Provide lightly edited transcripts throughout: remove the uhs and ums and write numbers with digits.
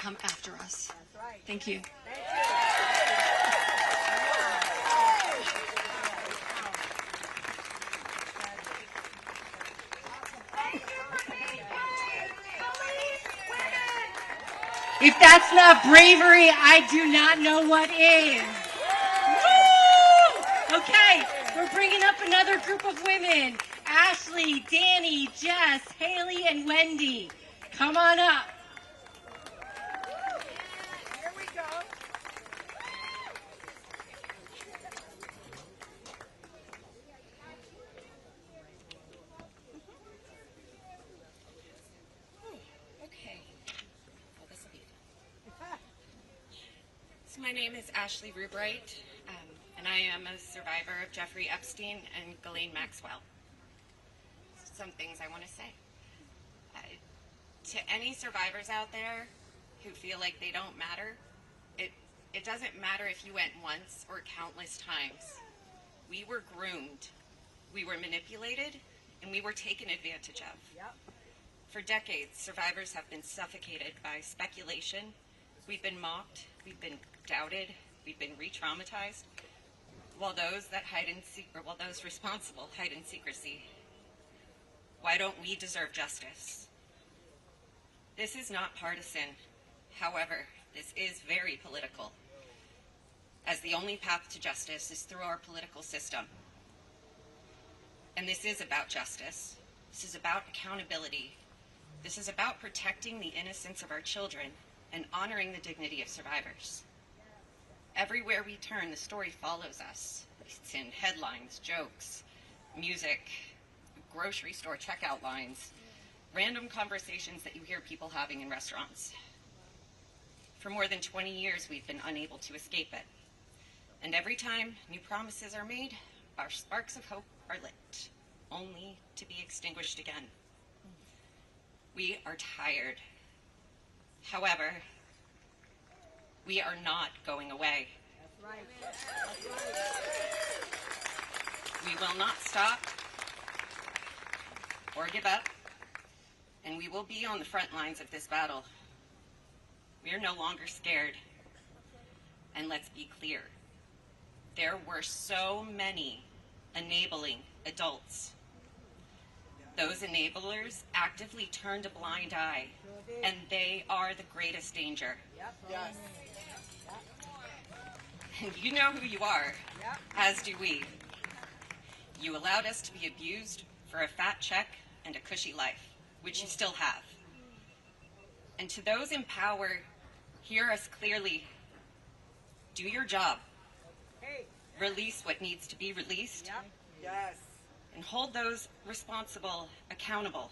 come after us. That's right. Thank you. Thank you. If that's not bravery, I do not know what is. Woo! Okay, we're bringing up another group of women. Ashley, Danny, Jess, Haley, and Wendy. Come on up. Here we go. Okay. Well, this will be fun. So my name is Ashley Rubright, and I am a survivor of Jeffrey Epstein and Ghislaine Maxwell. Some things I want to say. To any survivors out there who feel like they don't matter, it doesn't matter if you went once or countless times. We were groomed, we were manipulated, and we were taken advantage of. Yep. For decades, survivors have been suffocated by speculation. We've been mocked, we've been doubted, we've been re-traumatized, while those responsible hide in secrecy. Why don't we deserve justice? This is not partisan. However, this is very political, as the only path to justice is through our political system. And this is about justice. This is about accountability. This is about protecting the innocence of our children and honoring the dignity of survivors. Everywhere we turn, the story follows us. It's in headlines, jokes, music, grocery store checkout lines, random conversations that you hear people having in restaurants. For more than 20 years, we've been unable to escape it. And every time new promises are made, our sparks of hope are lit, only to be extinguished again. We are tired. However, we are not going away. That's right. That's right. We will not stop or give up, and we will be on the front lines of this battle. We are no longer scared. And let's be clear, there were so many enabling adults. Those enablers actively turned a blind eye, and they are the greatest danger. Yep. Yes. And you know who you are, Yep. as do we. You allowed us to be abused for a fat check and a cushy life, which you still have. And to those in power, hear us clearly. Do your job. Hey. Release what needs to be released. Yep. Yes. And hold those responsible accountable.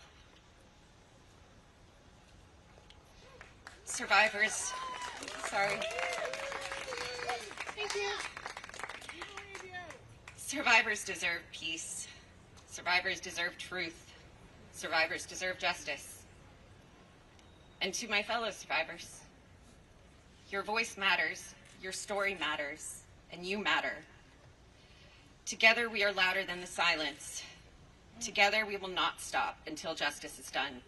Survivors, sorry. Thank you. Survivors deserve peace. Survivors deserve truth. Survivors deserve justice. And to my fellow survivors, your voice matters, your story matters, and you matter. Together we are louder than the silence. Together we will not stop until justice is done.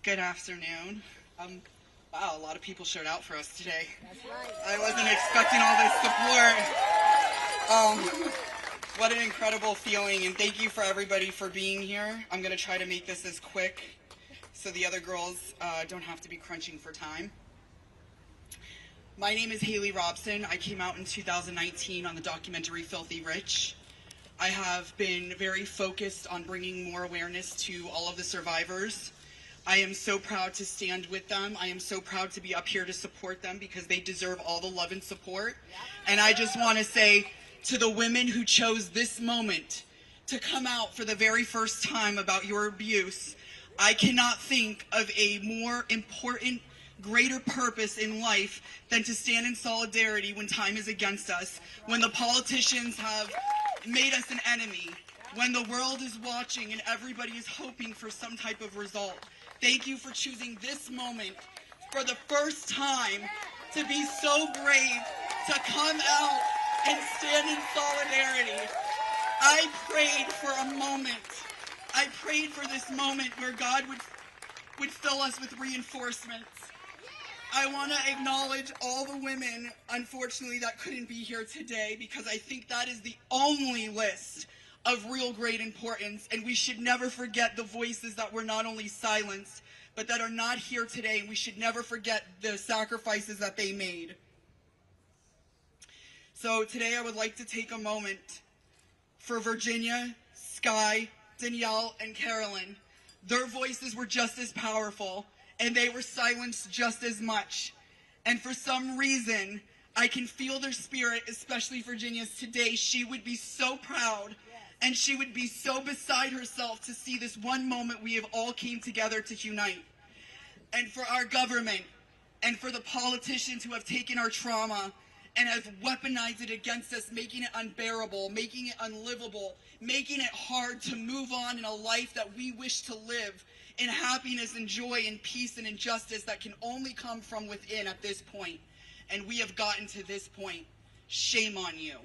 Good afternoon. Wow, a lot of people showed out for us today. That's right. I wasn't expecting all this support. What an incredible feeling, and thank you for everybody for being here. I'm going to try to make this as quick so the other girls don't have to be crunching for time. My name is Haley Robson. I came out in 2019 on the documentary Filthy Rich. I have been very focused on bringing more awareness to all of the survivors. I am so proud to stand with them. I am so proud to be up here to support them because they deserve all the love and support. And I just want to say to the women who chose this moment to come out for the very first time about your abuse, I cannot think of a more important, greater purpose in life than to stand in solidarity when time is against us, when the politicians have made us an enemy, when the world is watching and everybody is hoping for some type of result. Thank you for choosing this moment for the first time to be so brave, to come out and stand in solidarity. I prayed for a moment. I prayed for this moment where God would fill us with reinforcements. I want to acknowledge all the women, unfortunately, that couldn't be here today, because I think that is the only list of real great importance, and we should never forget the voices that were not only silenced, but that are not here today, and we should never forget the sacrifices that they made. So today I would like to take a moment for Virginia, Sky, Danielle, and Carolyn. Their voices were just as powerful, and they were silenced just as much. And for some reason, I can feel their spirit, especially Virginia's today. She would be so proud, and she would be so beside herself to see this one moment we have all came together to unite. And for our government, and for the politicians who have taken our trauma and have weaponized it against us, making it unbearable, making it unlivable, making it hard to move on in a life that we wish to live in happiness and joy and peace and injustice that can only come from within at this point. And we have gotten to this point. Shame on you.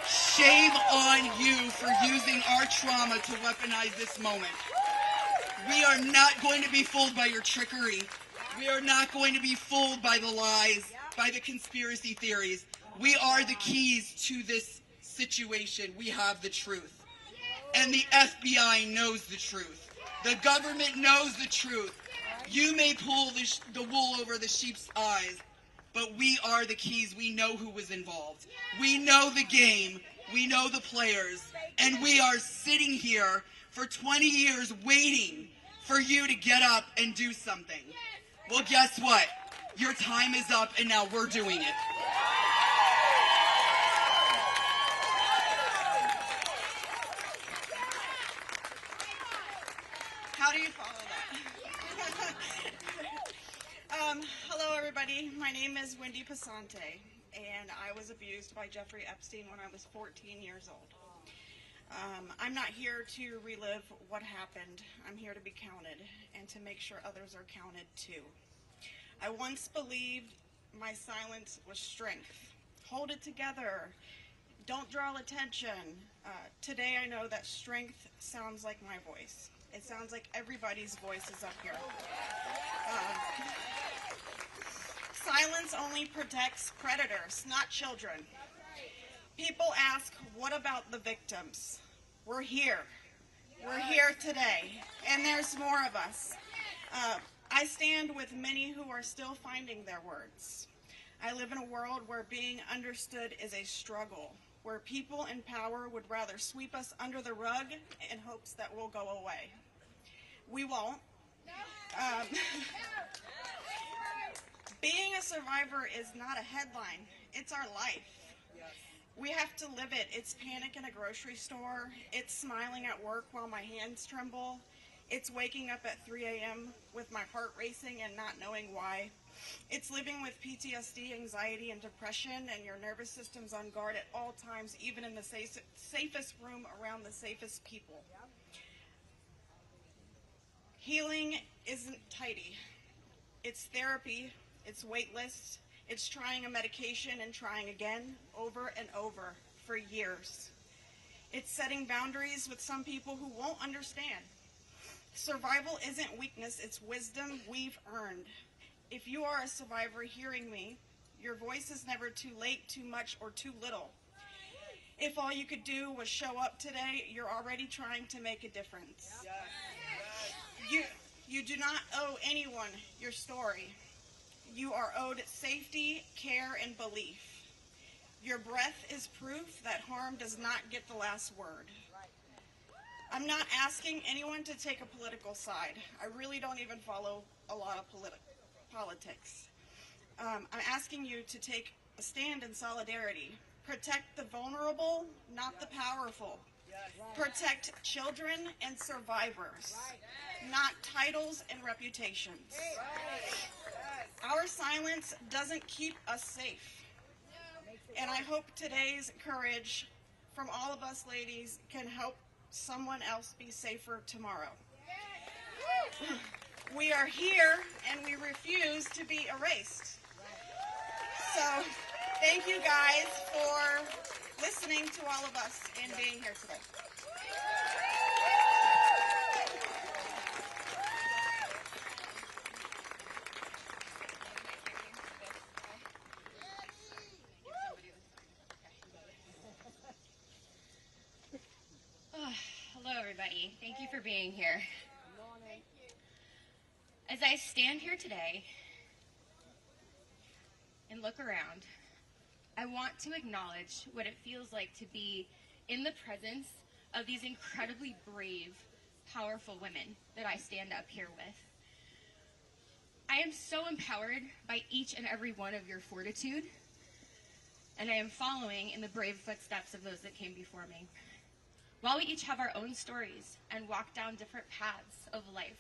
Shame on you for using our trauma to weaponize this moment. We are not going to be fooled by your trickery. We are not going to be fooled by the lies, by the conspiracy theories. We are the keys to this situation. We have the truth. And the FBI knows the truth. The government knows the truth. You may pull the wool over the sheep's eyes, but we are the keys. We know who was involved. We know the game. We know the players. And we are sitting here for 20 years waiting for you to get up and do something. Well, guess what? Your time is up, and now we're doing it. How do you follow that? Hello, everybody. My name is Wendy Pasante, and I was abused by Jeffrey Epstein when I was 14 years old. I'm not here to relive what happened. I'm here to be counted and to make sure others are counted too. I once believed my silence was strength. Hold it together. Don't draw attention. Today I know that strength sounds like my voice. It sounds like everybody's voice is up here. Silence only protects predators, not children. People ask, what about the victims? We're here. We're here today, and there's more of us. I stand with many who are still finding their words. I live in a world where being understood is a struggle, where people in power would rather sweep us under the rug in hopes that we'll go away. We won't. Being a survivor is not a headline. It's our life. We have to live it. It's panic in a grocery store. It's smiling at work while my hands tremble. It's waking up at 3 a.m. with my heart racing and not knowing why. It's living with PTSD, anxiety, and depression, and your nervous system's on guard at all times, even in the safest room around the safest people. Healing isn't tidy. It's therapy. It's wait lists. It's trying a medication and trying again, over and over, for years. It's setting boundaries with some people who won't understand. Survival isn't weakness, it's wisdom we've earned. If you are a survivor hearing me, your voice is never too late, too much, or too little. If all you could do was show up today, you're already trying to make a difference. You do not owe anyone your story. You are owed safety, care, and belief. Your breath is proof that harm does not get the last word. I'm not asking anyone to take a political side. I really don't even follow a lot of politics. I'm asking you to take a stand in solidarity. Protect the vulnerable, not the powerful. Protect children and survivors, not titles and reputations. Our silence doesn't keep us safe. And I hope today's courage from all of us ladies can help someone else be safer tomorrow. We are here and we refuse to be erased. Thank you guys for listening to all of us and being here today. Hello, everybody. Thank you for being here. As I stand here today and look around, I want to acknowledge what it feels like to be in the presence of these incredibly brave, powerful women that I stand up here with. I am so empowered by each and every one of your fortitude, and I am following in the brave footsteps of those that came before me. While we each have our own stories and walk down different paths of life,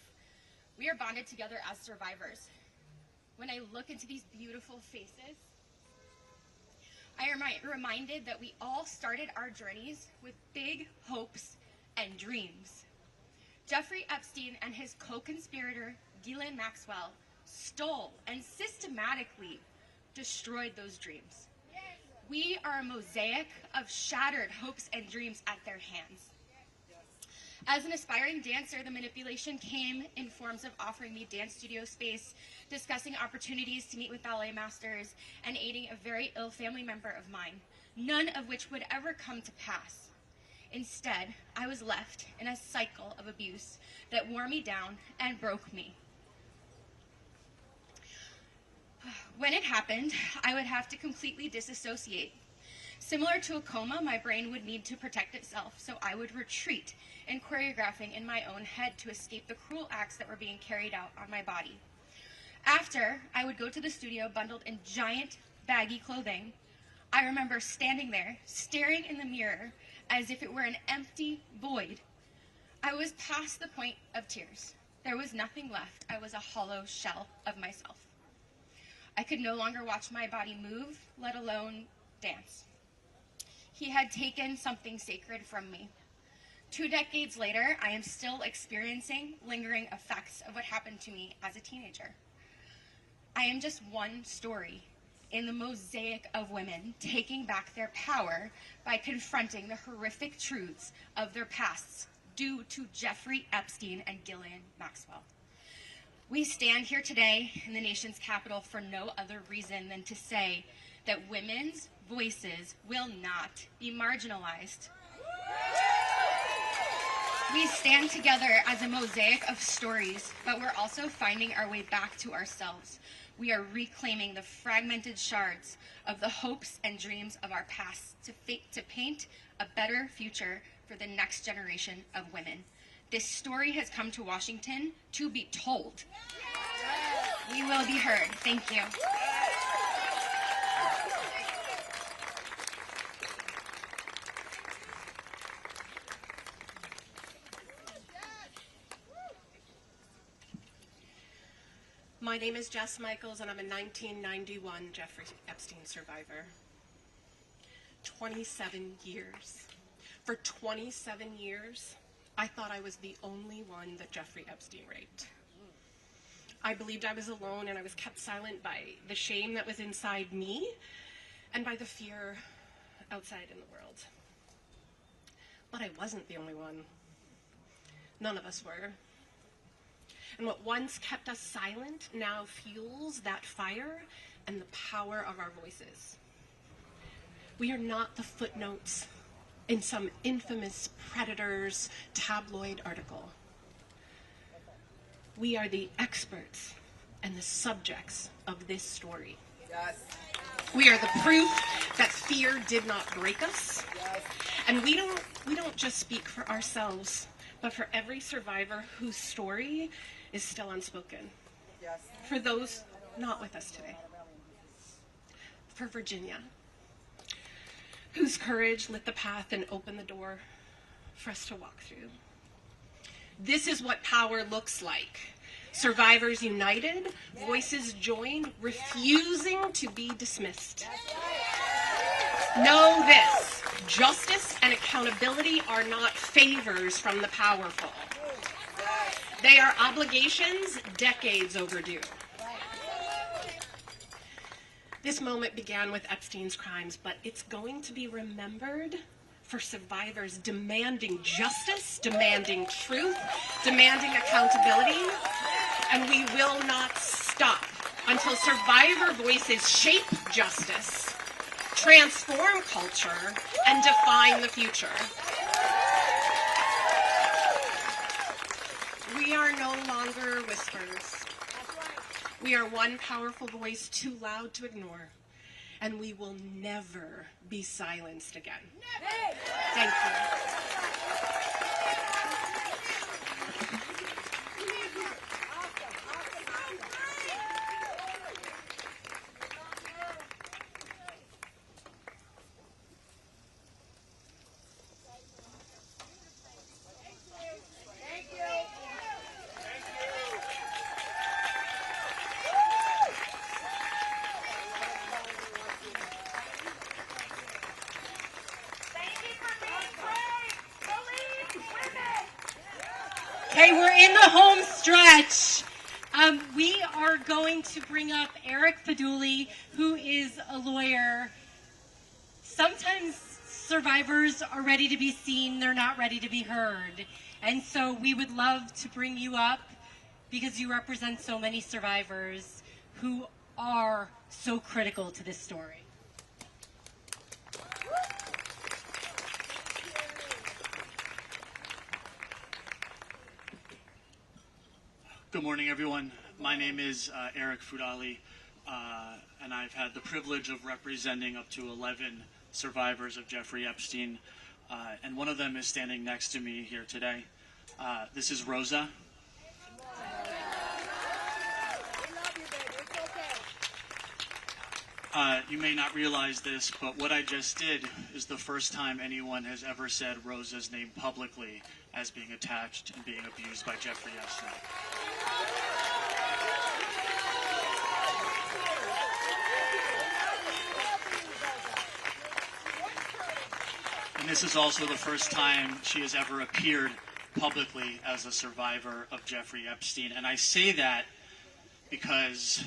we are bonded together as survivors. When I look into these beautiful faces, I am reminded that we all started our journeys with big hopes and dreams. Jeffrey Epstein and his co-conspirator, Ghislaine Maxwell, stole and systematically destroyed those dreams. We are a mosaic of shattered hopes and dreams at their hands. As an aspiring dancer, the manipulation came in forms of offering me dance studio space, discussing opportunities to meet with ballet masters, and aiding a very ill family member of mine, none of which would ever come to pass. Instead, I was left in a cycle of abuse that wore me down and broke me. When it happened, I would have to completely disassociate. Similar to a coma, my brain would need to protect itself, so I would retreat in choreographing in my own head to escape the cruel acts that were being carried out on my body. After, I would go to the studio bundled in giant, baggy clothing. I remember standing there, staring in the mirror as if it were an empty void. I was past the point of tears. There was nothing left. I was a hollow shell of myself. I could no longer watch my body move, let alone dance. He had taken something sacred from me. 2 decades later, I am still experiencing lingering effects of what happened to me as a teenager. I am just one story in the mosaic of women taking back their power by confronting the horrific truths of their pasts due to Jeffrey Epstein and Ghislaine Maxwell. We stand here today in the nation's capital for no other reason than to say that women's voices will not be marginalized. We stand together as a mosaic of stories, but we're also finding our way back to ourselves. We are reclaiming the fragmented shards of the hopes and dreams of our past to paint a better future for the next generation of women. This story has come to Washington to be told. We will be heard. Thank you. My name is Jess Michaels, and I'm a 1991 Jeffrey Epstein survivor. 27 years. For 27 years, I thought I was the only one that Jeffrey Epstein raped. I believed I was alone, and I was kept silent by the shame that was inside me and by the fear outside in the world. But I wasn't the only one. None of us were. And what once kept us silent now fuels that fire and the power of our voices. We are not the footnotes in some infamous predator's tabloid article. We are the experts and the subjects of this story. Yes. We are the proof that fear did not break us. Yes. And we don't just speak for ourselves, but for every survivor whose story is still unspoken. Yes. For those not with us today. For Virginia, whose courage lit the path and opened the door for us to walk through. This is what power looks like. Survivors united, voices joined, refusing to be dismissed. Know this, justice and accountability are not favors from the powerful. They are obligations decades overdue. This moment began with Epstein's crimes, but it's going to be remembered for survivors demanding justice, demanding truth, demanding accountability, and we will not stop until survivor voices shape justice, transform culture, and define the future. We are no longer whispers. We are one powerful voice too loud to ignore, and we will never be silenced again. Thank you. Okay, we're in the home stretch. We are going to bring up Eric Faduli, who is a lawyer. Sometimes survivors are ready to be seen, they're not ready to be heard. And so we would love to bring you up because you represent so many survivors who are so critical to this story. Good morning, everyone. My name is Eric Fudali, and I've had the privilege of representing up to 11 survivors of Jeffrey Epstein, and one of them is standing next to me here today. This is Rosa. You may not realize this, but what I just did is the first time anyone has ever said Rosa's name publicly as being attached and being abused by Jeffrey Epstein. And this is also the first time she has ever appeared publicly as a survivor of Jeffrey Epstein. And I say that because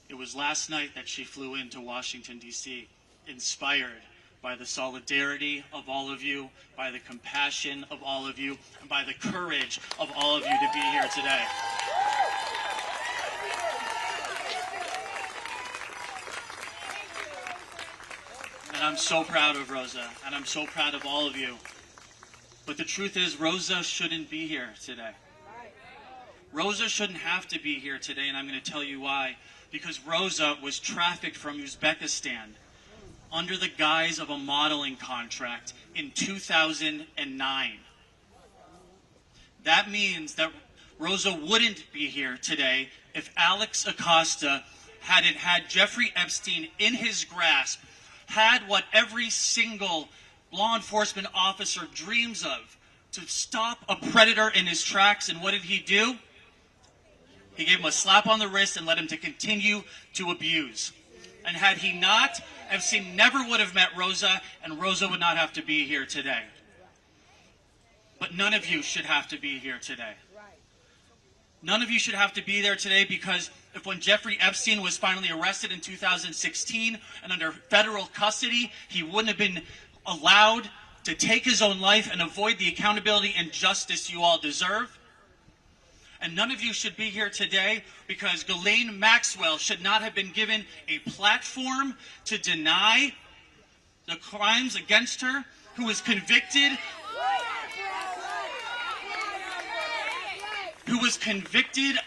it was last night that she flew into Washington, D.C., inspired by the solidarity of all of you, by the compassion of all of you, and by the courage of all of you to be here today. And I'm so proud of Rosa, and I'm so proud of all of you. But the truth is, Rosa shouldn't be here today. Rosa shouldn't have to be here today, and I'm going to tell you why. Because Rosa was trafficked from Uzbekistan under the guise of a modeling contract in 2009. That means that Rosa wouldn't be here today if Alex Acosta hadn't had Jeffrey Epstein in his grasp, had what every single law enforcement officer dreams of, to stop a predator in his tracks. And what did he do? He gave him a slap on the wrist and let him to continue to abuse. And had he not, Epstein never would have met Rosa, and Rosa would not have to be here today. But none of you should have to be here today. None of you should have to be there today, because if when Jeffrey Epstein was finally arrested in 2016 and under federal custody, he wouldn't have been allowed to take his own life and avoid the accountability and justice you all deserve. And none of you should be here today because Ghislaine Maxwell should not have been given a platform to deny the crimes against her, who was convicted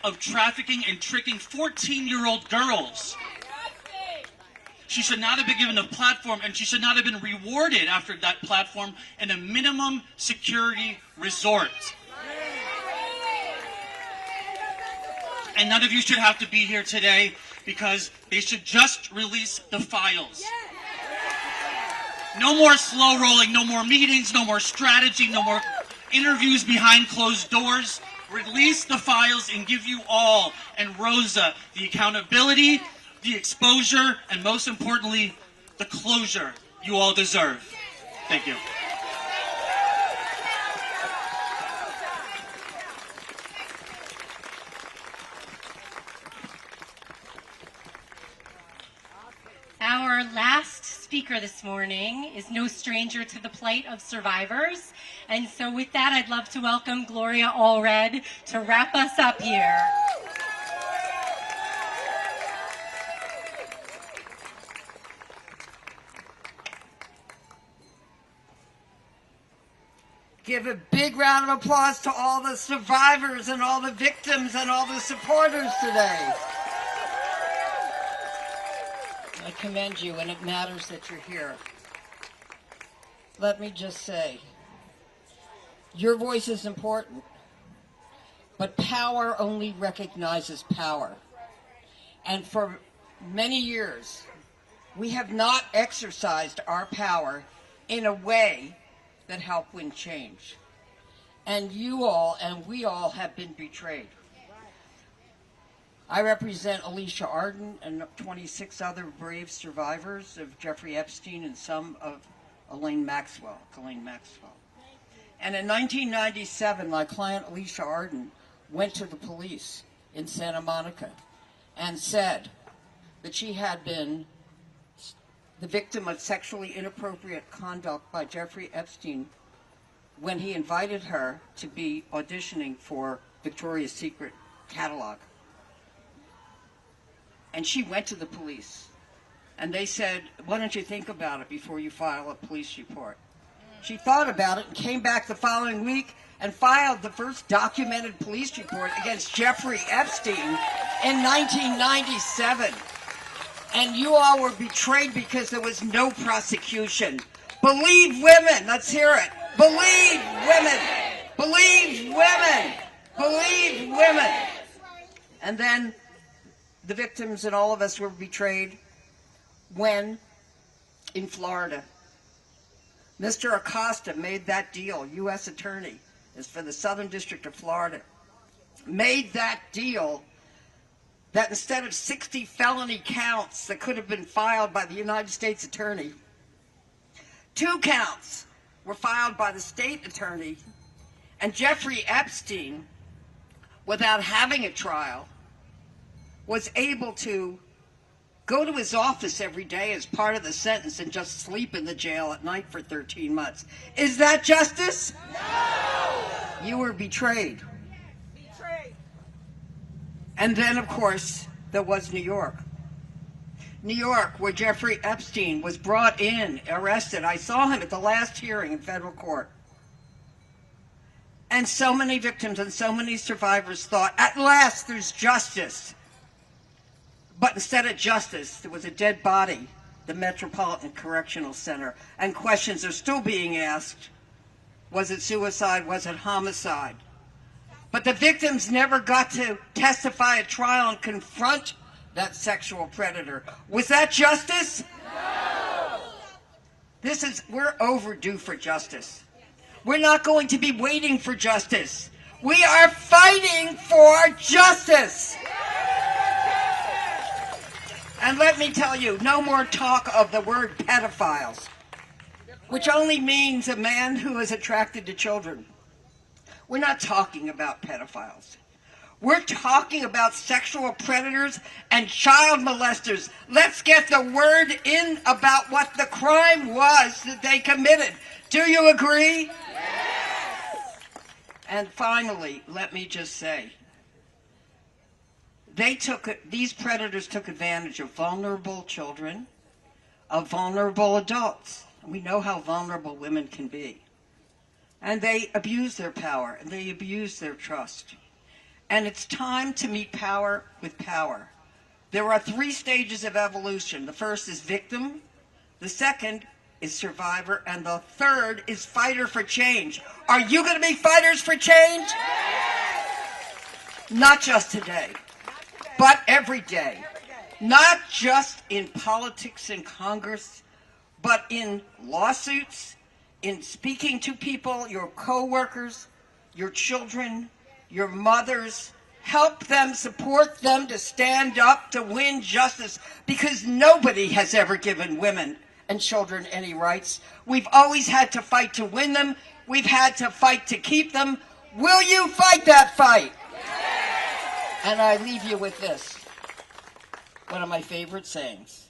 of trafficking and tricking 14-year-old girls. She should not have been given a platform, and she should not have been rewarded after that platform in a minimum security resort. And none of you should have to be here today because they should just release the files. No more slow rolling, no more meetings, no more strategy, no more interviews behind closed doors. Release the files and give you all and Rosa the accountability, the exposure, and most importantly, the closure you all deserve. Thank you. Our last speaker this morning is no stranger to the plight of survivors. And so with that, I'd love to welcome Gloria Allred to wrap us up here. Give a big round of applause to all the survivors and all the victims and all the supporters today. I commend you, and it matters that you're here. Let me just say, your voice is important, but power only recognizes power. And for many years, we have not exercised our power in a way that help win change. And you all and we all have been betrayed. I represent Alicia Arden and 26 other brave survivors of Jeffrey Epstein and some of Ghislaine Maxwell. And in 1997, my client Alicia Arden went to the police in Santa Monica and said that she had been the victim of sexually inappropriate conduct by Jeffrey Epstein when he invited her to be auditioning for Victoria's Secret catalog. And she went to the police, and they said, why don't you think about it before you file a police report? She thought about it and came back the following week and filed the first documented police report against Jeffrey Epstein in 1997. And you all were betrayed because there was no prosecution. Believe women. Let's hear it. Believe women. Believe women. Believe women. And then the victims and all of us were betrayed when, in Florida, Mr. Acosta made that deal, U.S. Attorney, is for the Southern District of Florida, made that deal that instead of 60 felony counts that could have been filed by the United States Attorney, 2 counts were filed by the state attorney, and Jeffrey Epstein, without having a trial, was able to go to his office every day as part of the sentence and just sleep in the jail at night for 13 months. Is that justice? No! You were betrayed. And then, of course, there was New York. New York, where Jeffrey Epstein was brought in, arrested. I saw him at the last hearing in federal court. And so many victims and so many survivors thought, at last there's justice. But instead of justice, there was a dead body, the Metropolitan Correctional Center. And questions are still being asked. Was it suicide? Was it homicide? But the victims never got to testify at trial and confront that sexual predator. Was that justice? No! We're overdue for justice. We're not going to be waiting for justice. We are fighting for justice. And let me tell you, no more talk of the word pedophiles, which only means a man who is attracted to children. We're not talking about pedophiles. We're talking about sexual predators and child molesters. Let's get the word in about what the crime was that they committed. Do you agree? Yes. And finally, let me just say, these predators took advantage of vulnerable children, of vulnerable adults. We know how vulnerable women can be. And they abuse their power, and they abuse their trust. And it's time to meet power with power. There are 3 stages of evolution. The first is victim, the second is survivor, and the third is fighter for change. Are you going to be fighters for change? Not just today, but every day. Not just in politics in Congress, but in lawsuits, in speaking to people, your co-workers, your children, your mothers. Help them, support them to stand up to win justice, because nobody has ever given women and children any rights. We've always had to fight to win them. We've had to fight to keep them. Will you fight that fight? Yes. And I leave you with this, one of my favorite sayings.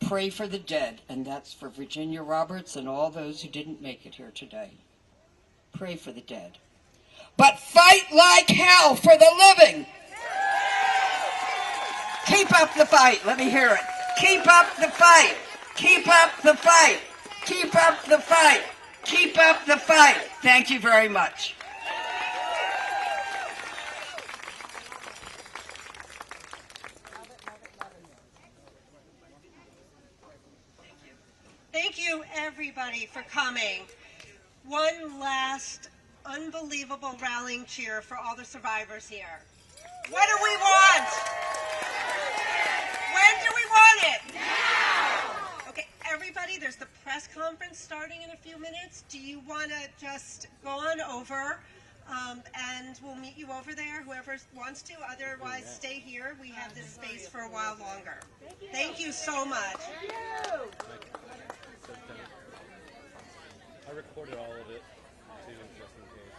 pray for the dead, and that's for Virginia Roberts and all those who didn't make it here today. Pray for the dead. But fight like hell for the living. Keep up the fight. Let me hear it. Keep up the fight. Keep up the fight. Keep up the fight. Keep up the fight. Thank you very much. Thank you, everybody, for coming. One last unbelievable rallying cheer for all the survivors here. What do we want? When do we want it? Now! Okay, everybody, there's the press conference starting in a few minutes. Do you want to just go on over, and we'll meet you over there, whoever wants to. Otherwise, stay here. We have this space for a while longer. Thank you so much. I recorded all of it, too, just in case.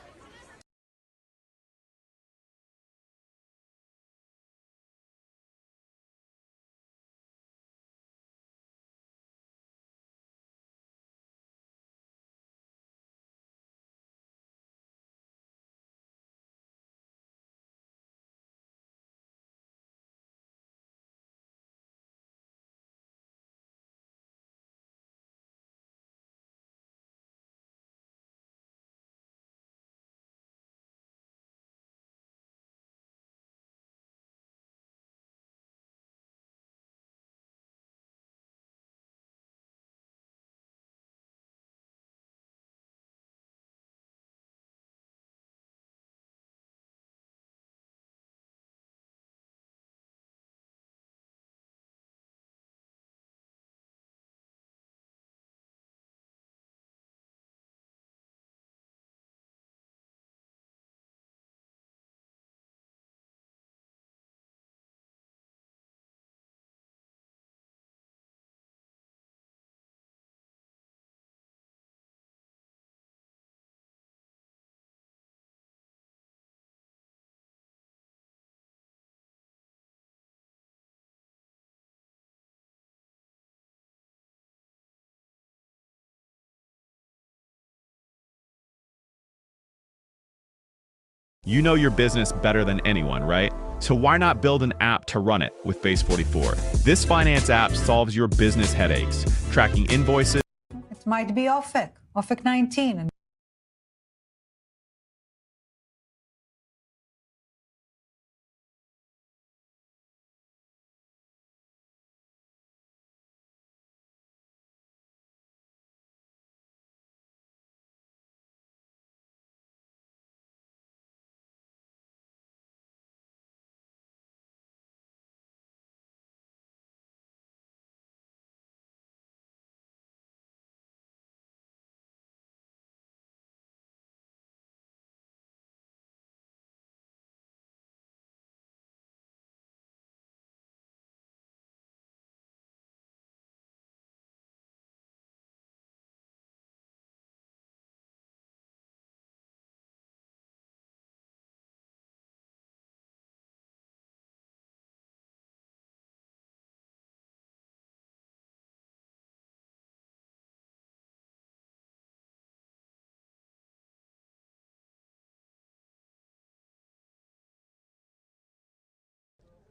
You know your business better than anyone, right? So why not build an app to run it with Base 44? This finance app solves your business headaches, tracking invoices. It might be OFIC 19.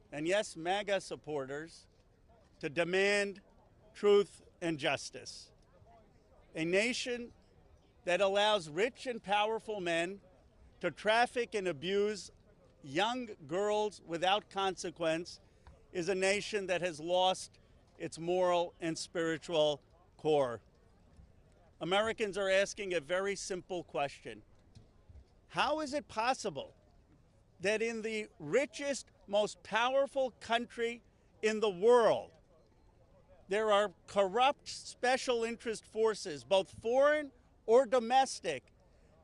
And yes, MAGA supporters, to demand truth and justice. A nation that allows rich and powerful men to traffic and abuse young girls without consequence is a nation that has lost its moral and spiritual core. Americans are asking a very simple question. How is it possible that in the richest, most powerful country in the world, there are corrupt special interest forces, both foreign or domestic,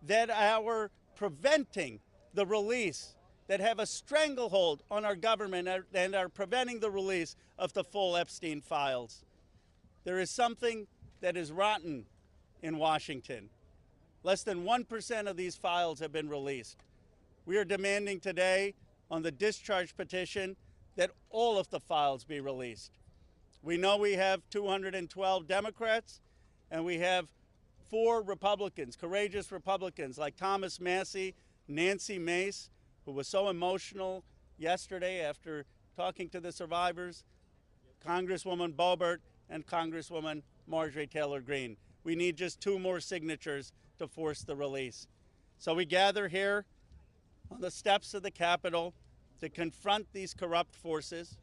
that are preventing the release, that have a stranglehold on our government and are preventing the release of the full Epstein files? There is something that is rotten in Washington. Less than 1% of these files have been released. We are demanding today on the discharge petition that all of the files be released. We know we have 212 Democrats, and we have 4 Republicans, courageous Republicans like Thomas Massie, Nancy Mace, who was so emotional yesterday after talking to the survivors, Congresswoman Boebert, and Congresswoman Marjorie Taylor Greene. We need just 2 more signatures to force the release. So we gather here on the steps of the Capitol to confront these corrupt forces.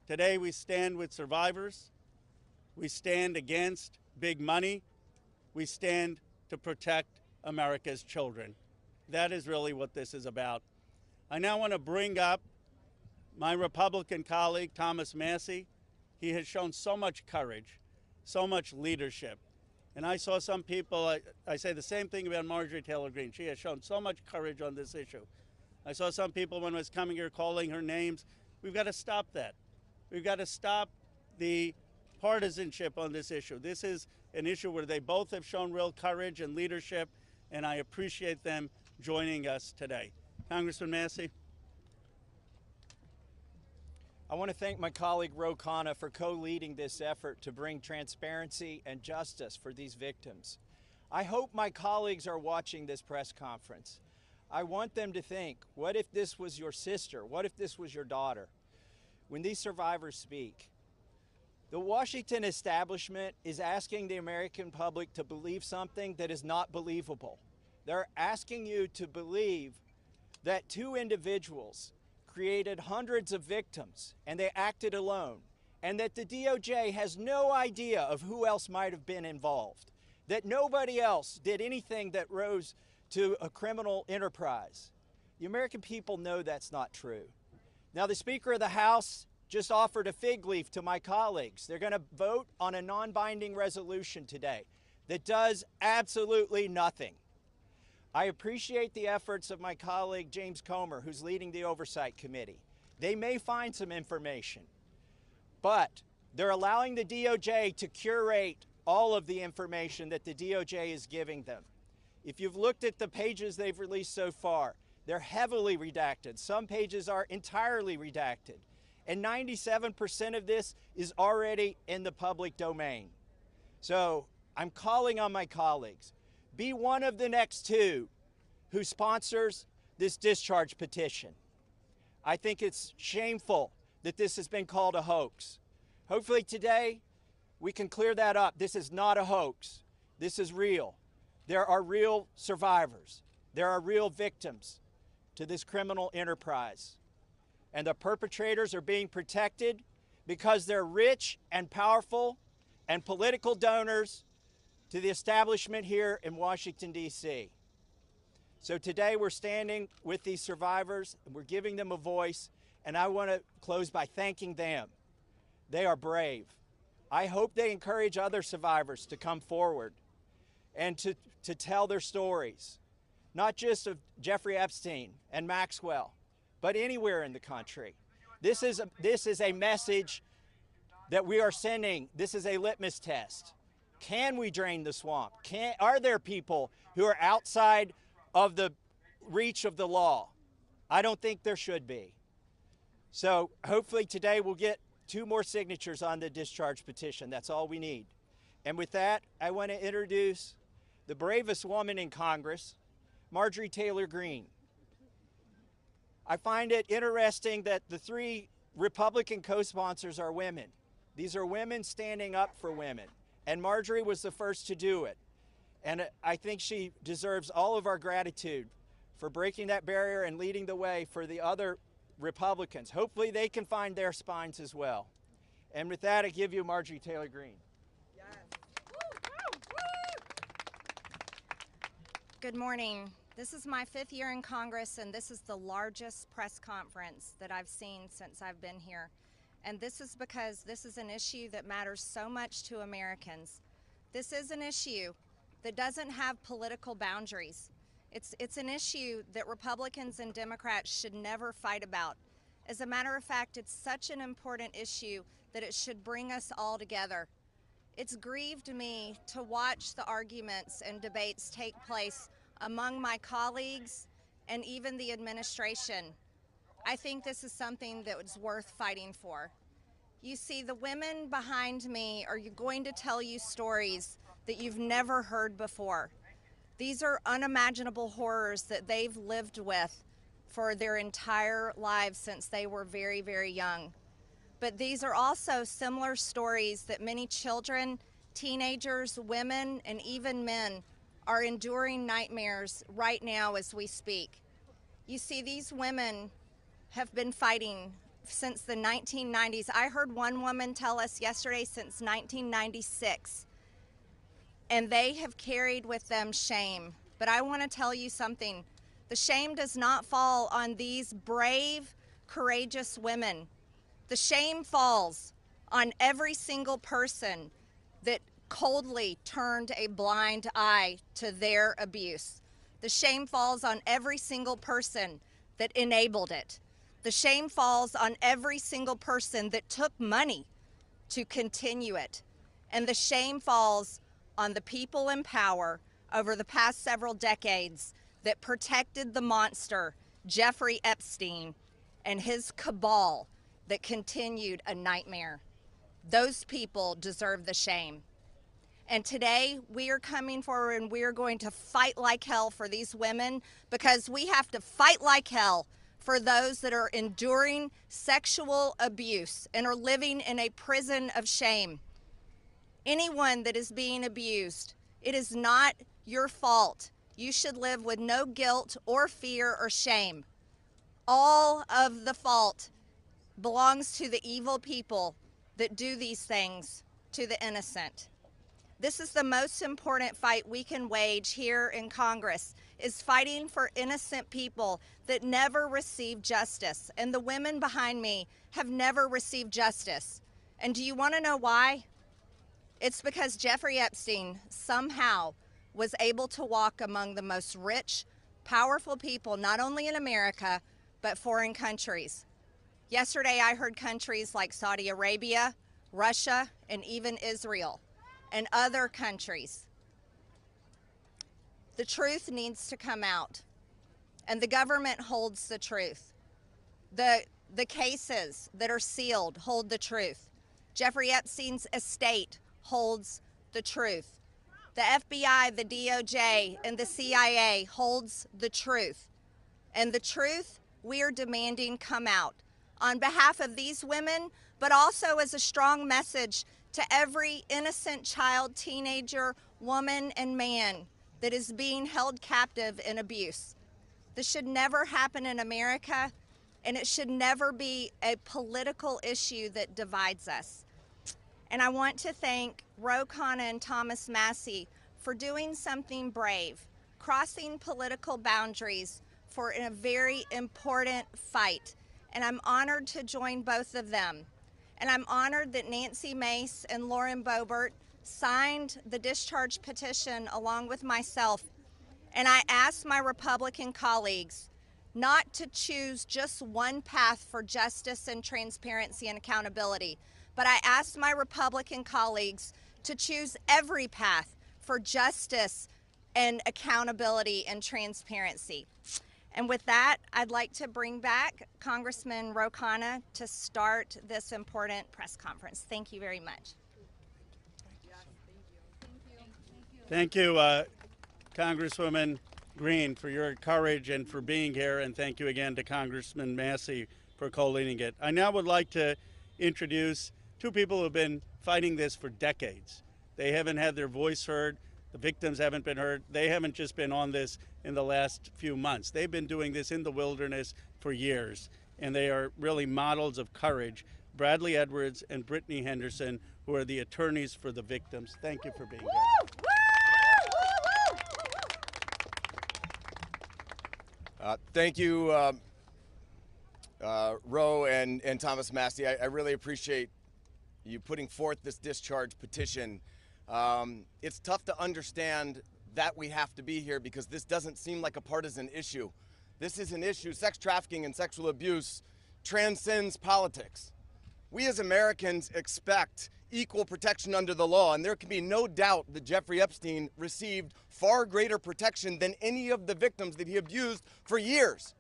Today we stand with survivors. We stand against big money. We stand to protect America's children. That is really what this is about. I now want to bring up my Republican colleague, Thomas Massie. He has shown so much courage, so much leadership. And I saw some people, I say the same thing about Marjorie Taylor Greene. She has shown so much courage on this issue. I saw some people when I was coming here calling her names. We've got to stop that. We've got to stop the partisanship on this issue. This is an issue where they both have shown real courage and leadership, and I appreciate them joining us today. Congressman Massie. I want to thank my colleague Ro Khanna for co-leading this effort to bring transparency and justice for these victims. I hope my colleagues are watching this press conference. I want them to think, what if this was your sister? What if this was your daughter? When these survivors speak, the Washington establishment is asking the American public to believe something that is not believable. They're asking you to believe that 2 individuals created hundreds of victims and they acted alone, and that the DOJ has no idea of who else might have been involved, that nobody else did anything that rose to a criminal enterprise. The American people know that's not true. Now, the Speaker of the House just offered a fig leaf to my colleagues. They're going to vote on a non-binding resolution today that does absolutely nothing. I appreciate the efforts of my colleague James Comer, who's leading the Oversight Committee. They may find some information, but they're allowing the DOJ to curate all of the information that the DOJ is giving them. If you've looked at the pages they've released so far, they're heavily redacted. Some pages are entirely redacted. And 97% of this is already in the public domain. So I'm calling on my colleagues. Be one of the next 2 who sponsors this discharge petition. I think it's shameful that this has been called a hoax. Hopefully today we can clear that up. This is not a hoax. This is real. There are real survivors. There are real victims to this criminal enterprise. And the perpetrators are being protected because they're rich and powerful and political donors to the establishment here in Washington, D.C. So today we're standing with these survivors and we're giving them a voice, and I want to close by thanking them. They are brave. I hope they encourage other survivors to come forward and to tell their stories, not just of Jeffrey Epstein and Maxwell, but anywhere in the country. This is a message that we are sending. This is a litmus test. Can we drain the swamp? Are there people who are outside of the reach of the law? I don't think there should be. So hopefully today we'll get 2 more signatures on the discharge petition. That's all we need. And with that, I want to introduce the bravest woman in Congress, Marjorie Taylor Greene. I find it interesting that the 3 Republican co-sponsors are women. These are women standing up for women. And Marjorie was the first to do it. And I think she deserves all of our gratitude for breaking that barrier and leading the way for the other Republicans. Hopefully they can find their spines as well. And with that, I give you Marjorie Taylor Greene. Yes. Good morning. This is my 5th year in Congress, and this is the largest press conference that I've seen since I've been here. And this is because this is an issue that matters so much to Americans. This is an issue that doesn't have political boundaries. It's an issue that Republicans and Democrats should never fight about. As a matter of fact, it's such an important issue that it should bring us all together. It's grieved me to watch the arguments and debates take place among my colleagues and even the administration. I think this is something that was worth fighting for. You see, the women behind me are going to tell you stories that you've never heard before. These are unimaginable horrors that they've lived with for their entire lives since they were very, very young. But these are also similar stories that many children, teenagers, women, and even men are enduring nightmares right now as we speak. You see, these women have been fighting since the 1990s. I heard one woman tell us yesterday since 1996. And they have carried with them shame. But I want to tell you something. The shame does not fall on these brave, courageous women. The shame falls on every single person that coldly turned a blind eye to their abuse. The shame falls on every single person that enabled it. The shame falls on every single person that took money to continue it. And the shame falls on the people in power over the past several decades that protected the monster, Jeffrey Epstein, and his cabal that continued a nightmare. Those people deserve the shame. And today we are coming forward and we are going to fight like hell for these women, because we have to fight like hell for those that are enduring sexual abuse and are living in a prison of shame. Anyone that is being abused, it is not your fault. You should live with no guilt or fear or shame. All of the fault belongs to the evil people that do these things to the innocent. This is the most important fight we can wage here in Congress, is fighting for innocent people that never receive justice. And the women behind me have never received justice. And do you want to know why? It's because Jeffrey Epstein somehow was able to walk among the most rich, powerful people, not only in America, but foreign countries. Yesterday, I heard countries like Saudi Arabia, Russia, and even Israel, and other countries. The truth needs to come out, and the government holds the truth. The cases that are sealed hold the truth. Jeffrey Epstein's estate holds the truth. The FBI, the DOJ, and the CIA holds the truth. And the truth we are demanding come out on behalf of these women, but also as a strong message to every innocent child, teenager, woman, and man that is being held captive in abuse. This should never happen in America, and it should never be a political issue that divides us. And I want to thank Ro Khanna and Thomas Massie for doing something brave, crossing political boundaries for a very important fight. And I'm honored to join both of them. And I'm honored that Nancy Mace and Lauren Boebert signed the discharge petition along with myself. And I asked my Republican colleagues not to choose just one path for justice and transparency and accountability, but I asked my Republican colleagues to choose every path for justice and accountability and transparency. And with that, I'd like to bring back Congressman Ro Khanna to start this important press conference. Thank you very much. Thank you, Congresswoman Green, for your courage and for being here, and thank you again to Congressman Massie for co-leading it. I now would like to introduce two people who have been fighting this for decades. They haven't had their voice heard. The victims haven't been heard. They haven't just been on this in the last few months. They've been doing this in the wilderness for years, and they are really models of courage. Bradley Edwards and Brittany Henderson, who are the attorneys for the victims. Thank you for being here. Thank you, Ro and Thomas Massie. I really appreciate you putting forth this discharge petition. It's tough to understand that we have to be here because this doesn't seem like a partisan issue. This is an issue, sex trafficking and sexual abuse transcends politics. We as Americans expect equal protection under the law, and there can be no doubt that Jeffrey Epstein received far greater protection than any of the victims that he abused for years.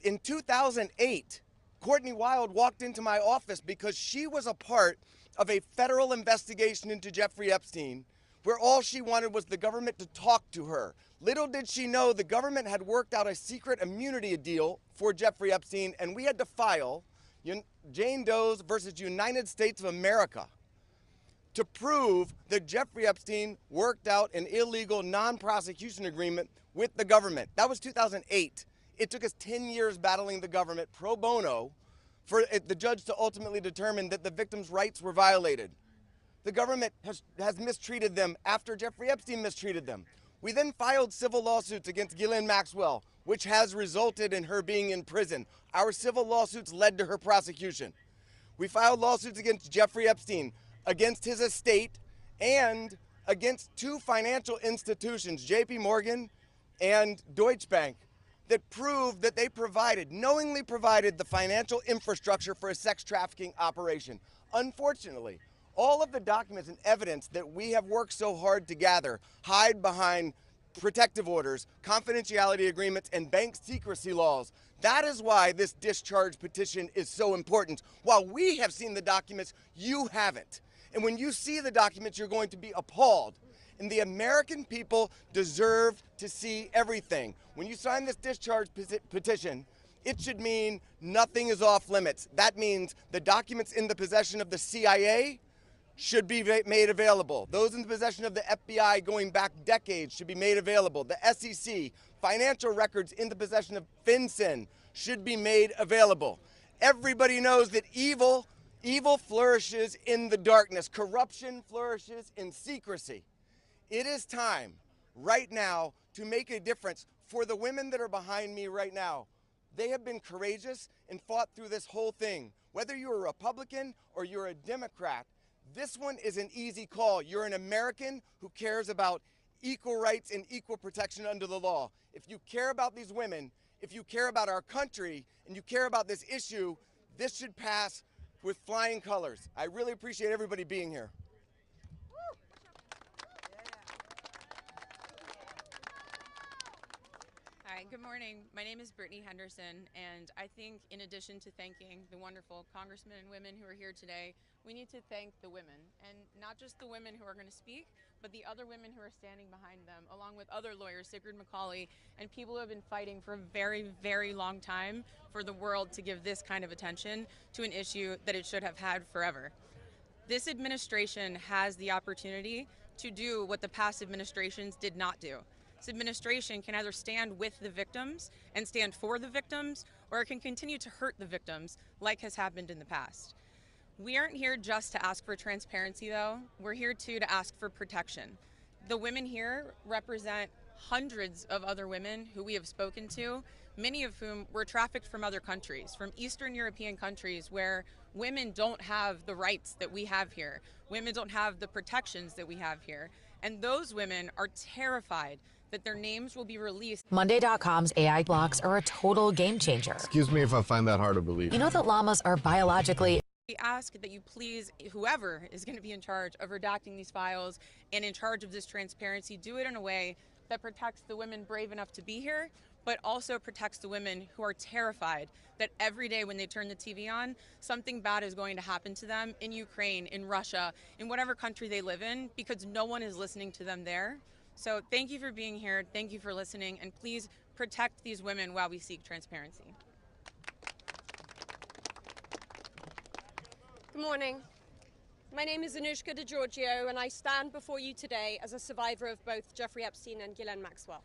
In 2008, Courtney Wild walked into my office because she was a part of a federal investigation into Jeffrey Epstein, where all she wanted was the government to talk to her. Little did she know the government had worked out a secret immunity deal for Jeffrey Epstein, and we had to file Jane Doe's versus United States of America to prove that Jeffrey Epstein worked out an illegal non-prosecution agreement with the government. That was 2008. It took us 10 years battling the government pro bono for the judge to ultimately determine that the victims' rights were violated. The government has mistreated them after Jeffrey Epstein mistreated them. We then filed civil lawsuits against Ghislaine Maxwell, which has resulted in her being in prison. Our civil lawsuits led to her prosecution. We filed lawsuits against Jeffrey Epstein, against his estate, and against two financial institutions, JP Morgan and Deutsche Bank, that proved that they knowingly provided the financial infrastructure for a sex trafficking operation. Unfortunately, all of the documents and evidence that we have worked so hard to gather hide behind protective orders, confidentiality agreements, and bank secrecy laws. That is why this discharge petition is so important. While we have seen the documents, you haven't. And when you see the documents, you're going to be appalled. And the American people deserve to see everything. When you sign this discharge petition, it should mean nothing is off limits. That means the documents in the possession of the CIA should be made available. Those in the possession of the FBI going back decades should be made available. The SEC, financial records in the possession of FinCEN should be made available. Everybody knows that evil flourishes in the darkness. Corruption flourishes in secrecy. It is time, right now, to make a difference for the women that are behind me right now. They have been courageous and fought through this whole thing. Whether you're a Republican or you're a Democrat, this one is an easy call. You're an American who cares about equal rights and equal protection under the law. If you care about these women, if you care about our country, and you care about this issue, this should pass with flying colors. I really appreciate everybody being here. Hi, good morning. My name is Brittany Henderson, and I think in addition to thanking the wonderful congressmen and women who are here today, we need to thank the women, and not just the women who are going to speak, but the other women who are standing behind them, along with other lawyers, Sigrid McCauley, and people who have been fighting for a very, very long time for the world to give this kind of attention to an issue that it should have had forever. This administration has the opportunity to do what the past administrations did not do. This administration can either stand with the victims and stand for the victims, or it can continue to hurt the victims like has happened in the past. We aren't here just to ask for transparency, though. We're here too to ask for protection. The women here represent hundreds of other women who we have spoken to, many of whom were trafficked from other countries, from Eastern European countries where women don't have the rights that we have here. Women don't have the protections that we have here. And those women are terrified that their names will be released. Monday.com's AI blocks are a total game changer. Excuse me if I find that hard to believe. You know that llamas are biologically... We ask that you please, whoever is going to be in charge of redacting these files and in charge of this transparency, do it in a way that protects the women brave enough to be here, but also protects the women who are terrified that every day when they turn the TV on, something bad is going to happen to them in Ukraine, in Russia, in whatever country they live in, because no one is listening to them there. So thank you for being here, thank you for listening, and please protect these women while we seek transparency. Good morning. My name is Anushka DeGiorgio, and I stand before you today as a survivor of both Jeffrey Epstein and Ghislaine Maxwell.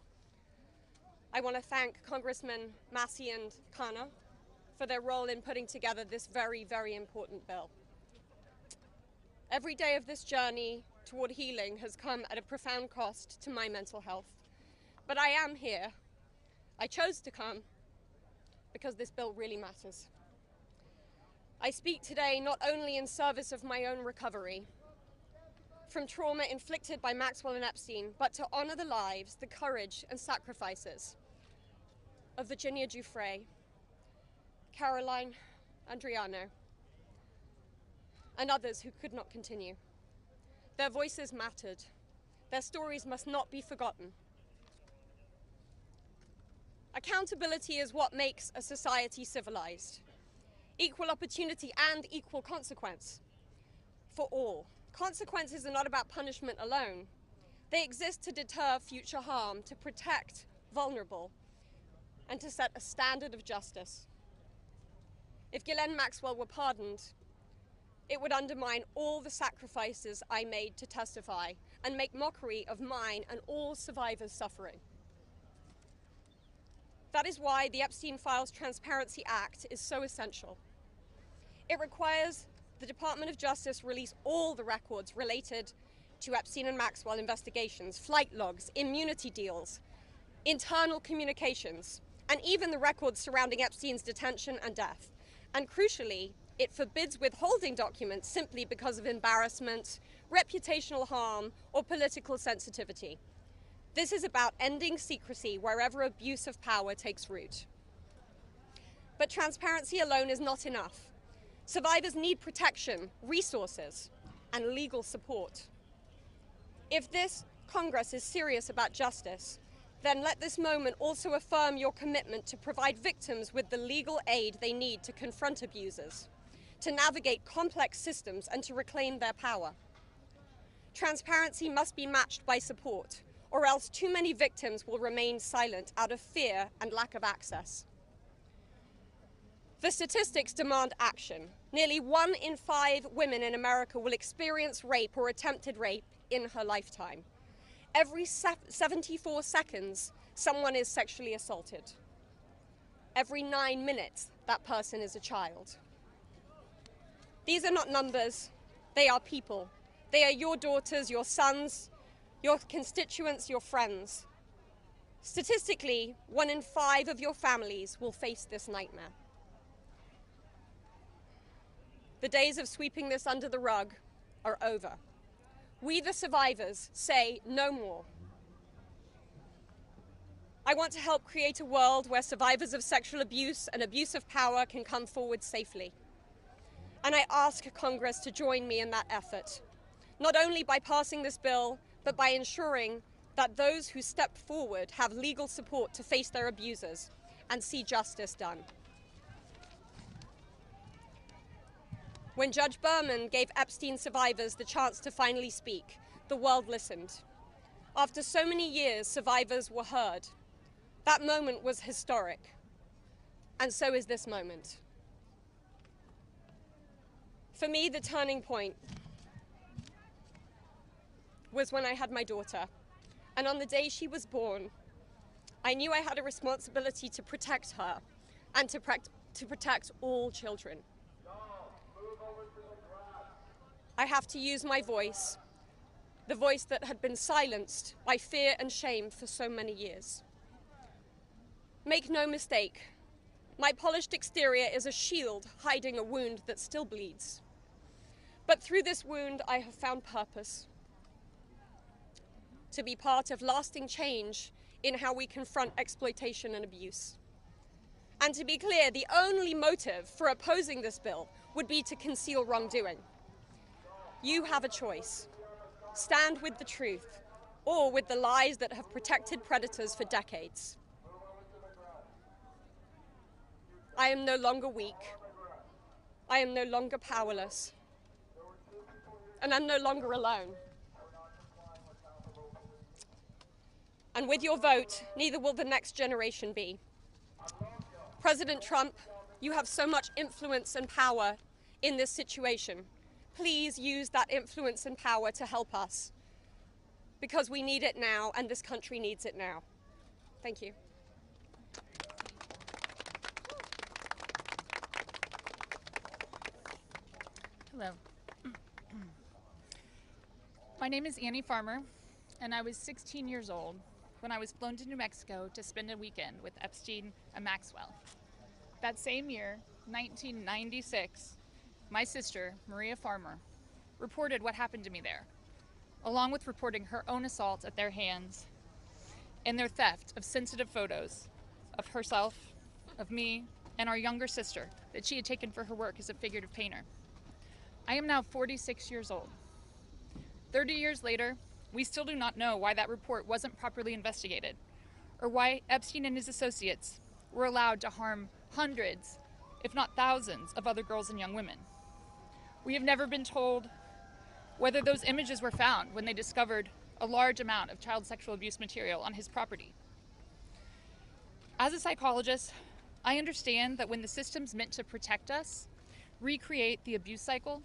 I want to thank Congressmen Massey and Khanna for their role in putting together this very, very important bill. Every day of this journey toward healing has come at a profound cost to my mental health. But I am here. I chose to come because this bill really matters. I speak today not only in service of my own recovery from trauma inflicted by Maxwell and Epstein, but to honor the lives, the courage and sacrifices of Virginia Giuffre, Caroline Andriano, and others who could not continue. Their voices mattered. Their stories must not be forgotten. Accountability is what makes a society civilized. equal opportunity, and equal consequence for all. Consequences are not about punishment alone. They exist to deter future harm, to protect vulnerable, and to set a standard of justice. If Ghislaine Maxwell were pardoned, it would undermine all the sacrifices I made to testify and make mockery of mine and all survivors' suffering. That is why the Epstein Files Transparency Act is so essential. It requires the Department of Justice release all the records related to Epstein and Maxwell investigations, flight logs, immunity deals, internal communications, and even the records surrounding Epstein's detention and death. And crucially, it forbids withholding documents simply because of embarrassment, reputational harm, or political sensitivity. This is about ending secrecy wherever abuse of power takes root. But transparency alone is not enough. Survivors need protection, resources, and legal support. If this Congress is serious about justice, then let this moment also affirm your commitment to provide victims with the legal aid they need to confront abusers, to navigate complex systems, and to reclaim their power. Transparency must be matched by support, or else too many victims will remain silent out of fear and lack of access. The statistics demand action. Nearly 1 in 5 women in America will experience rape or attempted rape in her lifetime. Every 74 seconds, someone is sexually assaulted. Every 9 minutes, that person is a child. These are not numbers, they are people. They are your daughters, your sons, your constituents, your friends. Statistically, 1 in 5 of your families will face this nightmare. The days of sweeping this under the rug are over. We, the survivors, say no more. I want to help create a world where survivors of sexual abuse and abuse of power can come forward safely. And I ask Congress to join me in that effort, not only by passing this bill, but by ensuring that those who step forward have legal support to face their abusers and see justice done. When Judge Berman gave Epstein survivors the chance to finally speak, the world listened. After so many years, survivors were heard. That moment was historic, and so is this moment. For me, the turning point was when I had my daughter, and on the day she was born, I knew I had a responsibility to protect her and to protect all children. I have to use my voice, the voice that had been silenced by fear and shame for so many years. Make no mistake, my polished exterior is a shield hiding a wound that still bleeds. But through this wound, I have found purpose. To be part of lasting change in how we confront exploitation and abuse. And to be clear, the only motive for opposing this bill would be to conceal wrongdoing. You have a choice. Stand with the truth, or with the lies that have protected predators for decades. I am no longer weak. I am no longer powerless. And I'm no longer alone. And with your vote, neither will the next generation be. President Trump, you have so much influence and power in this situation. Please use that influence and power to help us, because we need it now and this country needs it now. Thank you. Hello. My name is Annie Farmer, and I was 16 years old when I was flown to New Mexico to spend a weekend with Epstein and Maxwell. That same year, 1996, my sister, Maria Farmer, reported what happened to me there, along with reporting her own assault at their hands and their theft of sensitive photos of herself, of me, and our younger sister that she had taken for her work as a figurative painter. I am now 46 years old. 30 years later, we still do not know why that report wasn't properly investigated, or why Epstein and his associates were allowed to harm hundreds, if not thousands, of other girls and young women. We have never been told whether those images were found when they discovered a large amount of child sexual abuse material on his property. As a psychologist, I understand that when the systems meant to protect us recreate the abuse cycle,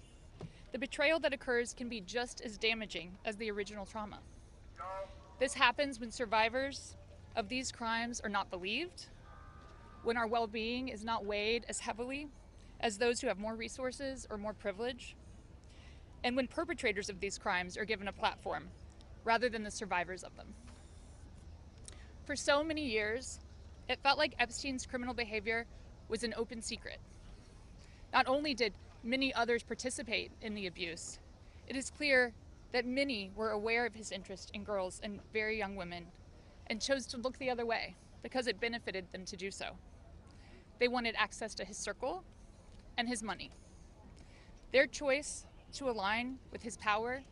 the betrayal that occurs can be just as damaging as the original trauma. This happens when survivors of these crimes are not believed, when our well-being is not weighed as heavily as those who have more resources or more privilege, and when perpetrators of these crimes are given a platform rather than the survivors of them. For so many years, it felt like Epstein's criminal behavior was an open secret. Not only did many others participate in the abuse, it is clear that many were aware of his interest in girls and very young women and chose to look the other way because it benefited them to do so. They wanted access to his circle and his money. Their choice to align with his power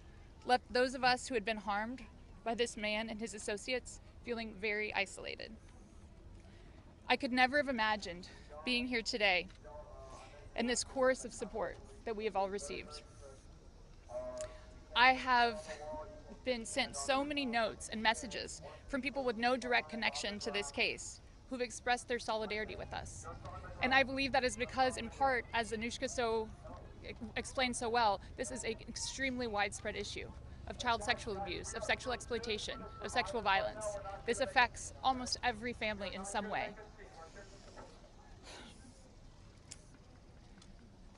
left those of us who had been harmed by this man and his associates feeling very isolated. I could never have imagined being here today and this chorus of support that we have all received. I have been sent so many notes and messages from people with no direct connection to this case who've expressed their solidarity with us. And I believe that is because, in part, as Anushka explained so well, this is an extremely widespread issue of child sexual abuse, of sexual exploitation, of sexual violence. This affects almost every family in some way.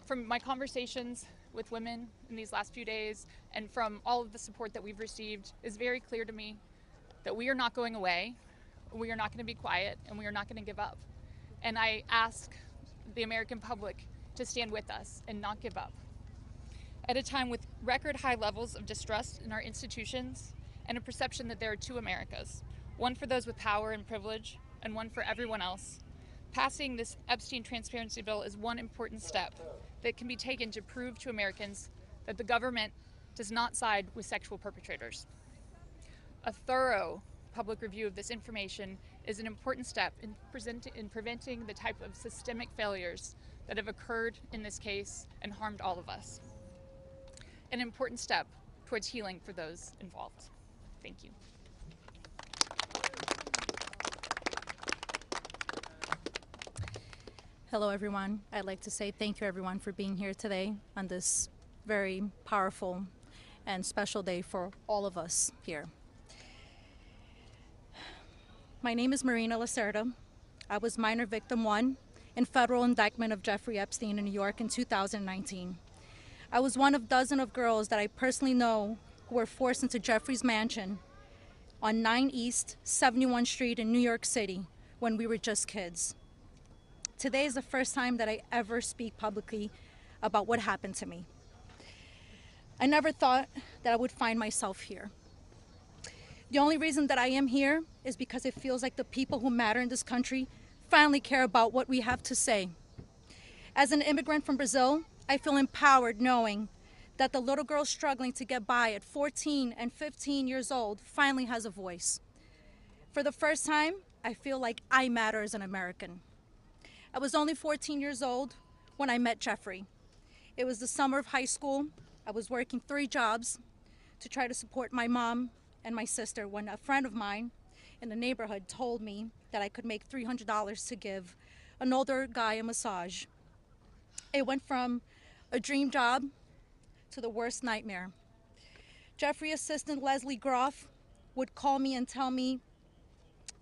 From my conversations with women in these last few days and from all of the support that we've received, it's very clear to me that we are not going away, we are not going to be quiet, and we are not going to give up. And I ask the American public to stand with us and not give up. At a time with record high levels of distrust in our institutions and a perception that there are two Americas, one for those with power and privilege and one for everyone else, passing this Epstein transparency bill is one important step that can be taken to prove to Americans that the government does not side with sexual perpetrators. A thorough public review of this information is an important step in preventing the type of systemic failures that have occurred in this case and harmed all of us. An important step towards healing for those involved. Thank you. Hello, everyone. I'd like to say thank you, everyone, for being here today on this very powerful and special day for all of us here. My name is Marina Lacerda. I was minor victim 1 in federal indictment of Jeffrey Epstein in New York in 2019. I was one of dozens of girls that I personally know who were forced into Jeffrey's mansion on 9 East 71 Street in New York City when we were just kids. Today is the first time that I ever speak publicly about what happened to me. I never thought that I would find myself here. The only reason that I am here is because it feels like the people who matter in this country finally care about what we have to say. As an immigrant from Brazil, I feel empowered knowing that the little girl struggling to get by at 14 and 15 years old finally has a voice. For the first time, I feel like I matter as an American. I was only 14 years old when I met Jeffrey. It was the summer of high school. I was working 3 jobs to try to support my mom and my sister when a friend of mine in the neighborhood told me that I could make $300 to give an older guy a massage. It went from a dream job to the worst nightmare. Jeffrey assistant Leslie Groff would call me and tell me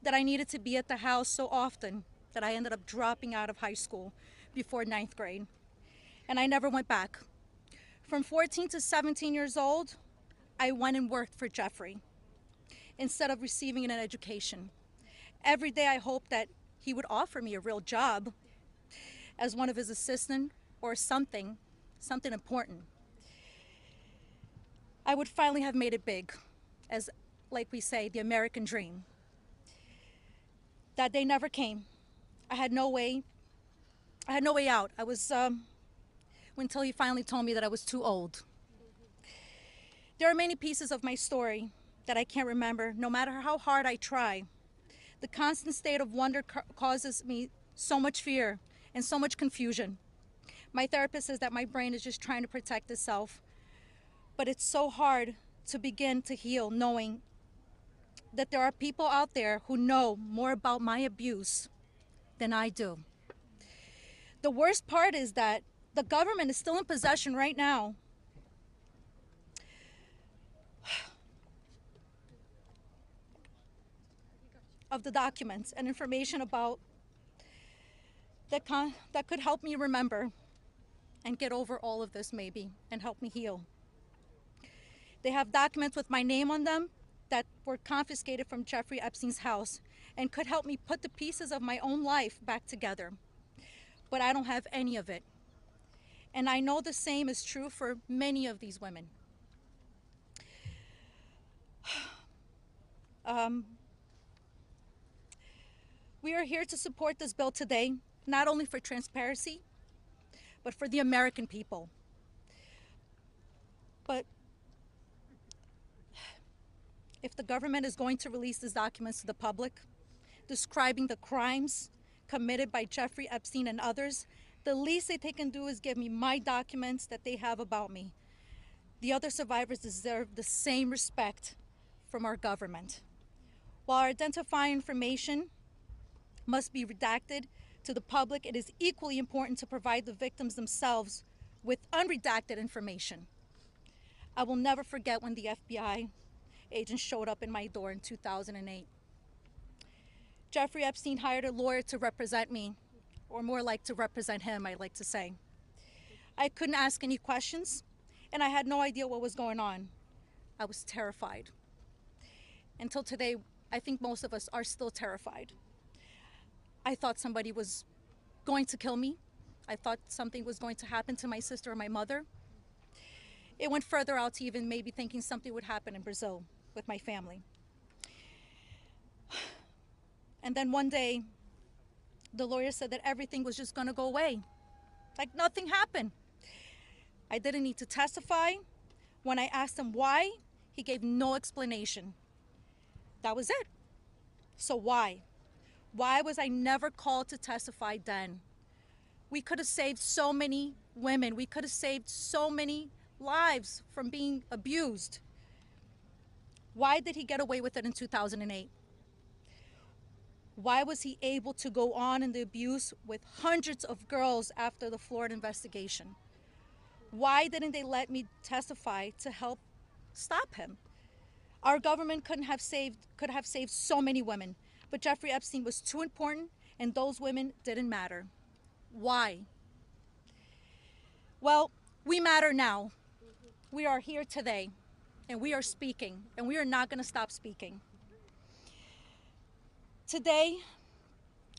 that I needed to be at the house so often that I ended up dropping out of high school before 9th grade. And I never went back. From 14 to 17 years old, I went and worked for Jeffrey instead of receiving an education. Every day I hoped that he would offer me a real job as one of his assistants or something important. I would finally have made it big, as, like we say, the American dream. That day never came. I had no way out. I was, until he finally told me that I was too old. There are many pieces of my story that I can't remember, no matter how hard I try. The constant state of wonder causes me so much fear and so much confusion. My therapist says that my brain is just trying to protect itself, but it's so hard to begin to heal knowing that there are people out there who know more about my abuse than I do. The worst part is that the government is still in possession right now of the documents and information about that could help me remember and get over all of this maybe and help me heal. They have documents with my name on them that were confiscated from Jeffrey Epstein's house and could help me put the pieces of my own life back together. But I don't have any of it. And I know the same is true for many of these women. We are here to support this bill today, not only for transparency, but for the American people. But if the government is going to release these documents to the public, describing the crimes committed by Jeffrey Epstein and others, the least that they can do is give me my documents that they have about me. The other survivors deserve the same respect from our government. While our identifying information must be redacted to the public, it is equally important to provide the victims themselves with unredacted information. I will never forget when the FBI agent showed up in my door in 2008. Jeffrey Epstein hired a lawyer to represent me, or more like to represent him, I like to say. I couldn't ask any questions, and I had no idea what was going on. I was terrified. Until today, I think most of us are still terrified. I thought somebody was going to kill me. I thought something was going to happen to my sister or my mother. It went further out to even maybe thinking something would happen in Brazil with my family. And then one day, the lawyer said that everything was just gonna go away. Like nothing happened. I didn't need to testify. When I asked him why, he gave no explanation. That was it. So why? Why was I never called to testify then? We could have saved so many women. We could have saved so many lives from being abused. Why did he get away with it in 2008? Why was he able to go on in the abuse with hundreds of girls after the Florida investigation? Why didn't they let me testify to help stop him? Our government could have saved so many women, but Jeffrey Epstein was too important and those women didn't matter. Why? Well, we matter now. We are here today and we are speaking and we are not going to stop speaking. Today,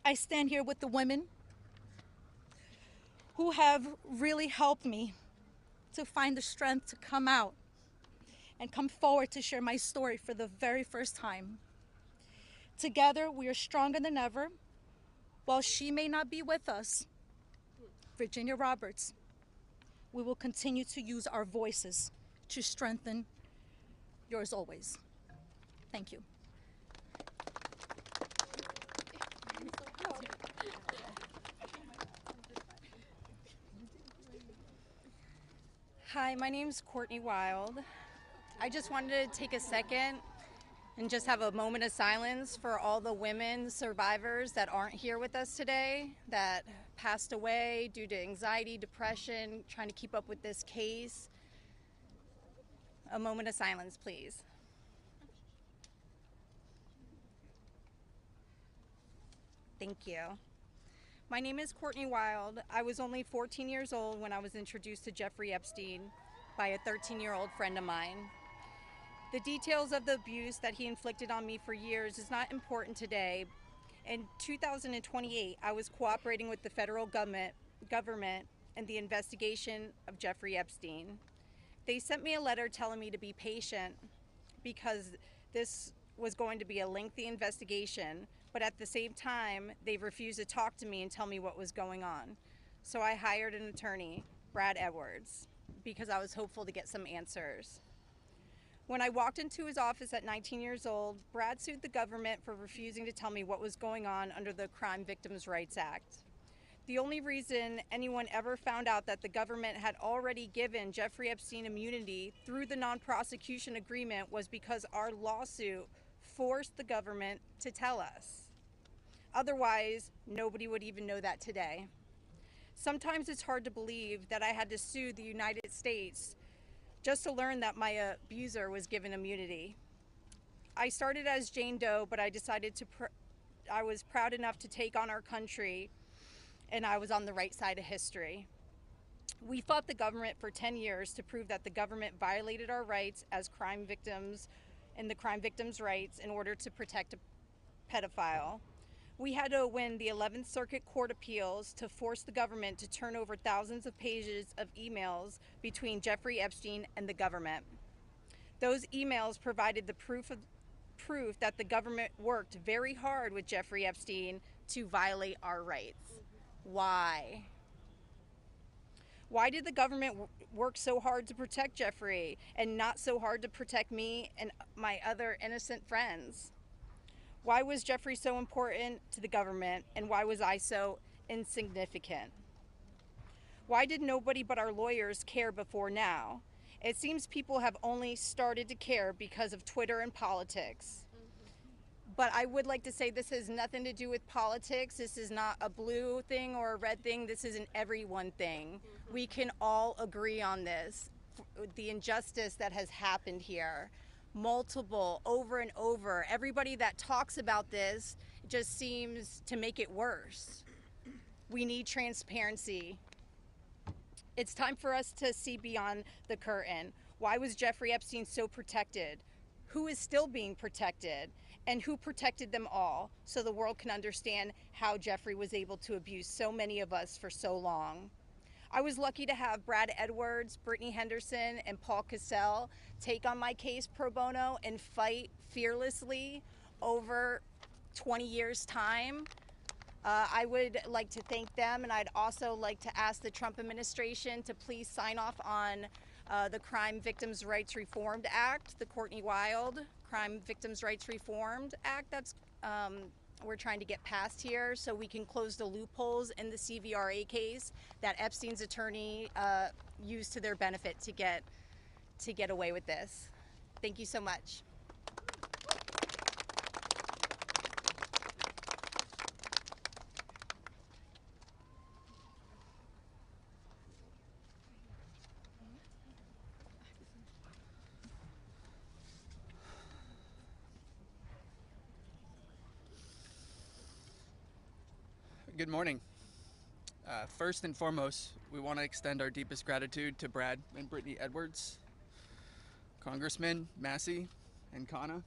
I stand here with the women who have really helped me to find the strength to come out and come forward to share my story for the very first time. Together, we are stronger than ever. While she may not be with us, Virginia Roberts, we will continue to use our voices to strengthen yours always. Thank you. Hi, my name's Courtney Wild. I just wanted to take a second and just have a moment of silence for all the women survivors that aren't here with us today, that passed away due to anxiety, depression, trying to keep up with this case. A moment of silence, please. Thank you. My name is Courtney Wild. I was only 14 years old when I was introduced to Jeffrey Epstein by a 13-year-old friend of mine. The details of the abuse that he inflicted on me for years is not important today. In 2028, I was cooperating with the federal government in the investigation of Jeffrey Epstein. They sent me a letter telling me to be patient because this was going to be a lengthy investigation, but at the same time, they refused to talk to me and tell me what was going on. So I hired an attorney, Brad Edwards, because I was hopeful to get some answers. When I walked into his office at 19 years old, Brad sued the government for refusing to tell me what was going on under the Crime Victims' Rights Act. The only reason anyone ever found out that the government had already given Jeffrey Epstein immunity through the non-prosecution agreement was because our lawsuit forced the government to tell us. Otherwise, nobody would even know that today. Sometimes it's hard to believe that I had to sue the United States just to learn that my abuser was given immunity. I started as Jane Doe, but I decided I was proud enough to take on our country, and I was on the right side of history. We fought the government for 10 years to prove that the government violated our rights as crime victims and the crime victims' rights in order to protect a pedophile. We had to win the 11th Circuit Court Appeals to force the government to turn over thousands of pages of emails between Jeffrey Epstein and the government. Those emails provided the proof that the government worked very hard with Jeffrey Epstein to violate our rights. Why? Why did the government work so hard to protect Jeffrey and not so hard to protect me and my other innocent friends? Why was Jeffrey so important to the government, and why was I so insignificant? Why did nobody but our lawyers care before now? It seems people have only started to care because of Twitter and politics. But I would like to say this has nothing to do with politics. This is not a blue thing or a red thing. This is an everyone thing. We can all agree on this. The injustice that has happened here. Multiple, over and over. Everybody that talks about this just seems to make it worse. We need transparency. It's time for us to see beyond the curtain. Why was Jeffrey Epstein so protected? Who is still being protected? And who protected them all, so the world can understand how Jeffrey was able to abuse so many of us for so long. I was lucky to have Brad Edwards, Brittany Henderson, and Paul Cassell take on my case pro bono and fight fearlessly over 20 years' time. I would like to thank them, and I'd also like to ask the Trump administration to please sign off on the Crime Victims' Rights Reformed Act, the Courtney Wild Crime Victims' Rights Reformed Act that's we're trying to get passed here, so we can close the loopholes in the CVRA case that Epstein's attorney used to their benefit to get away with this. Thank you so much. Good morning. First and foremost, we want to extend our deepest gratitude to Brad and Brittany Edwards, Congressman Massey and Kana,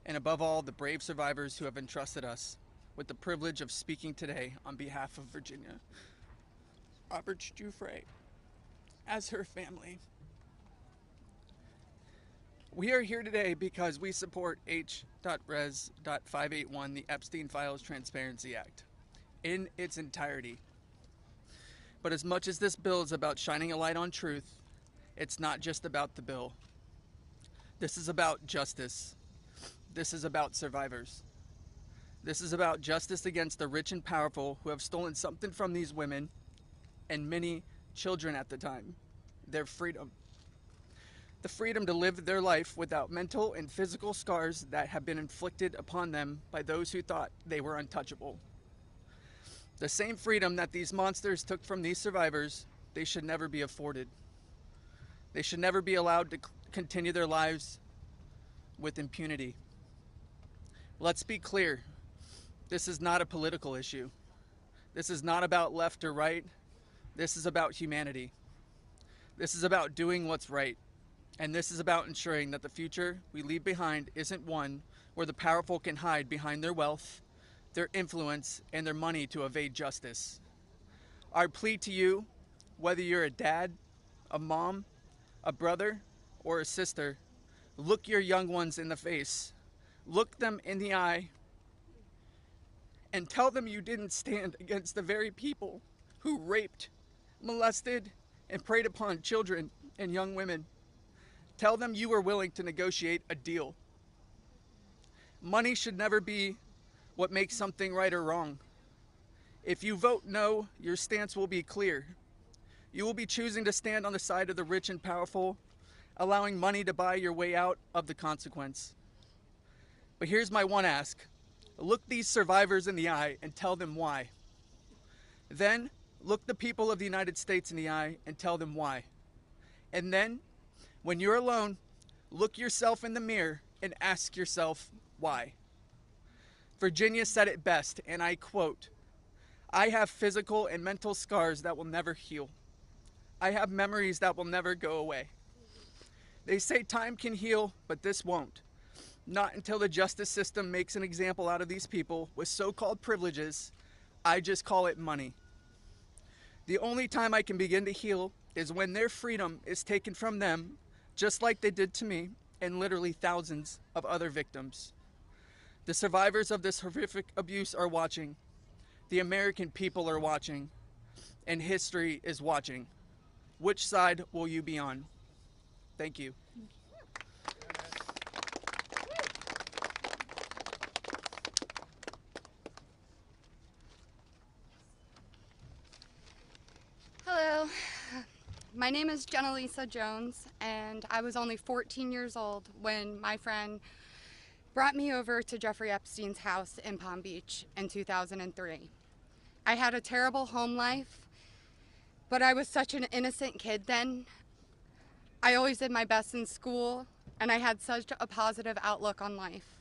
and above all, the brave survivors who have entrusted us with the privilege of speaking today on behalf of Virginia. Robert Giuffre, as her family. We are here today because we support H.Res.581, the Epstein Files Transparency Act, in its entirety. But as much as this bill is about shining a light on truth, it's not just about the bill. This is about justice. This is about survivors. This is about justice against the rich and powerful who have stolen something from these women, and many children at the time, their freedom. The freedom to live their life without mental and physical scars that have been inflicted upon them by those who thought they were untouchable. The same freedom that these monsters took from these survivors, they should never be afforded. They should never be allowed to continue their lives with impunity. Let's be clear, this is not a political issue. This is not about left or right. This is about humanity. This is about doing what's right. And this is about ensuring that the future we leave behind isn't one where the powerful can hide behind their wealth, their influence, and their money to evade justice. Our plea to you, whether you're a dad, a mom, a brother, or a sister, look your young ones in the face, look them in the eye, and tell them you didn't stand against the very people who raped, molested, and preyed upon children and young women. Tell them you were willing to negotiate a deal. Money should never be what makes something right or wrong. If you vote no, your stance will be clear. You will be choosing to stand on the side of the rich and powerful, allowing money to buy your way out of the consequence. But here's my one ask. Look these survivors in the eye and tell them why. Then, look the people of the United States in the eye and tell them why. And then, when you're alone, look yourself in the mirror and ask yourself why. Virginia said it best, and I quote, "I have physical and mental scars that will never heal. I have memories that will never go away. They say time can heal, but this won't. Not until the justice system makes an example out of these people with so-called privileges. I just call it money. The only time I can begin to heal is when their freedom is taken from them, just like they did to me and literally thousands of other victims. The survivors of this horrific abuse are watching. The American people are watching. And history is watching. Which side will you be on?" Thank you. Hello, my name is Jenna-Lisa Jones, and I was only 14 years old when my friend brought me over to Jeffrey Epstein's house in Palm Beach in 2003. I had a terrible home life, but I was such an innocent kid then. I always did my best in school, and I had such a positive outlook on life.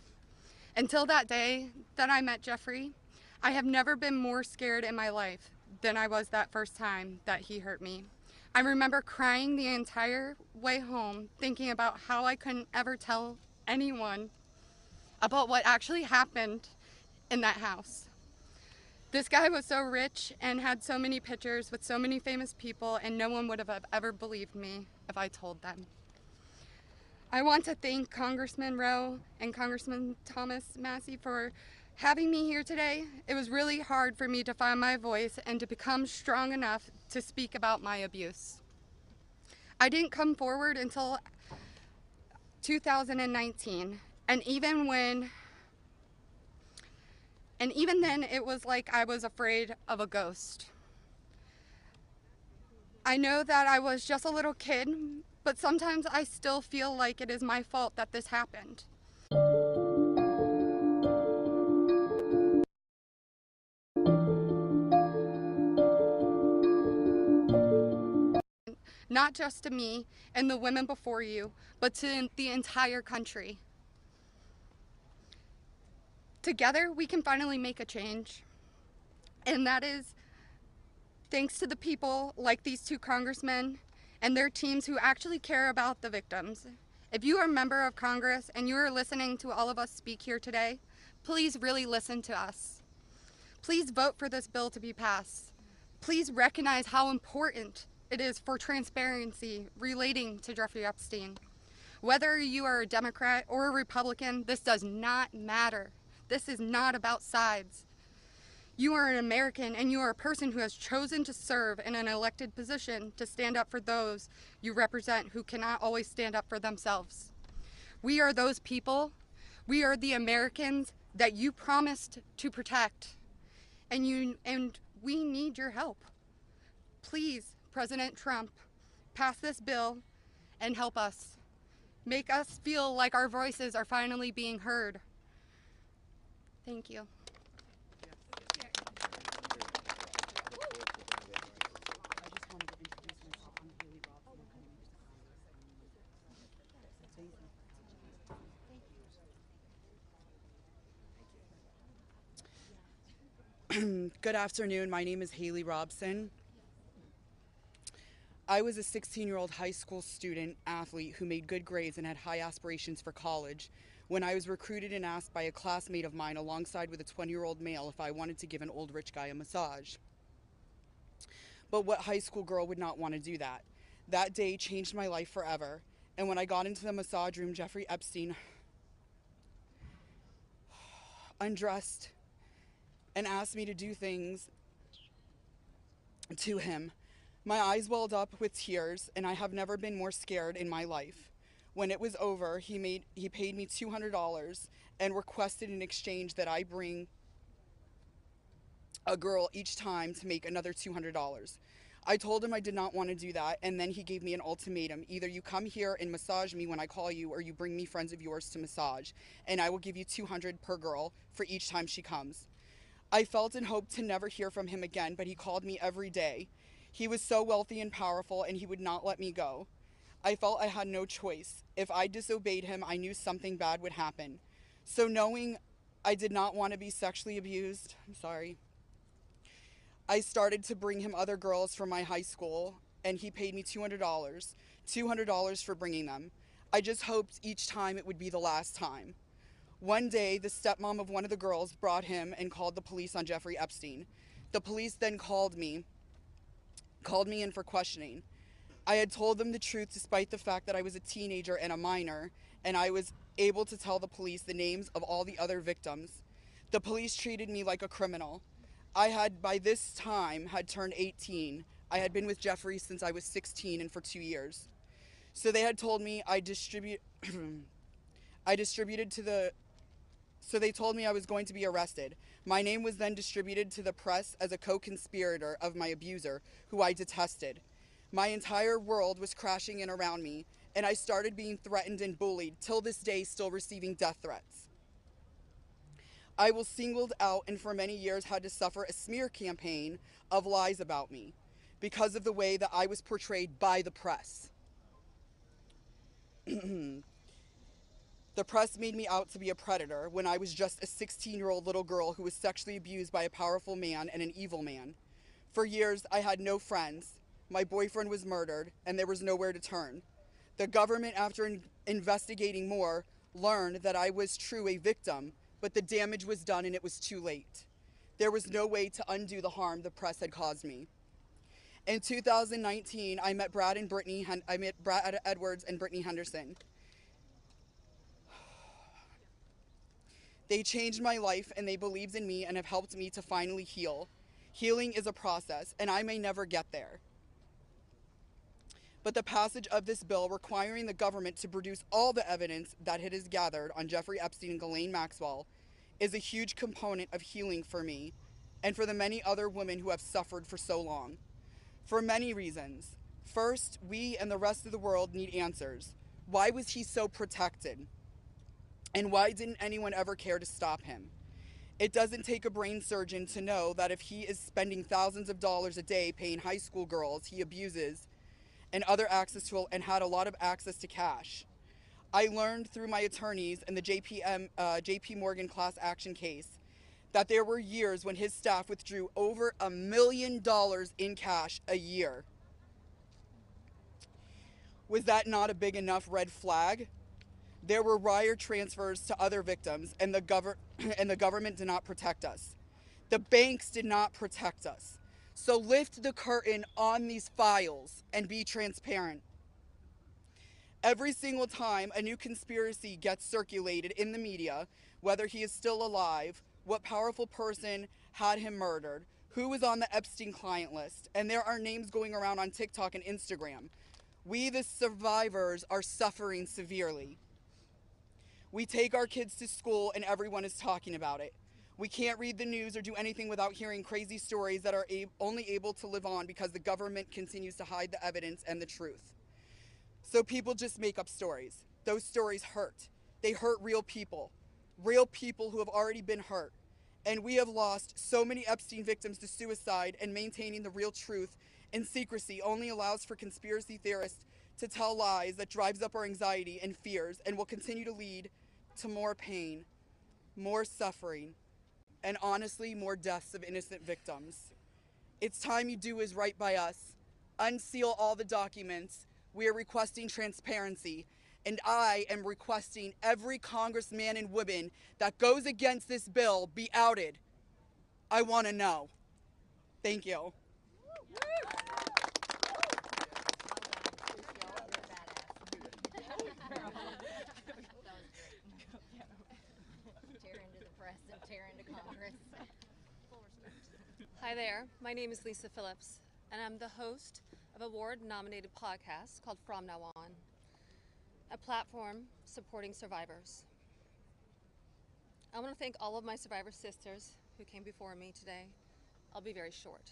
Until that day that I met Jeffrey, I have never been more scared in my life than I was that first time that he hurt me. I remember crying the entire way home, thinking about how I couldn't ever tell anyone about what actually happened in that house. This guy was so rich and had so many pictures with so many famous people, and no one would have ever believed me if I told them. I want to thank Congressman Rowe and Congressman Thomas Massey for having me here today. It was really hard for me to find my voice and to become strong enough to speak about my abuse. I didn't come forward until 2019, and even then it was like I was afraid of a ghost. I know that I was just a little kid, but sometimes I still feel like it is my fault that this happened. Not just to me and the women before you, but to the entire country. Together, we can finally make a change. And that is thanks to the people like these two congressmen and their teams who actually care about the victims. If you are a member of Congress and you are listening to all of us speak here today, please really listen to us. Please vote for this bill to be passed. Please recognize how important it is for transparency relating to Jeffrey Epstein. Whether you are a Democrat or a Republican, this does not matter. This is not about sides. You are an American, and you are a person who has chosen to serve in an elected position to stand up for those you represent who cannot always stand up for themselves. We are those people. We are the Americans that you promised to protect, and we need your help. Please, President Trump, pass this bill and help us. Make us feel like our voices are finally being heard. Thank you. Good afternoon. My name is Haley Robson. I was a 16-year-old high school student athlete who made good grades and had high aspirations for college when I was recruited and asked by a classmate of mine alongside with a 20-year-old male if I wanted to give an old rich guy a massage. But what high school girl would not want to do that? That day changed my life forever. And when I got into the massage room, Jeffrey Epstein undressed and asked me to do things to him. My eyes welled up with tears, and I have never been more scared in my life. When it was over, he paid me $200 and requested in exchange that I bring a girl each time to make another $200. I told him I did not want to do that, and then he gave me an ultimatum. Either you come here and massage me when I call you, or you bring me friends of yours to massage, and I will give you $200 per girl for each time she comes. I felt and hoped to never hear from him again, but he called me every day. He was so wealthy and powerful, and he would not let me go. I felt I had no choice. If I disobeyed him, I knew something bad would happen. So knowing I did not want to be sexually abused, I started to bring him other girls from my high school, and he paid me $200 for bringing them. I just hoped each time it would be the last time. One day, the stepmom of one of the girls brought him and called the police on Jeffrey Epstein. The police then called me in for questioning. I had told them the truth despite the fact that I was a teenager and a minor, and I was able to tell the police the names of all the other victims. The police treated me like a criminal. I had, by this time, had turned 18. I had been with Jeffrey since I was 16 and for 2 years. So they had told me so they told me I was going to be arrested. My name was then distributed to the press as a co-conspirator of my abuser, who I detested. My entire world was crashing in around me, and I started being threatened and bullied, till this day still receiving death threats. I was singled out and for many years had to suffer a smear campaign of lies about me because of the way that I was portrayed by the press. The press made me out to be a predator when I was just a 16-year-old little girl who was sexually abused by a powerful man and an evil man. For years, I had no friends. My boyfriend was murdered, and there was nowhere to turn. The government, after investigating more, learned that I was true a victim, but the damage was done and it was too late. There was no way to undo the harm the press had caused me. In 2019, I met Brad Edwards and Brittany Henderson. They changed my life and they believed in me and have helped me to finally heal. Healing is a process, and I may never get there. But the passage of this bill requiring the government to produce all the evidence that it has gathered on Jeffrey Epstein and Ghislaine Maxwell is a huge component of healing for me and for the many other women who have suffered for so long. For many reasons. First, we and the rest of the world need answers. Why was he so protected? And why didn't anyone ever care to stop him? It doesn't take a brain surgeon to know that if he is spending thousands of dollars a day paying high school girls he abuses and had a lot of access to cash. I learned through my attorneys in the JP Morgan class action case that there were years when his staff withdrew over $1 million in cash a year. Was that not a big enough red flag? There were wire transfers to other victims, and the government did not protect us. The banks did not protect us. So lift the curtain on these files and be transparent. Every single time a new conspiracy gets circulated in the media, whether he is still alive, what powerful person had him murdered, who was on the Epstein client list, and there are names going around on TikTok and Instagram, we, the survivors, are suffering severely. We take our kids to school and everyone is talking about it. We can't read the news or do anything without hearing crazy stories that are only able to live on because the government continues to hide the evidence and the truth. So people just make up stories. Those stories hurt. They hurt real people who have already been hurt. And we have lost so many Epstein victims to suicide, and maintaining the real truth in secrecy only allows for conspiracy theorists to tell lies that drives up our anxiety and fears and will continue to lead to more pain, more suffering, and honestly, more deaths of innocent victims. It's time you do is right by us. Unseal all the documents. We are requesting transparency, and I am requesting every congressman and woman that goes against this bill be outed. I want to know. Thank you. Hi there, my name is Lisa Phillips, and I'm the host of a award-nominated podcast called From Now On, a platform supporting survivors. I want to thank all of my survivor sisters who came before me today I'll be very short.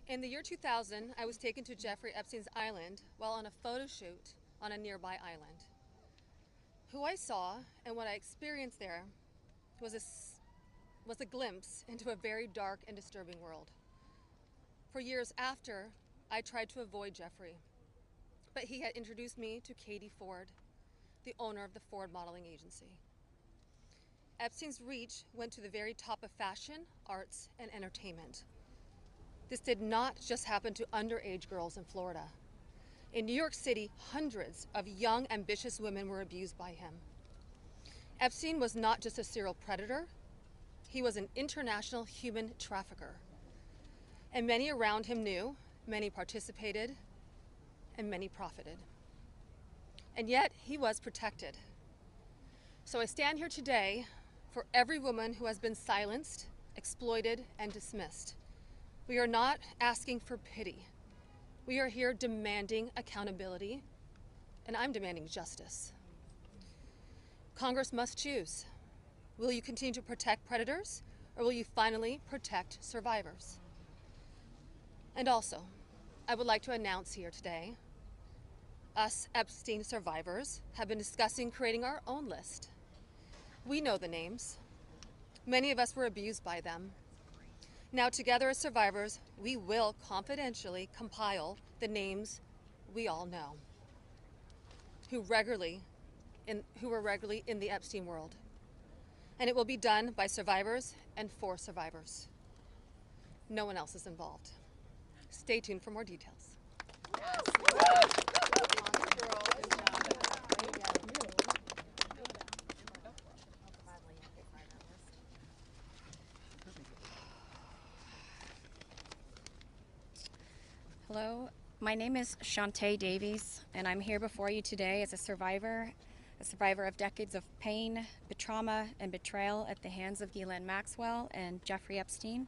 In the year 2000, I was taken to Jeffrey Epstein's island while on a photo shoot on a nearby island. Who I saw and what I experienced there was a glimpse into a very dark and disturbing world. For years after, I tried to avoid Jeffrey, but he had introduced me to Katie Ford, the owner of the Ford Modeling Agency. Epstein's reach went to the very top of fashion, arts, and entertainment. This did not just happen to underage girls in Florida. In New York City, hundreds of young, ambitious women were abused by him. Epstein was not just a serial predator, he was an international human trafficker. And many around him knew, many participated, and many profited. And yet, he was protected. So I stand here today for every woman who has been silenced, exploited, and dismissed. We are not asking for pity. We are here demanding accountability, and I'm demanding justice. Congress must choose. Will you continue to protect predators, or will you finally protect survivors? And also, I would like to announce here today, us Epstein survivors have been discussing creating our own list. We know the names. Many of us were abused by them. Now, together as survivors, we will confidentially compile the names we all know who were regularly in the Epstein world. And it will be done by survivors and for survivors. No one else is involved. Stay tuned for more details. Hello, my name is Shantae Davies, and I'm here before you today as a survivor of decades of pain, trauma, and betrayal at the hands of Ghislaine Maxwell and Jeffrey Epstein,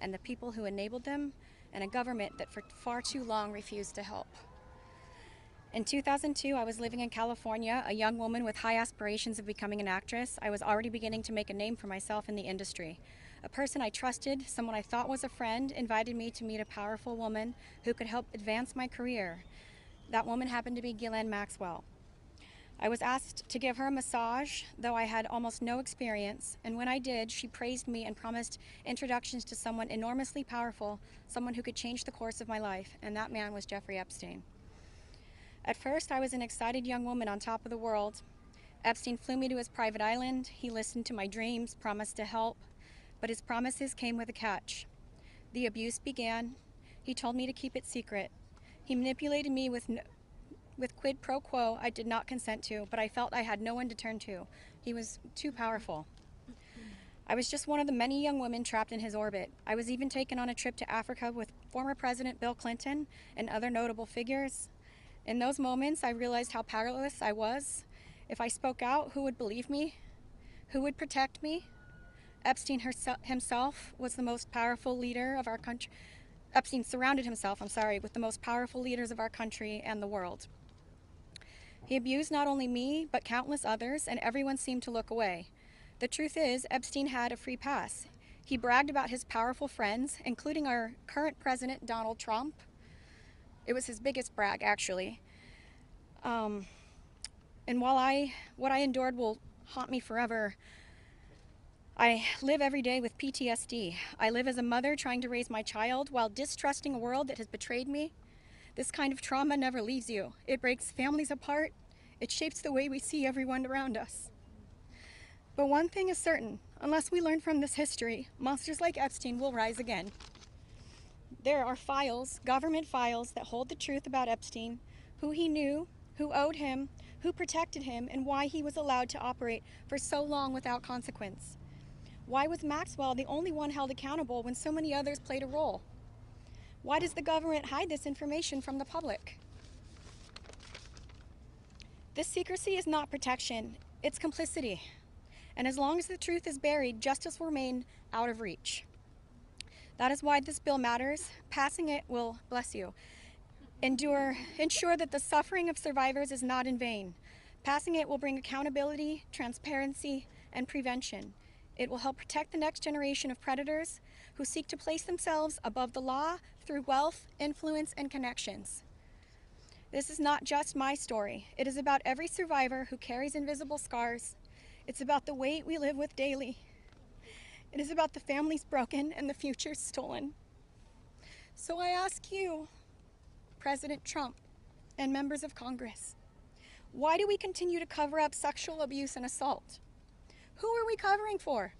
and the people who enabled them, and a government that for far too long refused to help. In 2002, I was living in California, a young woman with high aspirations of becoming an actress. I was already beginning to make a name for myself in the industry. A person I trusted, someone I thought was a friend, invited me to meet a powerful woman who could help advance my career. That woman happened to be Ghislaine Maxwell. I was asked to give her a massage, though I had almost no experience, and when I did, she praised me and promised introductions to someone enormously powerful, someone who could change the course of my life, and that man was Jeffrey Epstein. At first, I was an excited young woman on top of the world. Epstein flew me to his private island. He listened to my dreams, promised to help, but his promises came with a catch. The abuse began. He told me to keep it secret. He manipulated me with quid pro quo I did not consent to, but I felt I had no one to turn to. He was too powerful. I was just one of the many young women trapped in his orbit. I was even taken on a trip to Africa with former President Bill Clinton and other notable figures. In those moments, I realized how powerless I was. If I spoke out, who would believe me? Who would protect me? Epstein himself was the most powerful leader of our country. Epstein surrounded himself, with the most powerful leaders of our country and the world. He abused not only me, but countless others, and everyone seemed to look away. The truth is, Epstein had a free pass. He bragged about his powerful friends, including our current president, Donald Trump. It was his biggest brag, actually. And while what I endured will haunt me forever, I live every day with PTSD. I live as a mother trying to raise my child while distrusting a world that has betrayed me. This kind of trauma never leaves you. It breaks families apart. It shapes the way we see everyone around us. But one thing is certain, unless we learn from this history, monsters like Epstein will rise again. There are files, government files, that hold the truth about Epstein, who he knew, who owed him, who protected him, and why he was allowed to operate for so long without consequence. Why was Maxwell the only one held accountable when so many others played a role? Why does the government hide this information from the public? This secrecy is not protection, it's complicity. And as long as the truth is buried, justice will remain out of reach. That is why this bill matters. Passing it will, bless you, ensure that the suffering of survivors is not in vain. Passing it will bring accountability, transparency, and prevention. It will help protect the next generation of predators who seek to place themselves above the law through wealth, influence, and connections. This is not just my story. It is about every survivor who carries invisible scars. It's about the weight we live with daily. It is about the families broken and the futures stolen. So I ask you, President Trump and members of Congress, why do we continue to cover up sexual abuse and assault? Who are we covering for?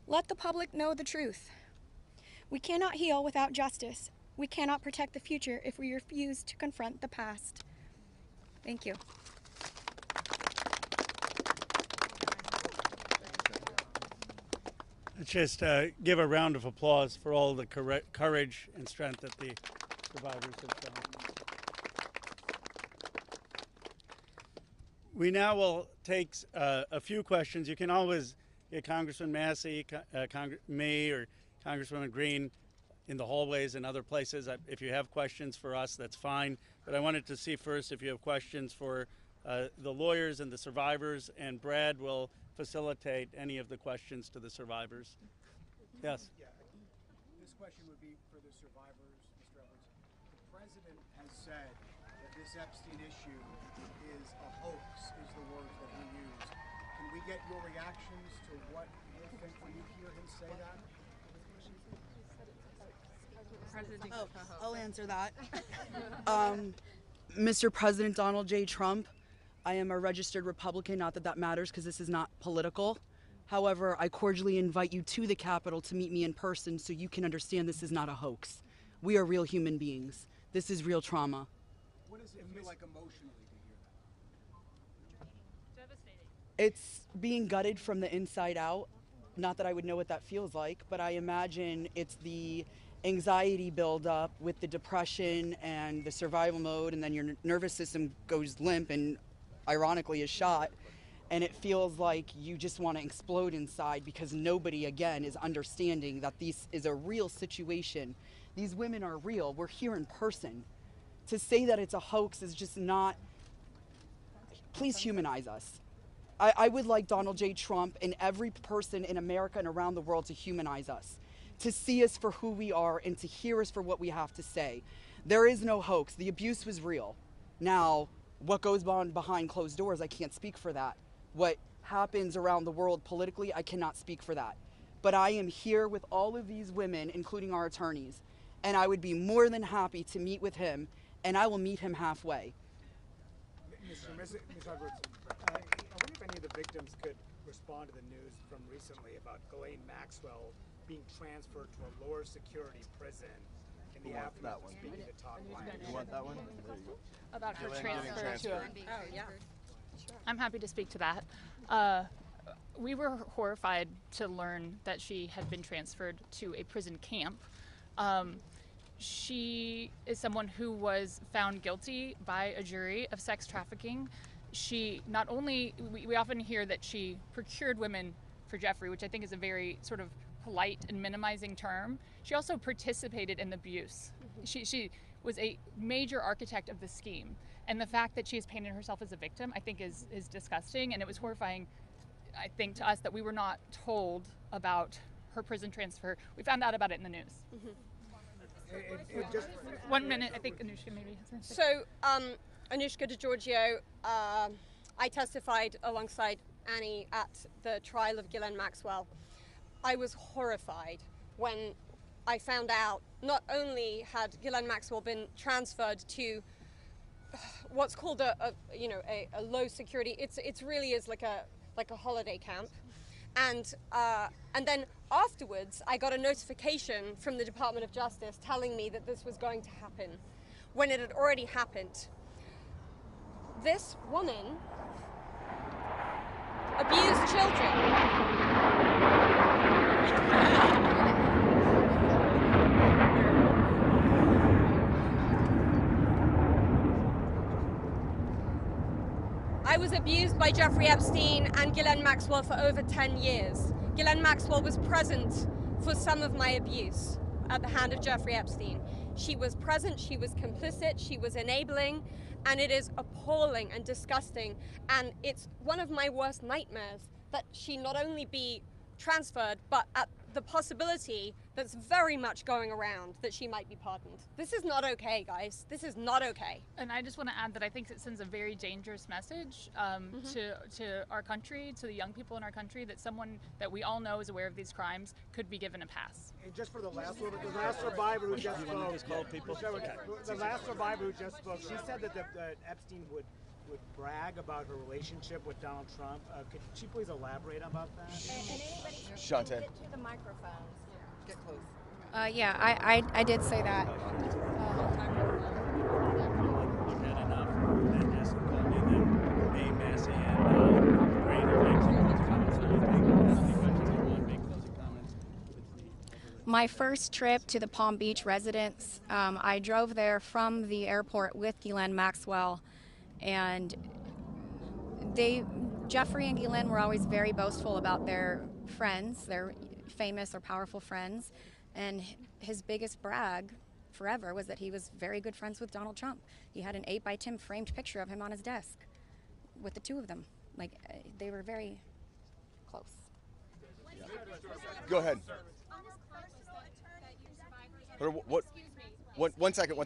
Let the public know the truth. We cannot heal without justice. We cannot protect the future if we refuse to confront the past. Thank you. Let's just give a round of applause for all the courage and strength that the survivors have shown. We now will take a few questions. You can always get Congressman Massey, me, or Congresswoman Green in the hallways and other places. If you have questions for us, that's fine. But I wanted to see first if you have questions for the lawyers and the survivors, and Brad will facilitate any of the questions to the survivors. Yes? Yeah. This question would be for the survivors, Mr. Evans. The president has said that this Epstein issue is a hoax, is the words that he used. Can we get your reactions to what you think when you hear him say that? I'll answer that. Mr. President Donald J. Trump, I am a registered Republican, not that that matters because this is not political. However, I cordially invite you to the Capitol to meet me in person so you can understand this is not a hoax. We are real human beings. This is real trauma. What does it feel like emotionally to hear that? Devastating. It's being gutted from the inside out. Not that I would know what that feels like, but I imagine it's the anxiety buildup with the depression and the survival mode, and then your nervous system goes limp and ironically is shot, and it feels like you just want to explode inside because nobody, again, is understanding that this is a real situation. These women are real. We're here in person. To say that it's a hoax is just not... Please humanize us. I would like Donald J. Trump and every person in America and around the world to humanize us, to see us for who we are and to hear us for what we have to say. There is no hoax. The abuse was real. Now, what goes on behind closed doors, I can't speak for that. What happens around the world politically, I cannot speak for that. But I am here with all of these women, including our attorneys, and I would be more than happy to meet with him, and I will meet him halfway. Ms. Edwards, I wonder if any of the victims could respond to the news from recently about Ghislaine Maxwell being transferred to a lower security prison in the aftermath of speaking to Todd Blanche. You want that one? There you go. About her transfer to Oh, yeah. Sure. I'm happy to speak to that. We were horrified to learn that she had been transferred to a prison camp. She is someone who was found guilty by a jury of sex trafficking. She not only, we often hear that she procured women for Jeffrey, which I think is a very sort of polite and minimizing term. She also participated in the abuse. She was a major architect of the scheme. And the fact that she has painted herself as a victim, I think is disgusting. And it was horrifying, I think, to us that we were not told about her prison transfer. We found out about it in the news. Just 1 minute, I think Anushka maybe has something to say. So, Anushka DiGiorgio, I testified alongside Annie at the trial of Ghislaine Maxwell. I was horrified when I found out not only had Ghislaine Maxwell been transferred to what's called a low security. It's really is like a holiday camp, and then afterwards I got a notification from the Department of Justice telling me that this was going to happen, when it had already happened. This woman abused children. I was abused by Jeffrey Epstein and Ghislaine Maxwell for over 10 years. Ghislaine Maxwell was present for some of my abuse at the hand of Jeffrey Epstein. She was present, she was complicit, she was enabling, and it is appalling and disgusting. And it's one of my worst nightmares that she not only be transferred, but at the possibility that's very much going around that she might be pardoned. This is not okay, guys. This is not okay. And I just want to add that I think it sends a very dangerous message to our country, to the young people in our country, that someone that we all know is aware of these crimes could be given a pass. And just for the last one, the last survivor who just spoke, the last survivor who just spoke, she said that Epstein would brag about her relationship with Donald Trump. Could she please elaborate about that? And anybody Shante. get to the microphones. Get close. Yeah, I did say that. My first trip to the Palm Beach residence, I drove there from the airport with Ghislaine Maxwell, and Jeffrey and Ghislaine were always very boastful about their friends, their famous or powerful friends, and his biggest brag forever was that he was very good friends with Donald Trump. He had an 8x10 framed picture of him on his desk with the two of them. Like, they were very close. Go ahead. One second. For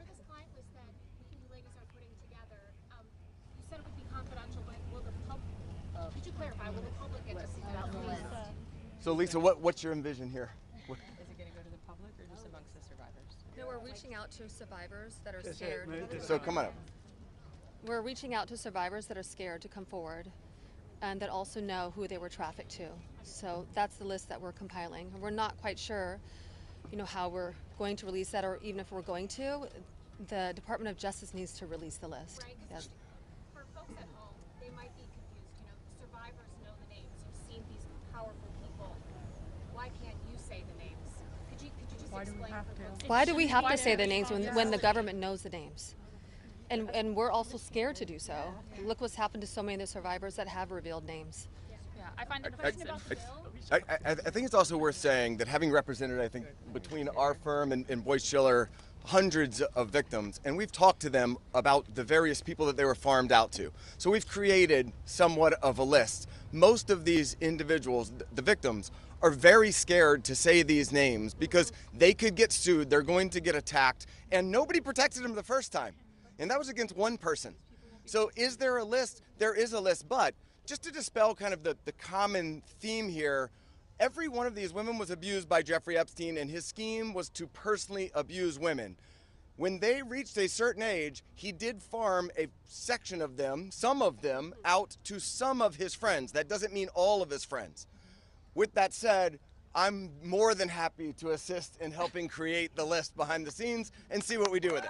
this client list that you ladies are putting together, you said it would be confidential, but will the public, could you clarify, will the public get to see that list? So Lisa, what's your envision here? Is it going to go to the public or just amongst the survivors? No, we're reaching out to survivors that are scared. So come on up. We're reaching out to survivors that are scared to come forward and that also know who they were trafficked to. So that's the list that we're compiling. We're not quite sure, how we're going to release that, or even if we're going to. The Department of Justice needs to release the list. Right, yes. For folks at home, they might be confused. Survivors know the names. You've seen these powerful people. Why can't you say the names? Could you just explain for folks? Why do we have to say the names when the government knows the names? And we're also scared to do so. Look what's happened to so many of the survivors that have revealed names. Yeah, I find it question about the bill. I think it's also worth saying that having represented, I think, between our firm and Boyce Schiller, hundreds of victims, and we've talked to them about the various people that they were farmed out to. So we've created somewhat of a list. Most of these individuals, the victims, are very scared to say these names because they could get sued, they're going to get attacked, and nobody protected them the first time. And that was against one person. So is there a list? There is a list, but just to dispel kind of the common theme here, every one of these women was abused by Jeffrey Epstein, and his scheme was to personally abuse women. When they reached a certain age, he did farm a section of them, some of them, out to some of his friends. That doesn't mean all of his friends. With that said, I'm more than happy to assist in helping create the list behind the scenes and see what we do with it.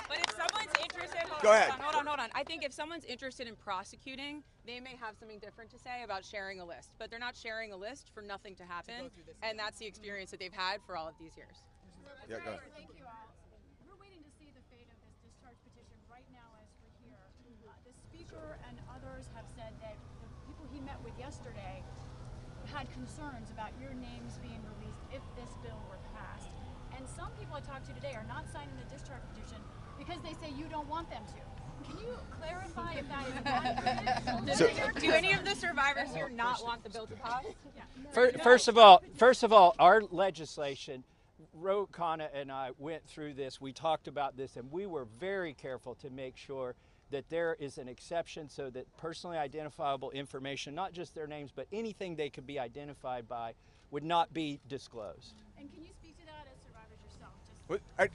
But if someone's interested, Go ahead. Hold on. I think if someone's interested in prosecuting, they may have something different to say about sharing a list. But they're not sharing a list for nothing to happen, and that's the experience that they've had for all of these years. Yeah, go ahead. Thank you all. We're waiting to see the fate of this discharge petition right now as we're here. The speaker and others have said that the people he met with yesterday had concerns about your names being released if this bill were passed. And some people I talked to today are not signing the discharge petition because they say you don't want them to. Can you clarify if that is accurate? Do any of the survivors here not want the bill to pass? First of all, our legislation, Ro Khanna and I went through this. We talked about this, and we were very careful to make sure that there is an exception so that personally identifiable information, not just their names, but anything they could be identified by, would not be disclosed. And can you speak to that as survivors yourself?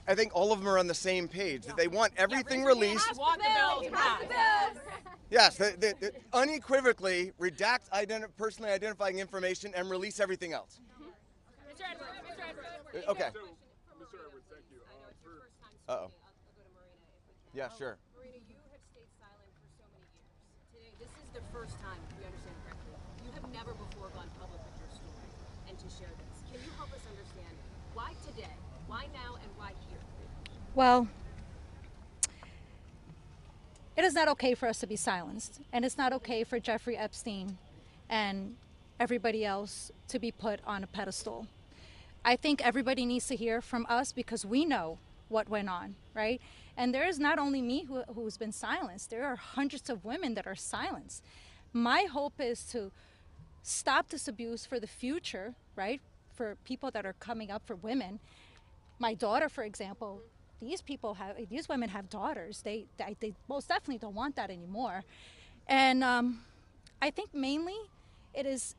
I think all of them are on the same page, that they want everything released. Want the bill to pass. Yes, they unequivocally redact personally identifying information and release everything else. Mr. Edwards. Okay. Mr. Edwards, thank you. Uh-oh. I'll go to Marina if we can. Yeah, sure. Marina, you have stayed silent for so many years. Today, this is the first time, if we understand correctly, you have never before gone public with your story and to share this. Can you help us understand why today, why now, and why here? Well, it is not okay for us to be silenced, and it's not okay for Jeffrey Epstein and everybody else to be put on a pedestal. I think everybody needs to hear from us because we know what went on, right? And there is not only me who's been silenced, there are hundreds of women that are silenced. My hope is to stop this abuse for the future, right? For people that are coming up, for women. My daughter, for example, these women have daughters. They most definitely don't want that anymore. And I think mainly this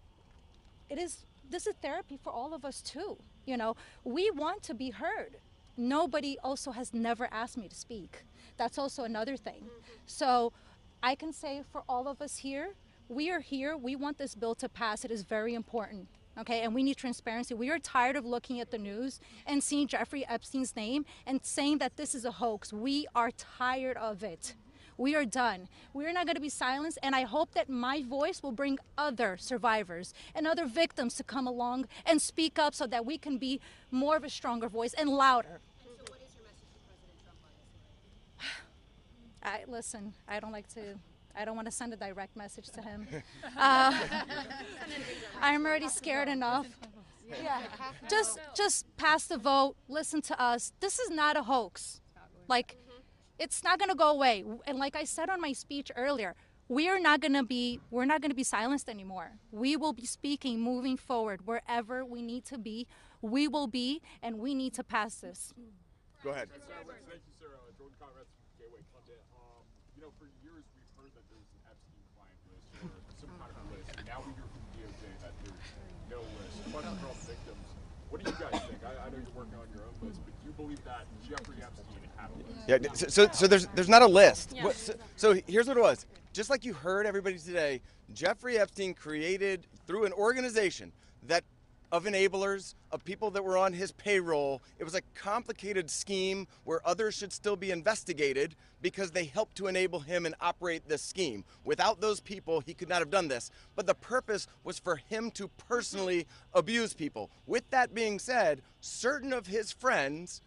is therapy for all of us too. You know, we want to be heard. Nobody also has never asked me to speak. That's also another thing. So I can say for all of us here, we are here. We want this bill to pass. It is very important. Okay, and we need transparency. We are tired of looking at the news and seeing Jeffrey Epstein's name and saying that this is a hoax. We are tired of it. We are done. We are not going to be silenced, and I hope that my voice will bring other survivors and other victims to come along and speak up so that we can be more of a stronger voice and louder. And so what is your message to President Trump on this? Listen, I don't want to send a direct message to him. I'm already scared enough. Yeah, just pass the vote, listen to us. This is not a hoax. Like, it's not going to go away. And like I said on my speech earlier, we're not going to be silenced anymore. We will be speaking moving forward. Wherever we need to be, we will be, and we need to pass this. Go ahead. Thank you, sir. Jordan Conrad from Gateway Pundit. You know, for years we've heard that there's an Epstein client list or some kind of list. Now we hear from DOJ that there's no list. Bunch of girl victims. What do you guys think? I know you're working on your own list, but do you believe that Jeffrey Epstein had a list? Yeah. So there's not a list. Yeah. So here's what it was. Just like you heard everybody today, Jeffrey Epstein created through an organization that of enablers, of people that were on his payroll. It was a complicated scheme where others should still be investigated because they helped to enable him and operate this scheme. Without those people, he could not have done this. But the purpose was for him to personally abuse people. With that being said, certain of his friends,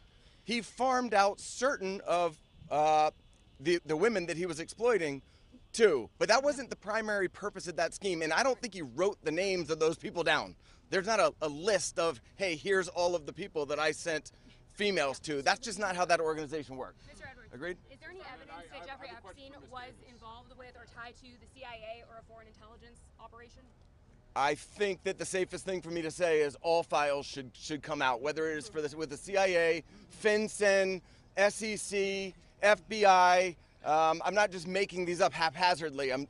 he farmed out certain of the women that he was exploiting too. But that wasn't the primary purpose of that scheme. And I don't think he wrote the names of those people down. There's not a list of, hey, here's all of the people that I sent females to. That's just not how that organization worked. Mr. Edwards, Agreed? Is there any evidence that Jeffrey Epstein was involved with or tied to the CIA or a foreign intelligence operation? I think that the safest thing for me to say is all files should come out, whether it is for this with the CIA, FinCEN, SEC, FBI. I'm not just making these up haphazardly. I'm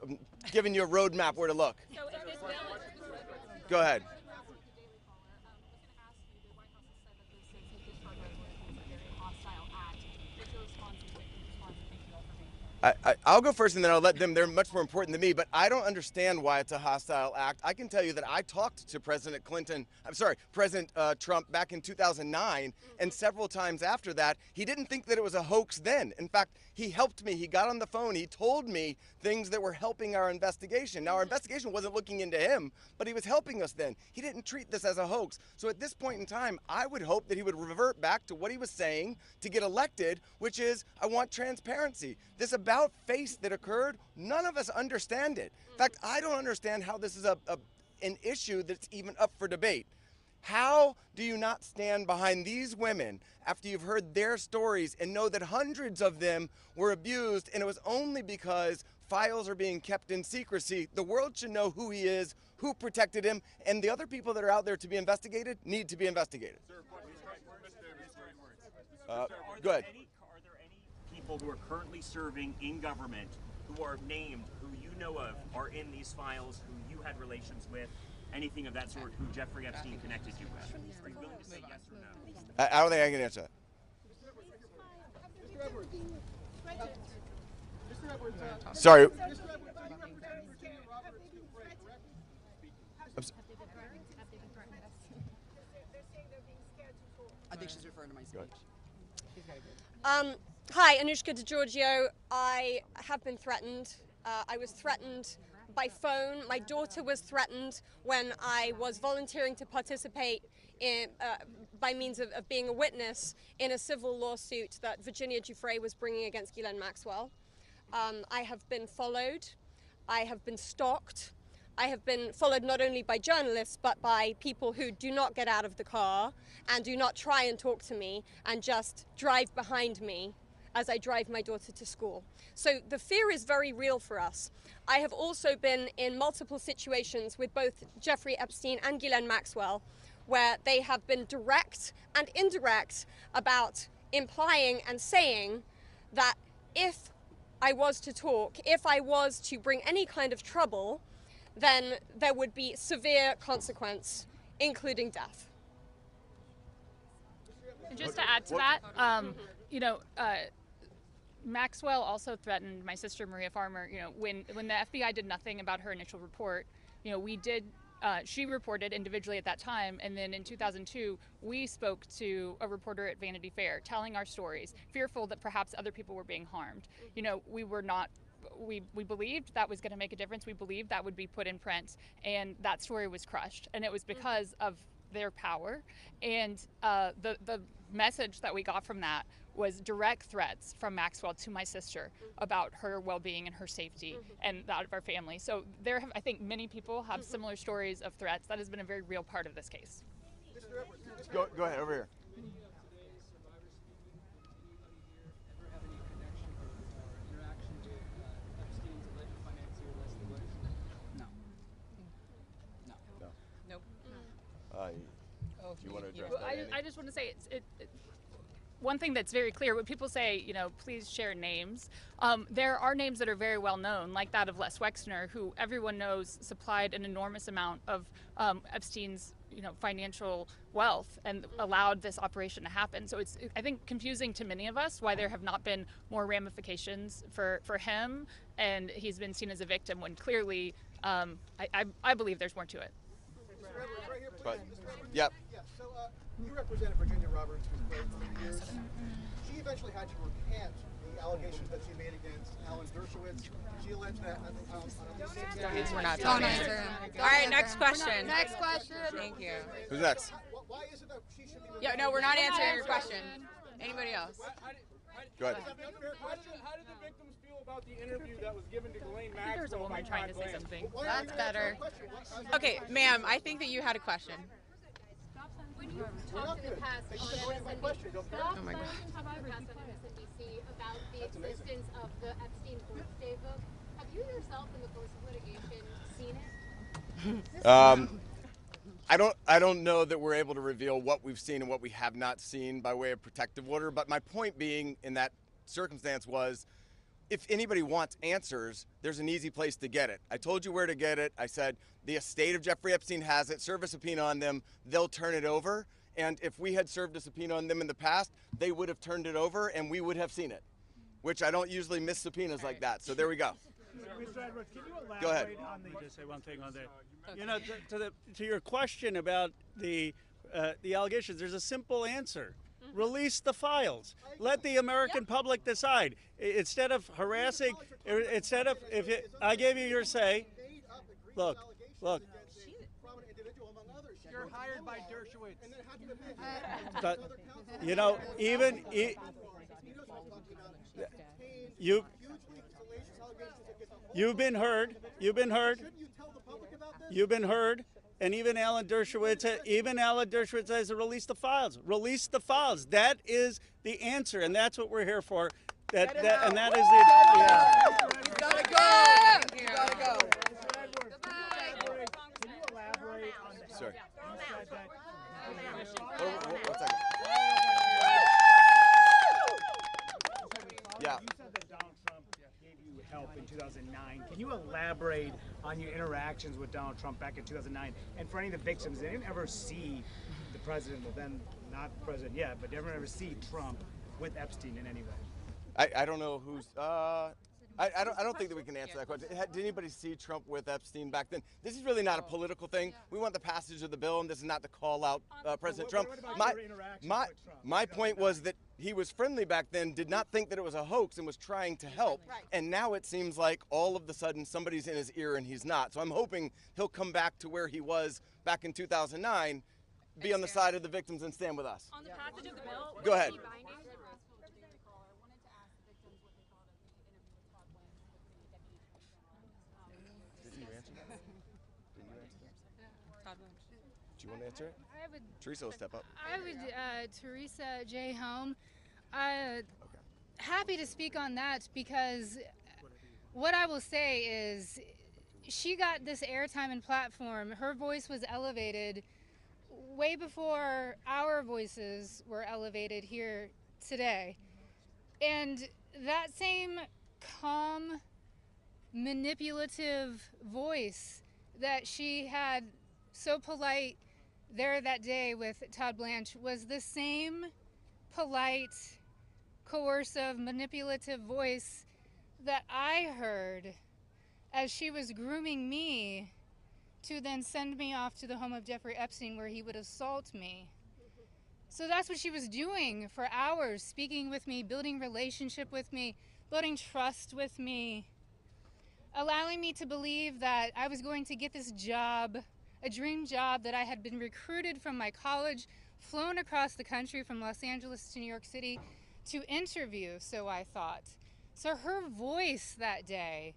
giving you a roadmap where to look. So if this bill Go ahead. I'll go first and then I'll let them. They're much more important than me, but I don't understand why it's a hostile act. I can tell you that I talked to President Trump back in 2009 and several times after that. He didn't think that it was a hoax then. In fact, he helped me. He got on the phone. He told me things that were helping our investigation. Now, our investigation wasn't looking into him, but he was helping us then. He didn't treat this as a hoax. So at this point in time, I would hope that he would revert back to what he was saying to get elected, which is, I want transparency. This about face that occurred, none of us understand it. In fact, I don't understand how this is an issue that's even up for debate. How do you not stand behind these women after you've heard their stories and know that hundreds of them were abused and it was only because files are being kept in secrecy? The world should know who he is, who protected him, and the other people that are out there to be investigated need to be investigated. Go ahead. Are there any people who are currently serving in government who are named, who you know of, are in these files, who you had relations with, anything of that sort, who Jeffrey Epstein connected you with? Are you willing to say yes or no? I don't think I can answer that. Sorry. I think she's referring to my speech. Hi, Anushka DeGiorgio. I have been threatened. I was threatened by phone. My daughter was threatened when I was volunteering to participate in, by means of being a witness in a civil lawsuit that Virginia Giuffre was bringing against Ghislaine Maxwell. I have been followed. I have been stalked. I have been followed not only by journalists, but by people who do not get out of the car and do not try and talk to me and just drive behind me as I drive my daughter to school. So the fear is very real for us. I have also been in multiple situations with both Jeffrey Epstein and Ghislaine Maxwell where they have been direct and indirect about implying and saying that if I was to talk, if I was to bring any kind of trouble, then there would be severe consequence, including death. And just to add to that, Maxwell also threatened my sister Maria Farmer. When the FBI did nothing about her initial report, we did. She reported individually at that time, and then in 2002, we spoke to a reporter at Vanity Fair, telling our stories, fearful that perhaps other people were being harmed. We were not. We believed that was going to make a difference. We believed that would be put in print, and that story was crushed. And it was because of their power, and the message that we got from that was direct threats from Maxwell to my sister about her well-being and her safety and that of our family. So I think many people have similar stories of threats. That has been a very real part of this case. Go ahead, over here. Do you want to address that? I just want to say one thing that's very clear. When people say, please share names, there are names that are very well known, like that of Les Wexner, who everyone knows supplied an enormous amount of Epstein's financial wealth and allowed this operation to happen. So it's, I think, confusing to many of us why there have not been more ramifications for him, and he's been seen as a victim when clearly I believe there's more to it. But, yep. Yeah, so you represented Virginia Roberts for years. She eventually had to recant the allegations that she made against Alan Dershowitz. She alleged that We're not talking. All right, next question. Next question. Thank you. Who's next? Why is it that she should be... Yeah, no, we're not answering your question. Anybody else? Go ahead. How did the victims feel about the interview that was given to Ghislaine Maxwell? There's a woman trying to say something. That's better. Okay, ma'am, I think that you had a question. When you talked in the past on MSNBC, Oh my God. about the existence of the Epstein birthday book, have you yourself, in the course of litigation, seen it? I don't know that we're able to reveal what we've seen and what we have not seen by way of protective order, but my point being in that circumstance was, if anybody wants answers, there's an easy place to get it. I told you where to get it. I said the estate of Jeffrey Epstein has it. Serve a subpoena on them. They'll turn it over. And if we had served a subpoena on them in the past, they would have turned it over and we would have seen it, which I don't usually miss subpoenas like that. So there we go. Mr. Edwards, can you elaborate Go ahead. on the... Just say one thing on there. To your question about the allegations, there's a simple answer. Release the files. Let the American public decide. Instead of harassing, I gave you your say. Look. You're hired by Dershowitz. But, you've been heard. And even Alan Dershowitz says, release the files. Release the files. That is the answer, and that's what we're here for. And that is the. Yeah. You gotta go. You gotta go. Can you elaborate on the... Sorry. Yeah. You said that Donald Trump gave you help in 2009. Can you elaborate on your interactions with Donald Trump back in 2009? And for any of the victims, they didn't ever see the president, well then not president yet, but they didn't ever see Trump with Epstein in any way. I don't know who's. I don't think that we can answer that question. Did anybody see Trump with Epstein back then? This is really not a political thing. We want the passage of the bill, and this is not to call out President Trump. My point was that he was friendly back then, did not think that it was a hoax, and was trying to help. And now it seems like all of a sudden somebody's in his ear and he's not. So I'm hoping he'll come back to where he was back in 2009, be on the side of the victims and stand with us. On the passage of the bill, go ahead. Do you want to answer it? Teresa will step up. I would, Teresa J. Home. I happy to speak on that because what I will say is she got this airtime and platform. Her voice was elevated way before our voices were elevated here today. And that same calm, manipulative voice that she had so polite there that day with Todd Blanche was the same polite, coercive, manipulative voice that I heard as she was grooming me to then send me off to the home of Jeffrey Epstein where he would assault me. So that's what she was doing for hours, speaking with me, building relationship with me, building trust with me, allowing me to believe that I was going to get this job, a dream job that I had been recruited from my college, flown across the country from Los Angeles to New York City to interview, so I thought. So her voice that day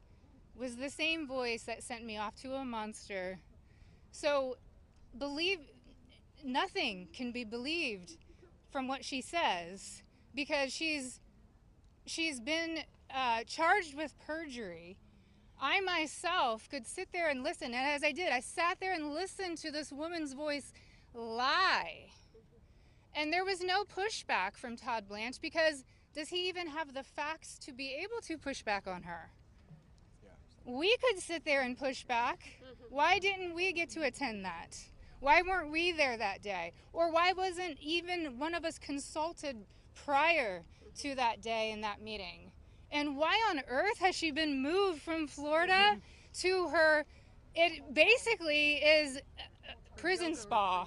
was the same voice that sent me off to a monster. So nothing can be believed from what she says because she's been charged with perjury. I myself could sit there and listen, and as I did, I sat there and listened to this woman's voice lie. And there was no pushback from Todd Blanche because does he even have the facts to be able to push back on her? Yeah. We could sit there and push back. Why didn't we get to attend that? Why weren't we there that day? Or why wasn't even one of us consulted prior to that day in that meeting? And why on earth has she been moved from Florida to her, it basically is a prison spa.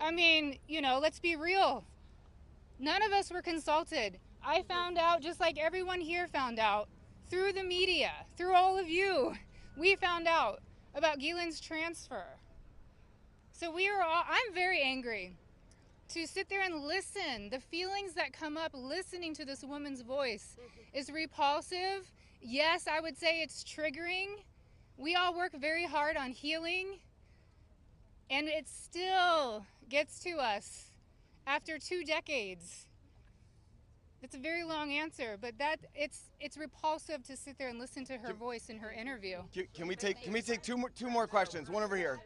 I mean, you know, let's be real. None of us were consulted. I found out, just like everyone here found out, through the media, through all of you. We found out about Ghislaine's transfer. So I'm very angry to sit there and listen. The feelings that come up listening to this woman's voice is repulsive. Yes, I would say it's triggering. We all work very hard on healing, and it still gets to us after 2 decades. It's a very long answer, but it's repulsive to sit there and listen to her voice in her interview. Can we take two more questions? One over here.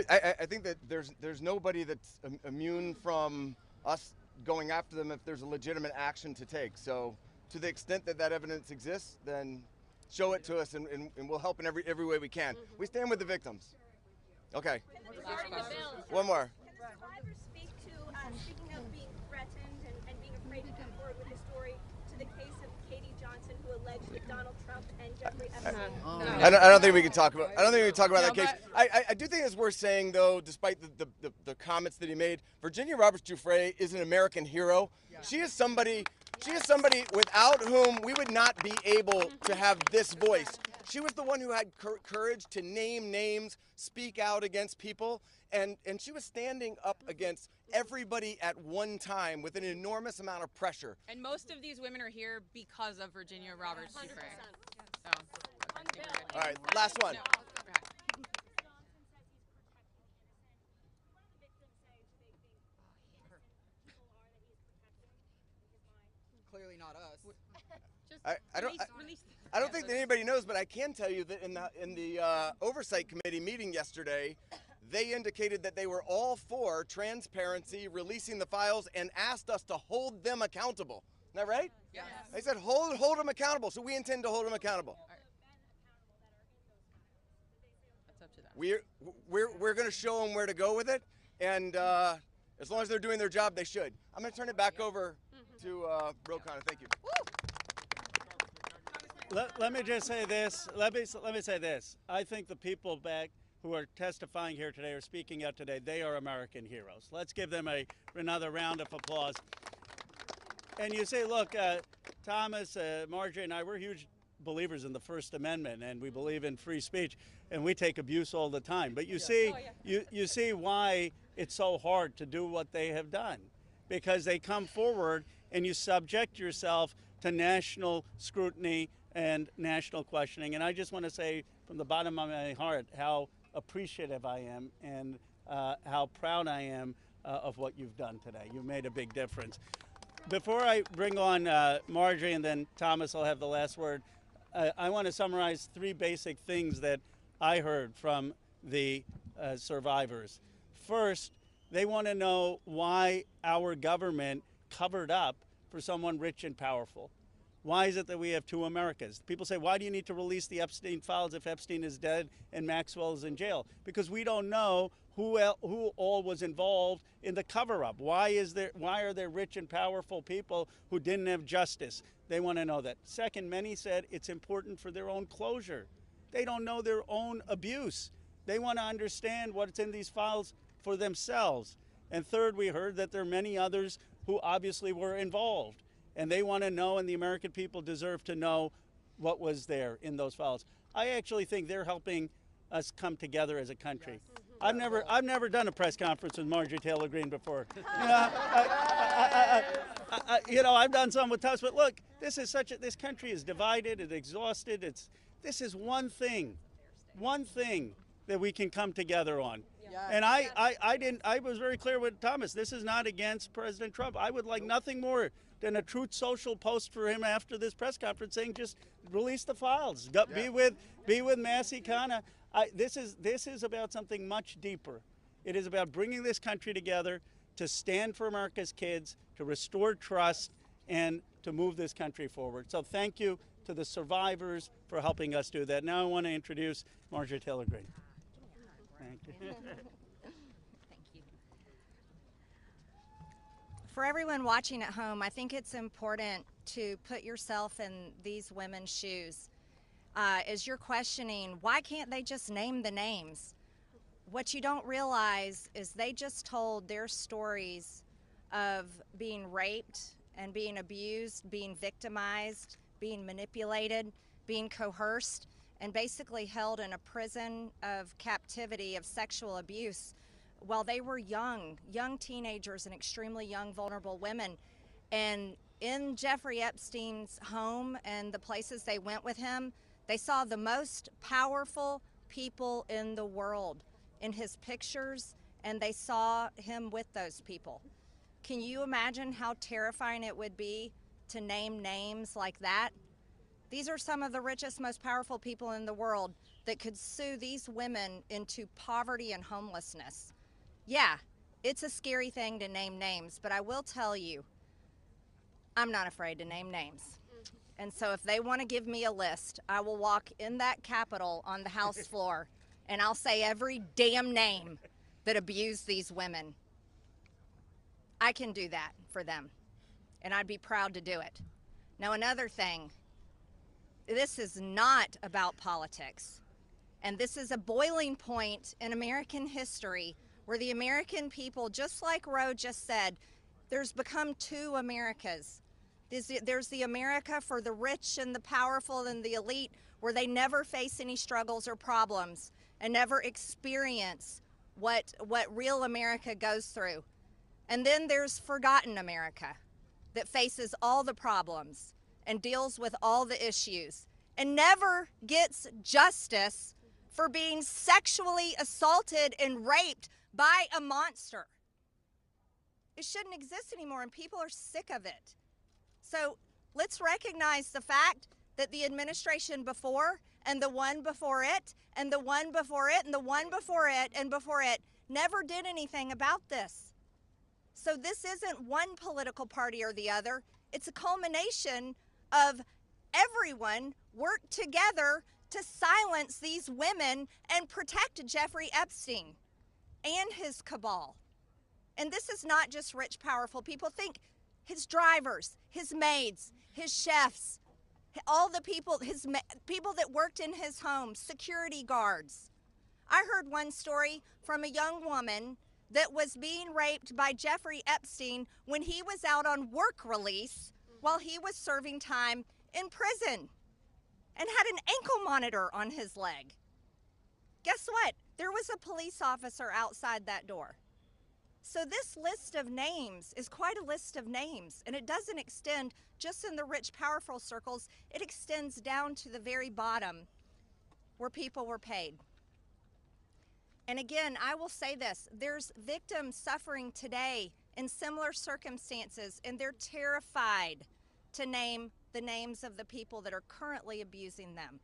I think that there's nobody that's immune from us going after them if there's a legitimate action to take. So to the extent that that evidence exists, then show it to us and we'll help in every way we can. We stand with the victims. Okay. One more. Can the survivors speak to, speaking of being threatened and being afraid to come forward with a story, to the case of Katie Johnson, who alleged that Donald Trump and Jeffrey Epstein... I don't think we can talk about. I don't think we can talk about that case. I do think it's worth saying, though, despite the comments that he made, Virginia Roberts Giuffre is an American hero. She is somebody without whom we would not be able to have this voice. She was the one who had courage to name names, speak out against people, and she was standing up against everybody at one time with an enormous amount of pressure. And most of these women are here because of Virginia Roberts Giuffre. So, all right, last one. Clearly not us. I don't think that anybody knows, but I can tell you that in the oversight committee meeting yesterday, they indicated that they were all for transparency, releasing the files, and asked us to hold them accountable. Isn't that right? Yes. They said hold them accountable, so we intend to hold them accountable. That's up to them. We're going to show them where to go with it, and as long as they're doing their job, they should. I'm going to turn it back over to Ro Khanna. Thank you. Let me just say this. Let me say this. I think the people back who are testifying here today or speaking out today, they are American heroes. Let's give them another round of applause. And you say, look, Thomas, Marjorie, and I, we're huge believers in the First Amendment, and we believe in free speech, and we take abuse all the time. But you see, you see why it's so hard to do what they have done, because they come forward and you subject yourself to national scrutiny and national questioning. And I just want to say from the bottom of my heart how appreciative I am and how proud I am of what you've done today. You've made a big difference. Before I bring on Marjorie and then Thomas will have the last word, I want to summarize 3 basic things that I heard from the survivors. First, they want to know why our government covered up for someone rich and powerful. Why is it that we have 2 Americas? People say, why do you need to release the Epstein files if Epstein is dead and Maxwell is in jail? Because we don't know who all was involved in the cover-up. Why are there rich and powerful people who didn't have justice? They want to know that. Second, many said it's important for their own closure. They don't know their own abuse. They want to understand what's in these files for themselves. And third, we heard that there are many others who obviously were involved. And they want to know, and the American people deserve to know what was there in those files. I actually think they're helping us come together as a country. Yes. I've never done a press conference with Marjorie Taylor Greene before. You know, I've done some with Thomas, but look, this country is divided, it's exhausted. This is one thing that we can come together on. Yes. And I was very clear with Thomas. This is not against President Trump. I would like nothing more than a Truth Social post for him after this press conference saying, just release the files. Be with Massie Kana. This is about something much deeper. It is about bringing this country together to stand for America's kids, to restore trust, and to move this country forward. So thank you to the survivors for helping us do that. Now I want to introduce Marjorie Taylor Greene. Thank you. Thank you. For everyone watching at home, I think it's important to put yourself in these women's shoes. As you're questioning, why can't they just name the names? What you don't realize is they just told their stories of being raped and being abused, being victimized, being manipulated, being coerced, and basically held in a prison of captivity of sexual abuse while they were young teenagers and extremely young, vulnerable women. And in Jeffrey Epstein's home and the places they went with him, they saw the most powerful people in the world in his pictures, and they saw him with those people. Can you imagine how terrifying it would be to name names like that? These are some of the richest, most powerful people in the world that could sue these women into poverty and homelessness. Yeah, it's a scary thing to name names, but I will tell you, I'm not afraid to name names. And so if they want to give me a list, I will walk in that Capitol on the House floor and I'll say every damn name that abused these women. I can do that for them, and I'd be proud to do it. Now, another thing, this is not about politics, and this is a boiling point in American history where the American people, just like Roe just said, there's become 2 Americas. There's the America for the rich and the powerful and the elite, where they never face any struggles or problems and never experience what real America goes through. And then there's forgotten America that faces all the problems and deals with all the issues and never gets justice for being sexually assaulted and raped by a monster. It shouldn't exist anymore, and people are sick of it. So let's recognize the fact that the administration before and the one before it and the one before it and the one before it and before it never did anything about this. So this isn't one political party or the other. It's a culmination of everyone worked together to silence these women and protect Jeffrey Epstein and his cabal. And this is not just rich, powerful people. Think his drivers, his maids, his chefs, all the people, people that worked in his home, security guards. I heard one story from a young woman that was being raped by Jeffrey Epstein when he was out on work release while he was serving time in prison. and had an ankle monitor on his leg. Guess what? There was a police officer outside that door. So this list of names is quite a list of names, and it doesn't extend just in the rich, powerful circles. It extends down to the very bottom where people were paid. And again, I will say this, there's victims suffering today in similar circumstances, and they're terrified to name the names of the people that are currently abusing them.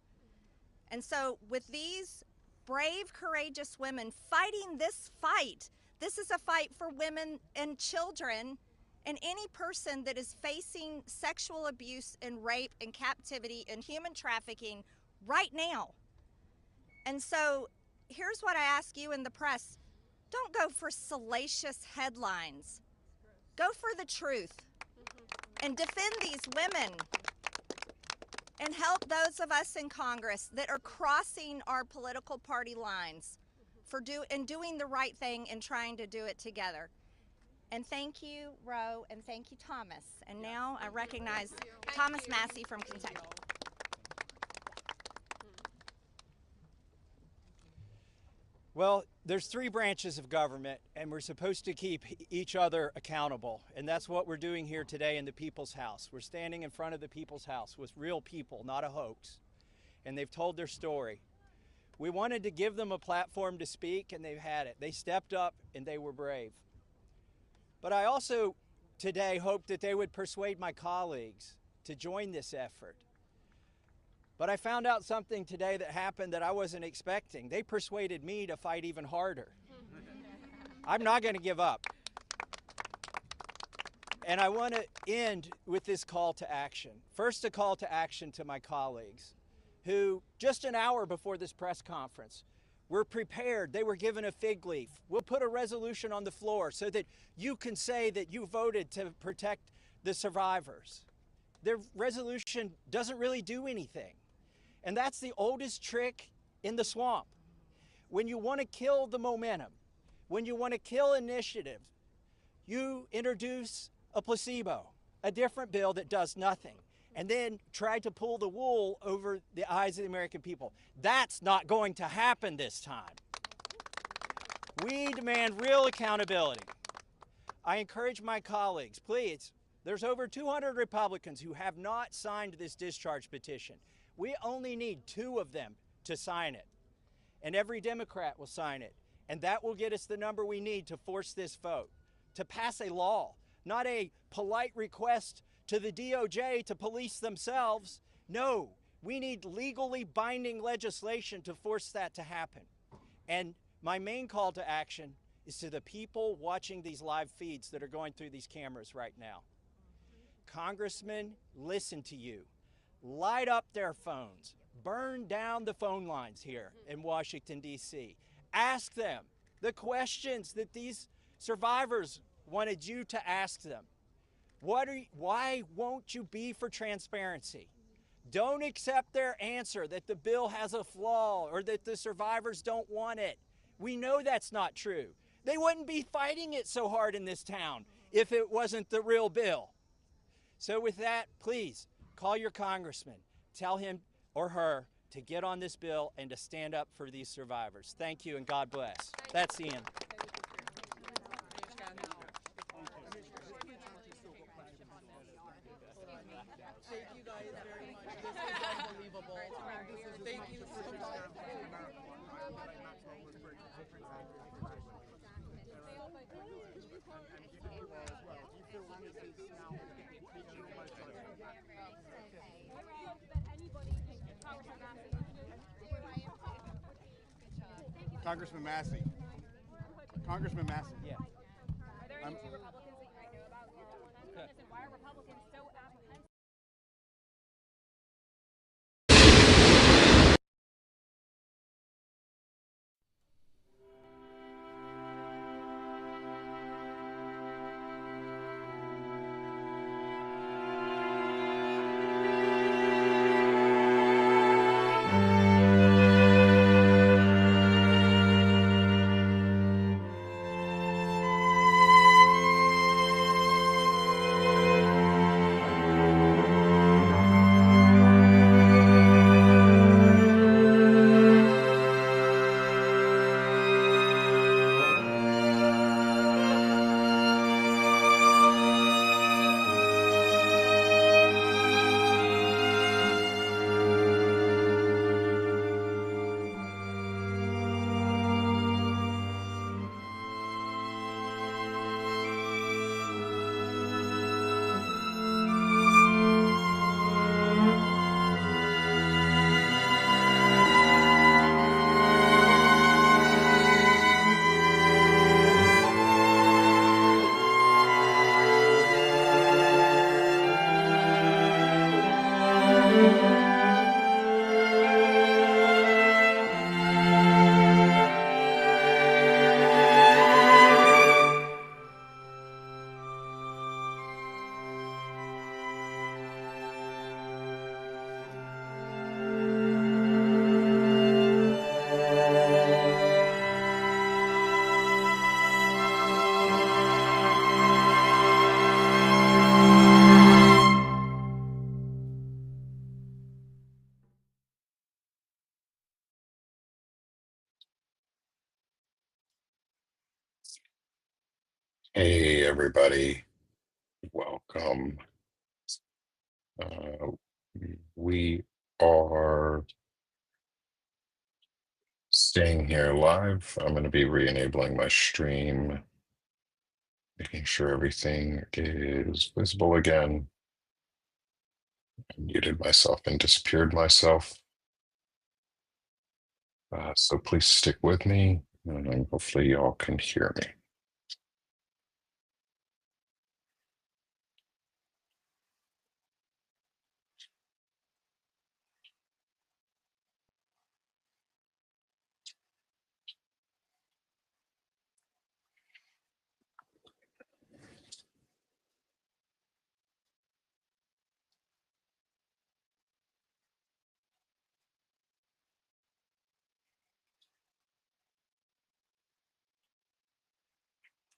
And so with these brave, courageous women fighting this fight, this is a fight for women and children and any person that is facing sexual abuse and rape and captivity and human trafficking right now. And so here's what I ask you in the press. Don't go for salacious headlines. Go for the truth and defend these women and help those of us in Congress that are crossing our political party lines for doing the right thing and trying to do it together. And thank you, Ro, and thank you, Thomas. And now I recognize Thomas Massey from Kentucky. Well, there's 3 branches of government, and we're supposed to keep each other accountable. And that's what we're doing here today in the People's House. We're standing in front of the People's House with real people, not a hoax. And they've told their story. We wanted to give them a platform to speak, and they've had it. They stepped up, and they were brave. But I also today hope that they would persuade my colleagues to join this effort. But I found out something today that happened that I wasn't expecting. They persuaded me to fight even harder. I'm not going to give up. And I want to end with this call to action. First, a call to action to my colleagues who, just an hour before this press conference, were prepared. They were given a fig leaf. We'll put a resolution on the floor so that you can say that you voted to protect the survivors. Their resolution doesn't really do anything. And that's the oldest trick in the swamp. When you want to kill the momentum, when you want to kill initiative, you introduce a placebo, a different bill that does nothing, and then try to pull the wool over the eyes of the American people. That's not going to happen this time. We demand real accountability. I encourage my colleagues, please, there's over 200 Republicans who have not signed this discharge petition. We only need 2 of them to sign it, and every Democrat will sign it, and that will get us the number we need to force this vote, to pass a law, not a polite request to the DOJ to police themselves. No, we need legally binding legislation to force that to happen. And my main call to action is to the people watching these live feeds that are going through these cameras right now. Congressmen, listen to you. Light up their phones. Burn down the phone lines here in Washington, D.C. Ask them the questions that these survivors wanted you to ask them. Why won't you be for transparency? Don't accept their answer that the bill has a flaw or that the survivors don't want it. We know that's not true. They wouldn't be fighting it so hard in this town if it wasn't the real bill. So with that, please, call your congressman. Tell him or her to get on this bill and to stand up for these survivors. Thank you and God bless. That's Ian. Thank you guys very much. This is unbelievable. Thank you so much. Congressman Massey. Congressman Massey. Yeah. Are there any Republicans that you might know about who don't want to do this, and why are Republicans so apprehensive? Hey, everybody. Welcome. Uh, we are staying here live. I'm going to be re-enabling my stream, making sure everything is visible again. I muted myself and disappeared myself. So please stick with me, and hopefully y'all can hear me.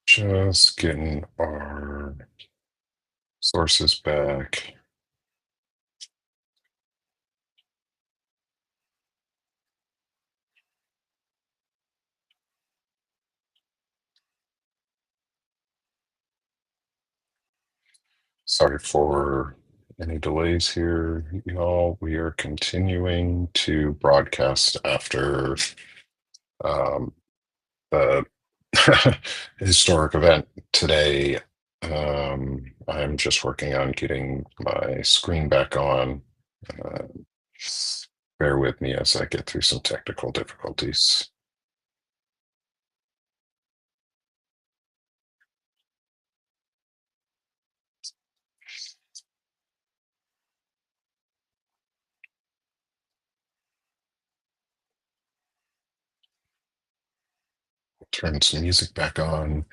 Just getting our sources back. Sorry for any delays here, y'all. We are continuing to broadcast after the historic event today. I'm just working on getting my screen back on. Uh, Bear with me as I get through some technical difficulties. Turn some music back on.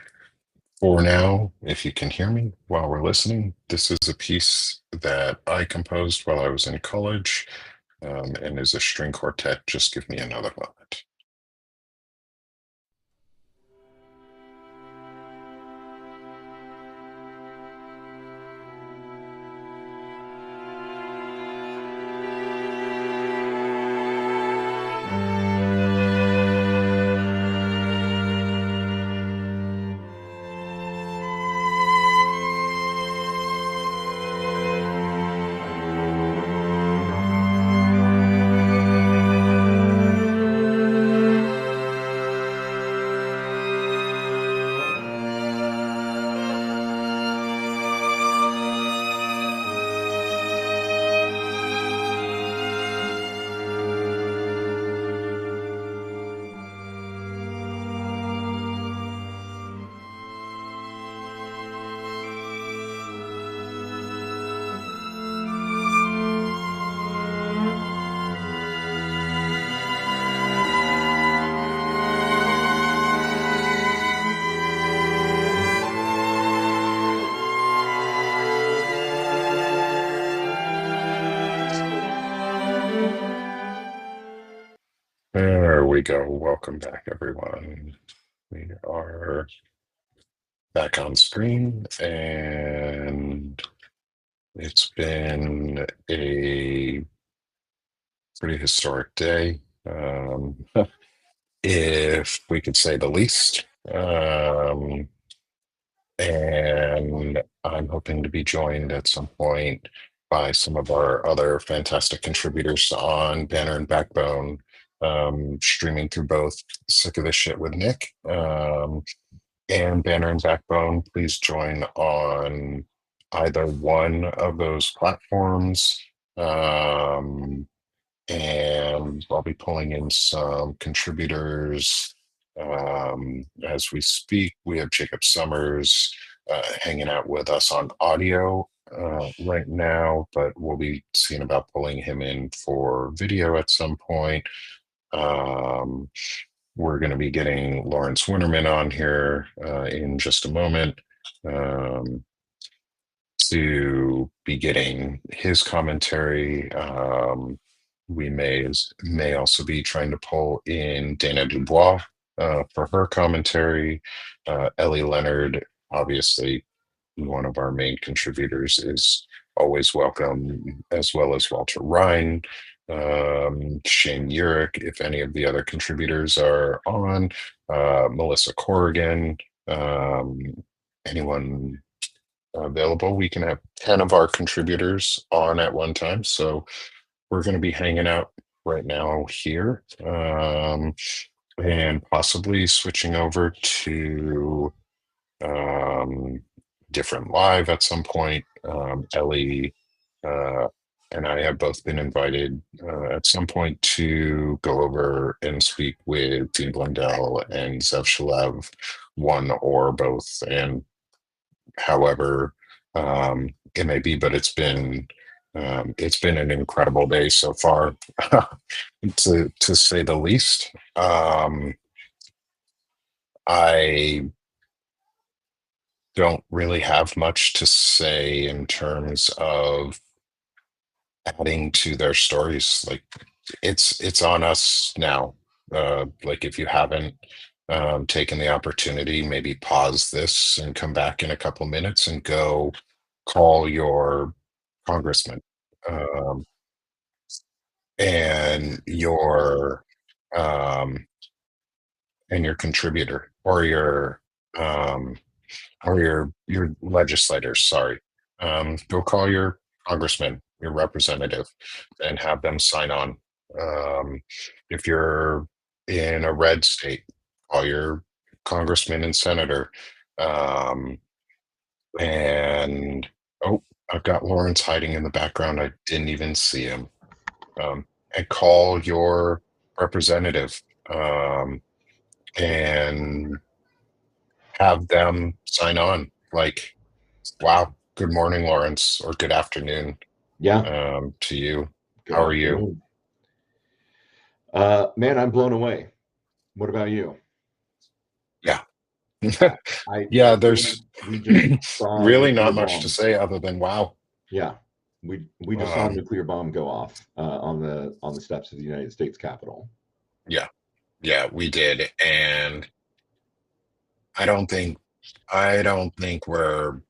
For now, if you can hear me while we're listening, this is a piece that I composed while I was in college, and is a string quartet. Just give me another moment. There we go. Welcome back, everyone. We are back on screen, and it's been a pretty historic day, if we could say the least. And I'm hoping to be joined at some point by some of our other fantastic contributors on Banner and Backbone, streaming through both Sick of This Shit with Nick, and Banner and Backbone. Please join on either one of those platforms. And I'll be pulling in some contributors as we speak. We have Jacob Summers hanging out with us on audio right now, but we'll be seeing about pulling him in for video at some point. We're going to be getting Lawrence Winterman on here in just a moment. To be getting his commentary. We may also be trying to pull in Dana Dubois for her commentary. Ellie Leonard, obviously one of our main contributors, is always welcome, as well as Walter Ryan, Shane Urich, if any of the other contributors are on, Melissa Corrigan. anyone available. We can have 10 of our contributors on at one time. So we're going to be hanging out right now here, and possibly switching over to different live at some point. Ellie and I have both been invited at some point to go over and speak with Dean Blundell and Zev Shalev, one or both, and however it may be. But it's been an incredible day so far, to say the least. I don't really have much to say in terms of adding to their stories. Like, it's on us now. Like, if you haven't taken the opportunity, maybe pause this and come back in a couple minutes and go call your congressman, um, and um, your contributor, um, or your legislators. Sorry, go call your congressman, your representative, and have them sign on. If you're in a red state, call your congressman and senator. Um, and oh, I've got Lawrence hiding in the background. I didn't even see him. And call your representative, and have them sign on. Like, wow, good morning, Lawrence, or good afternoon, Yeah. to you. Good How are you? afternoon. Man, I'm blown away. What about you? Yeah. I Yeah, feel there's like we just saw a really nuclear not much to bomb. say other than wow. Yeah, we just saw a Um, nuclear bomb go off on the steps of the United States Capitol. yeah, yeah, we did. And I don't think I don't think we're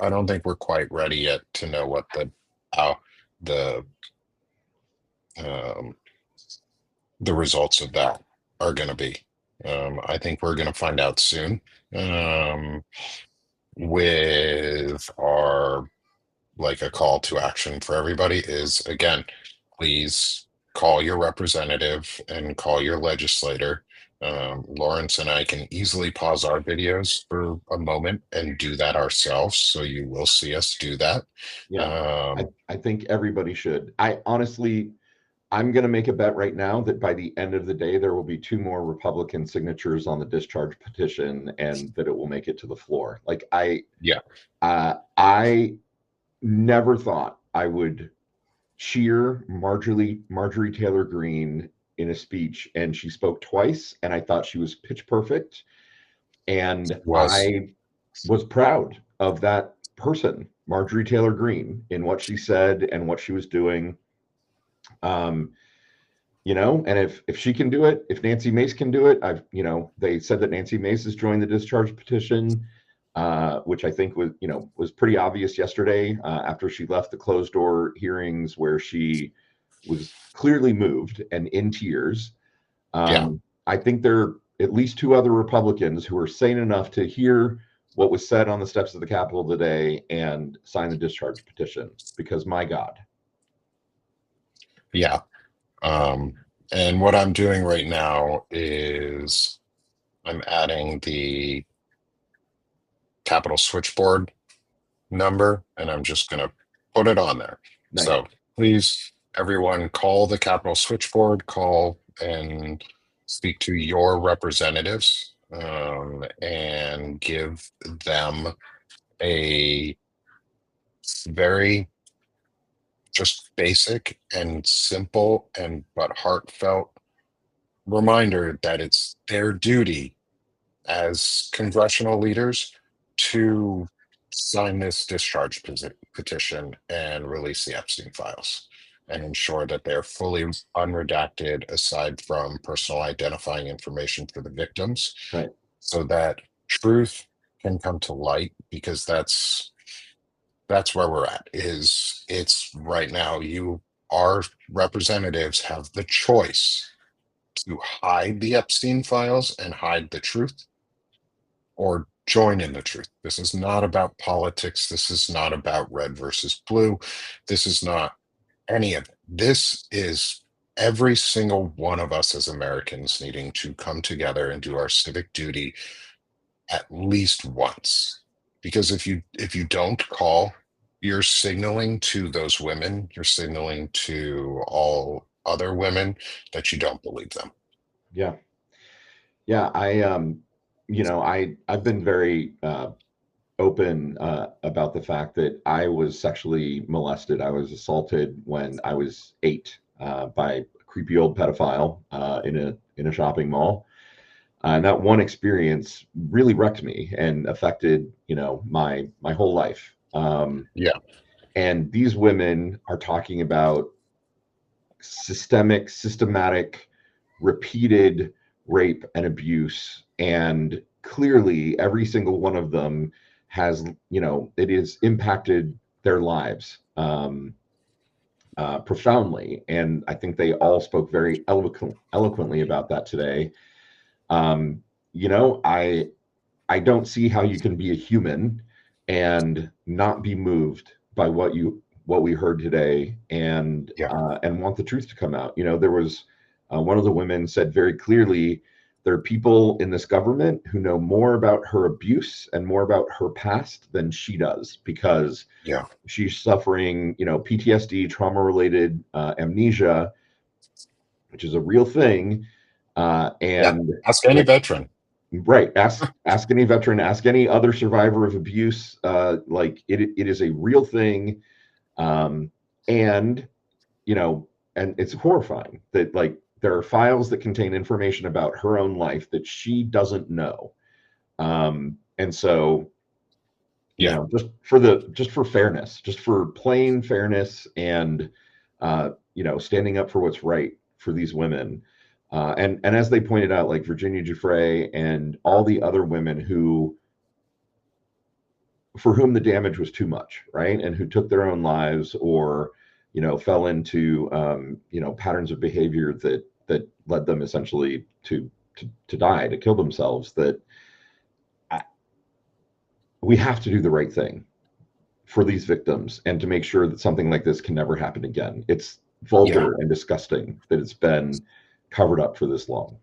I don't think we're quite ready yet to know what how the um the results of that are going to be. I think we're going to find out soon. Um, with our, like, a call to action for everybody is, again, please call your representative and call your legislator. Lawrence and I can easily pause our videos for a moment and do that ourselves. So you will see us do that. Yeah, Um, I think everybody should. I honestly, I'm going to make a bet right now that by the end of the day, there will be 2 more Republican signatures on the discharge petition, and that it will make it to the floor. Like, yeah. I never thought I would cheer Marjorie Taylor Greene in a speech, and she spoke twice, and I thought she was pitch perfect, and Was. I was proud of that person, Marjorie Taylor Greene, in what she said and what she was doing. And if she can do it, if Nancy Mace can do it, they said that Nancy Mace has joined the discharge petition, which I think was pretty obvious yesterday, after she left the closed door hearings where she was clearly moved and in tears. Yeah. I think there are at least 2 other Republicans who are sane enough to hear what was said on the steps of the Capitol today and sign the discharge petition, because my God. Yeah. And what I'm doing right now is I'm adding the Capital switchboard number, and I'm just going to put it on there. Nice. So please, everyone, call the Capital switchboard, call and speak to your representatives, and give them a very just basic and simple and but heartfelt reminder that it's their duty as congressional leaders to sign this discharge petition and release the Epstein files and ensure that they're fully unredacted, aside from personal identifying information for the victims, Right. so that truth can come to light. Because that's where we're at. Is it's right now, our representatives have the choice to hide the Epstein files and hide the truth, or join in the truth. This is not about politics. This is not about red versus blue. This is not any of it. This is every single one of us as Americans needing to come together and do our civic duty at least once. Because if you don't call, you're signaling to those women, you're signaling to all other women that you don't believe them. Yeah. Yeah. I've been very open about the fact that I was sexually molested. I was assaulted when I was 8 by a creepy old pedophile in a shopping mall. And that one experience really wrecked me and affected, my whole life. Yeah. And these women are talking about systematic, repeated rape and abuse. And clearly, every single one of them has, it has impacted their lives profoundly. And I think they all spoke very eloquently about that today. I don't see how you can be a human and not be moved by what we heard today and want the truth to come out. There was one of the women said very clearly, there are people in this government who know more about her abuse and more about her past than she does, because she's suffering, PTSD, trauma-related amnesia, which is a real thing. Ask any veteran. Right. Ask any veteran, ask any other survivor of abuse. Like it is a real thing. And it's horrifying that like there are files that contain information about her own life that she doesn't know. And so, just for fairness, just for plain fairness and, standing up for what's right for these women. And as they pointed out, like Virginia Giuffre and all the other women for whom the damage was too much, right? And who took their own lives or, fell into, patterns of behavior that led them essentially to die, to kill themselves, that we have to do the right thing for these victims and to make sure that something like this can never happen again. It's vulgar and disgusting that it's been covered up for this long.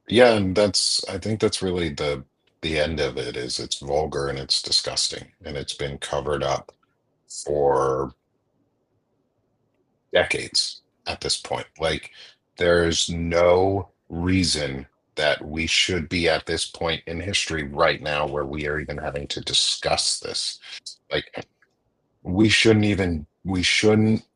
Yeah, and I think that's really the end of it. Is it's vulgar and it's disgusting and it's been covered up for decades at this point. Like there's no reason that we should be at this point in history right now where we are even having to discuss this. Like we shouldn't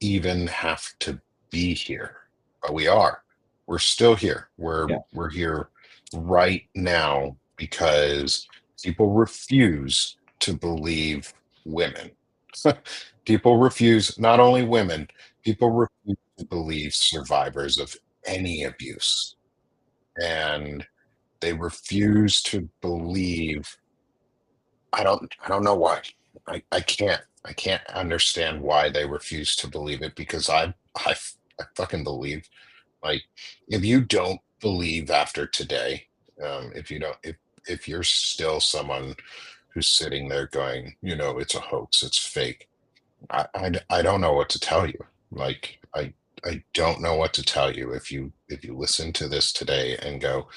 even have to be here, but we are. We're still here. We're here right now because people refuse to believe women. People refuse, not only women, people refuse to believe survivors of any abuse. And they refuse to believe. I don't know why. I can't understand why they refuse to believe it, because I fucking believe. Like if you don't believe after today, if you don't if you're still someone who's sitting there going, it's a hoax, it's fake. I don't know what to tell you. Like I don't know what to tell you if you listen to this today and go,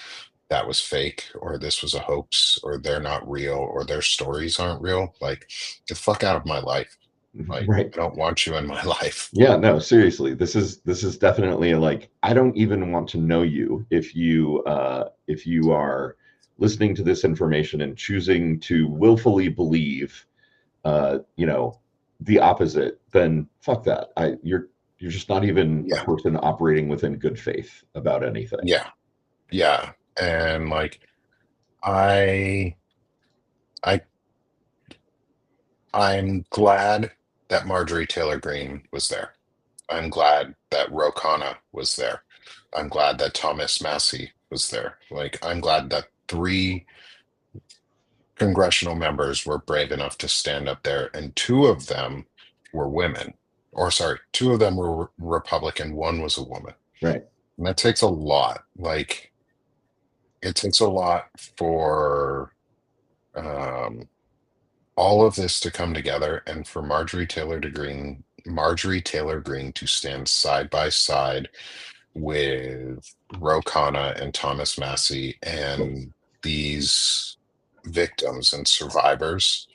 that was fake, or this was a hoax, or they're not real, or their stories aren't real. Like, get the fuck out of my life. Like, Right. I don't want you in my life. Yeah, no, seriously. This is definitely like, I don't even want to know you if you are listening to this information and choosing to willfully believe the opposite, then fuck that. You're just not even a person operating within good faith about anything. Yeah. Yeah. And like I I I'm glad that Marjorie Taylor Greene was there. I'm glad that Ro Khanna was there. I'm glad that Thomas Massey was there. Like I'm glad that 3 congressional members were brave enough to stand up there, and 2 of them were women. Or sorry, 2 of them were Republican, 1 was a woman. Right. And that takes a lot. Like it takes a lot for Um, all of this to come together, and for Marjorie Taylor Greene to stand side by side with Ro Khanna and Thomas Massey and these victims and survivors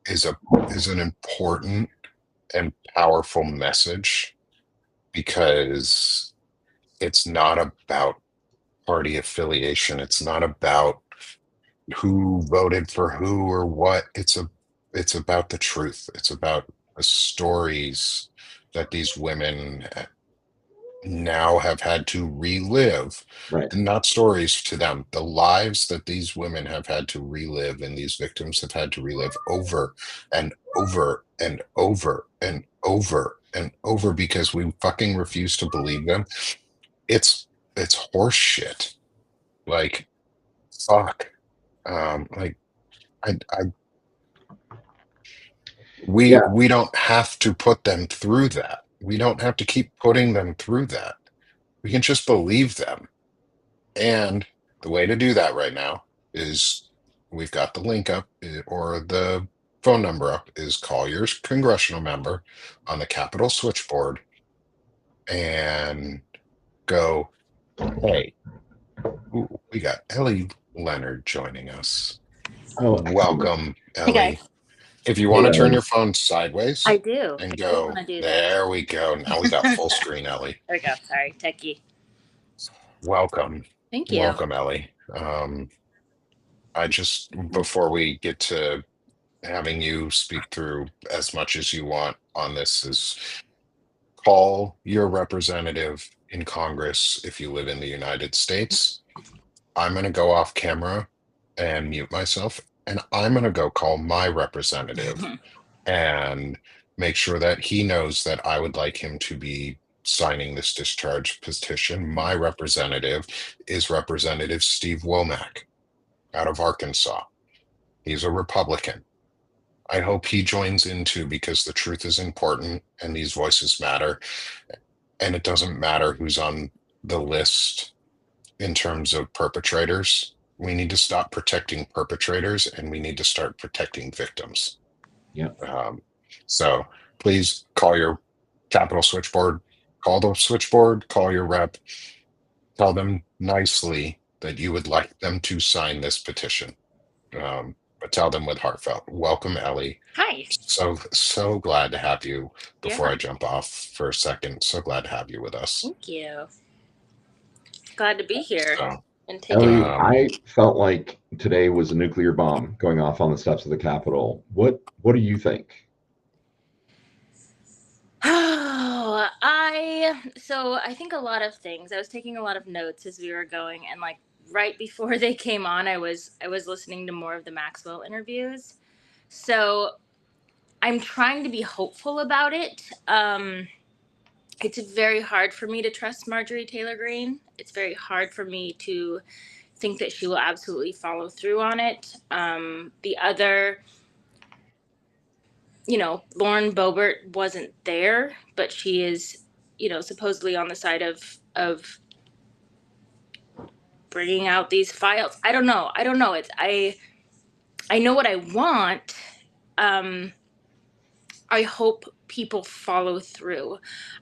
is a is an important and powerful message, because it's not about party affiliation. It's not about who voted for who or what. It's about the truth. It's about the stories that these women now have had to relive. Right. And not stories to them, the lives that these women have had to relive and these victims have had to relive over and over and over and over and over, because we fucking refuse to believe them. It's horse shit. Like, fuck. Like, I we Yeah. we don't have to put them through that. We don't have to keep putting them through that. We can just believe them. And the way to do that right now is, we've got the link up, or the phone number up, is call your congressional member on the Capitol switchboard and go, hey, ooh, we got Ellie Leonard joining us. Oh, excellent. Welcome, Hey Ellie. guys. If you want Hey, to turn Ellie. your phone sideways I do. and I do go, want to do that. there we go. Now we got full screen, Ellie. There we go. Sorry, techie. Welcome. Thank you. Welcome, Ellie. I just, before we get to having you speak through as much as you want on this, is call your representative in Congress if you live in the United States. I'm going to go off camera and mute myself, and I'm going to go call my representative and make sure that he knows that I would like him to be signing this discharge petition. My representative is Representative Steve Womack out of Arkansas. He's a Republican. I hope he joins in too, because the truth is important and these voices matter. And it doesn't matter who's on the list in terms of perpetrators. We need to stop protecting perpetrators and we need to start protecting victims. Yeah. So please call your Capitol switchboard, call the switchboard, call your rep, tell them nicely that you would like them to sign this petition. But tell them with heartfelt welcome, Ellie. Hi. So glad to have you. Before Yeah. I jump off for a second, so glad to have you with us. Thank you. Glad to be here So, and take Ellie, it. I felt like today was a nuclear bomb going off on the steps of the Capitol. What do you think? Oh, I think a lot of things. I was taking a lot of notes as we were going, and like right before they came on, I was listening to more of the Maxwell interviews. So I'm trying to be hopeful about it. It's very hard for me to trust Marjorie Taylor Greene. It's very hard for me to think that she will absolutely follow through on it. The other, Lauren Boebert wasn't there, but she is, supposedly on the side of bringing out these files. I don't know. It's I know what I want. I hope people follow through.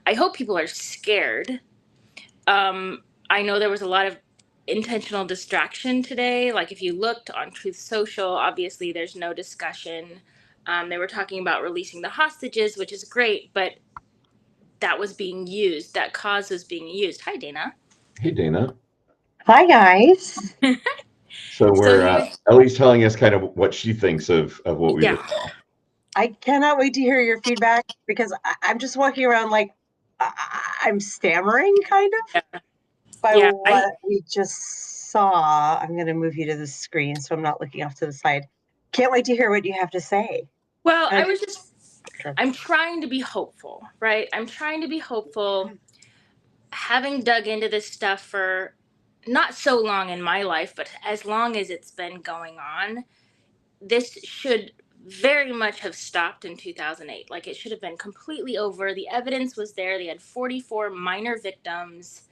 I hope people are scared. I know there was a lot of intentional distraction today. Like if you looked on Truth Social, obviously there's no discussion. They were talking about releasing the hostages, which is great, but that was being used. That cause was being used. Hi, Dana. Hey, Dana. Hi, guys. So Ellie's telling us kind of what she thinks of what we just saw. I cannot wait to hear your feedback, because I'm just walking around like I'm stammering kind of by what we just saw. I'm going to move you to the screen so I'm not looking off to the side. Can't wait to hear what you have to say. Well, I'm trying to be hopeful, right? I'm trying to be hopeful. Having dug into this stuff for not so long in my life, but as long as it's been going on, this should very much have stopped in 2008. Like it should have been completely over. The evidence was there. They had 44 minor victims,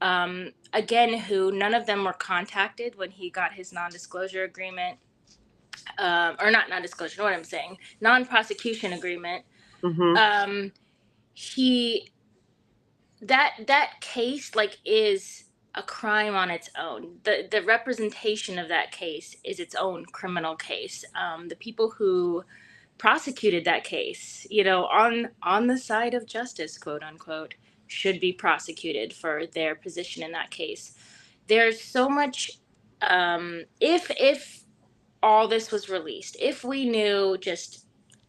again, who none of them were contacted when he got his non-disclosure agreement. or not non-disclosure, what I'm saying, non-prosecution agreement. Mm-hmm. That case like is a crime on its own. The representation of that case is its own criminal case. The people who prosecuted that case, on the side of justice, quote unquote, should be prosecuted for their position in that case. There's so much. If all this was released, if we knew just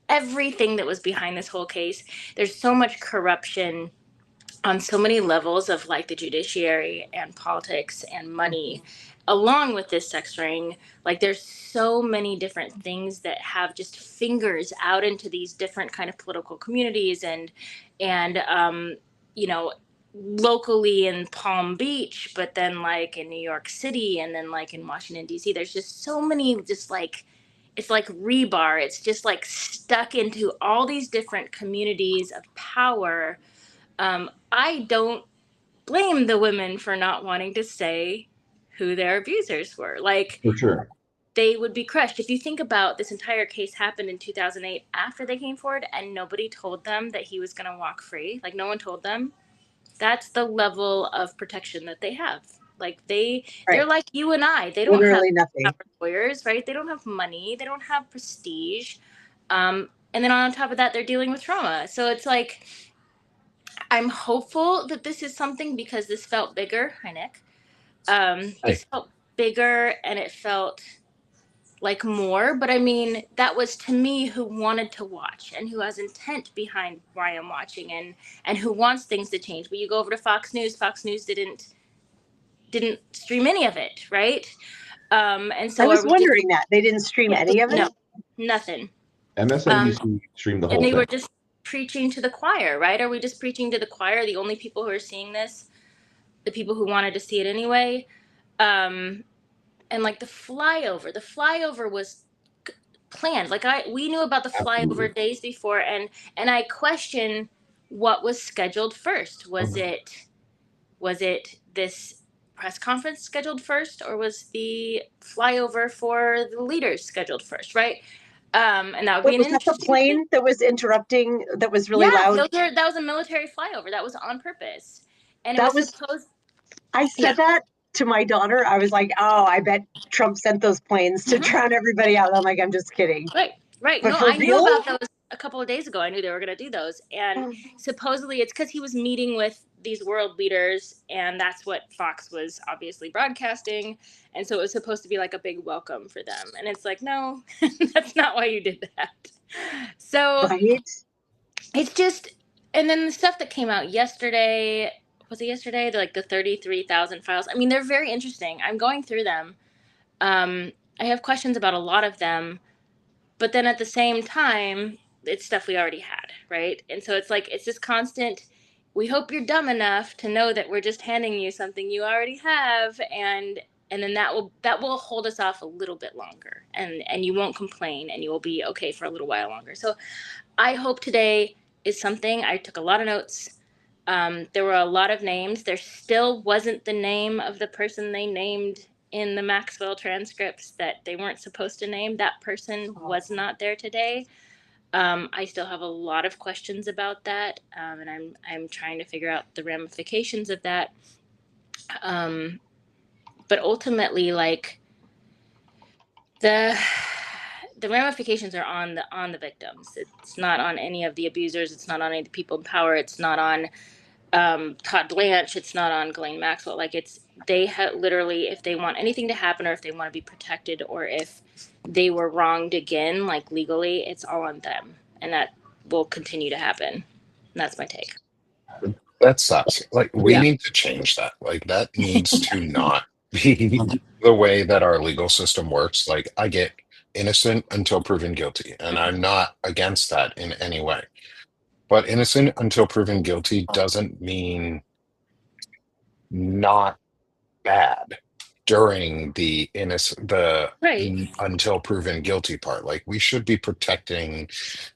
everything that was behind this whole case, there's so much corruption on so many levels of like the judiciary and politics and money, along with this sex ring. Like there's so many different things that have just fingers out into these different kind of political communities and locally in Palm Beach, but then like in New York City and then like in Washington D.C. There's just so many, just like it's like rebar. It's just like stuck into all these different communities of power. I don't blame the women for not wanting to say who their abusers were. Like, For sure. they would be crushed. If you think about this entire case happened in 2008 after they came forward and nobody told them that he was going to walk free. Like, no one told them. That's the level of protection that they have. Like, they're like you and I. They don't Literally have nothing. lawyers, right? They don't have money. They don't have prestige. And then on top of that, they're dealing with trauma. So it's like, I'm hopeful that this is something because this felt bigger. Hi, Nick. This felt bigger and it felt like more. But I mean, that was to me who wanted to watch and who has intent behind why I'm watching and who wants things to change. But you go over to Fox News didn't stream any of it, right? And so I was are we wondering that they didn't stream any of it. No, nothing. MSNBC streamed the whole And they thing. were just preaching to the choir, right? Are we just preaching to the choir? The only people who are seeing this, the people who wanted to see it anyway. And like the flyover was planned. Like we knew about the flyover days before, and I question what was scheduled first. Was it this press conference scheduled first, or was the flyover for the leaders scheduled first, right? And that would be Was that the plane that was interrupting? That was really loud. that was a military flyover. That was on purpose, and That it was was supposed. I said that to my daughter. I was like, "Oh, I bet Trump sent those planes to drown everybody out." I'm like, "I'm just kidding." Right. But No, for I knew real? about those a couple of days ago. I knew they were going to do those, and supposedly it's because he was meeting with these world leaders, and that's what Fox was obviously broadcasting, and so it was supposed to be like a big welcome for them, and it's like, no, that's not why you did that. So it's just, and then the stuff that came out yesterday. Was it yesterday? The 33,000 files. I mean, they're very interesting. I'm going through them. I have questions about a lot of them, but then at the same time, it's stuff we already had, right? And so it's like, it's this constant, we hope you're dumb enough to know that we're just handing you something you already have, and then that will hold us off a little bit longer, and you won't complain, and you will be okay for a little while longer. So I hope today is something. I took a lot of notes. There were a lot of names. There still wasn't the name of the person they named in the Maxwell transcripts that they weren't supposed to name. That person was not there today. I still have a lot of questions about that, and I'm trying to figure out the ramifications of that. But ultimately, like the ramifications are on the victims. It's not on any of the abusers. It's not on any of the people in power. It's not on Todd Blanche. It's not on Ghislaine Maxwell. Like, they literally, if they want anything to happen, or if they want to be protected, or if they were wronged again, like legally, it's all on them, and that will continue to happen. And that's my take. That sucks. Like, we need to change that. Like, that needs to not be the way that our legal system works. Like, I get innocent until proven guilty, and I'm not against that in any way. But innocent until proven guilty doesn't mean not bad during the until proven guilty part. Like, we should be protecting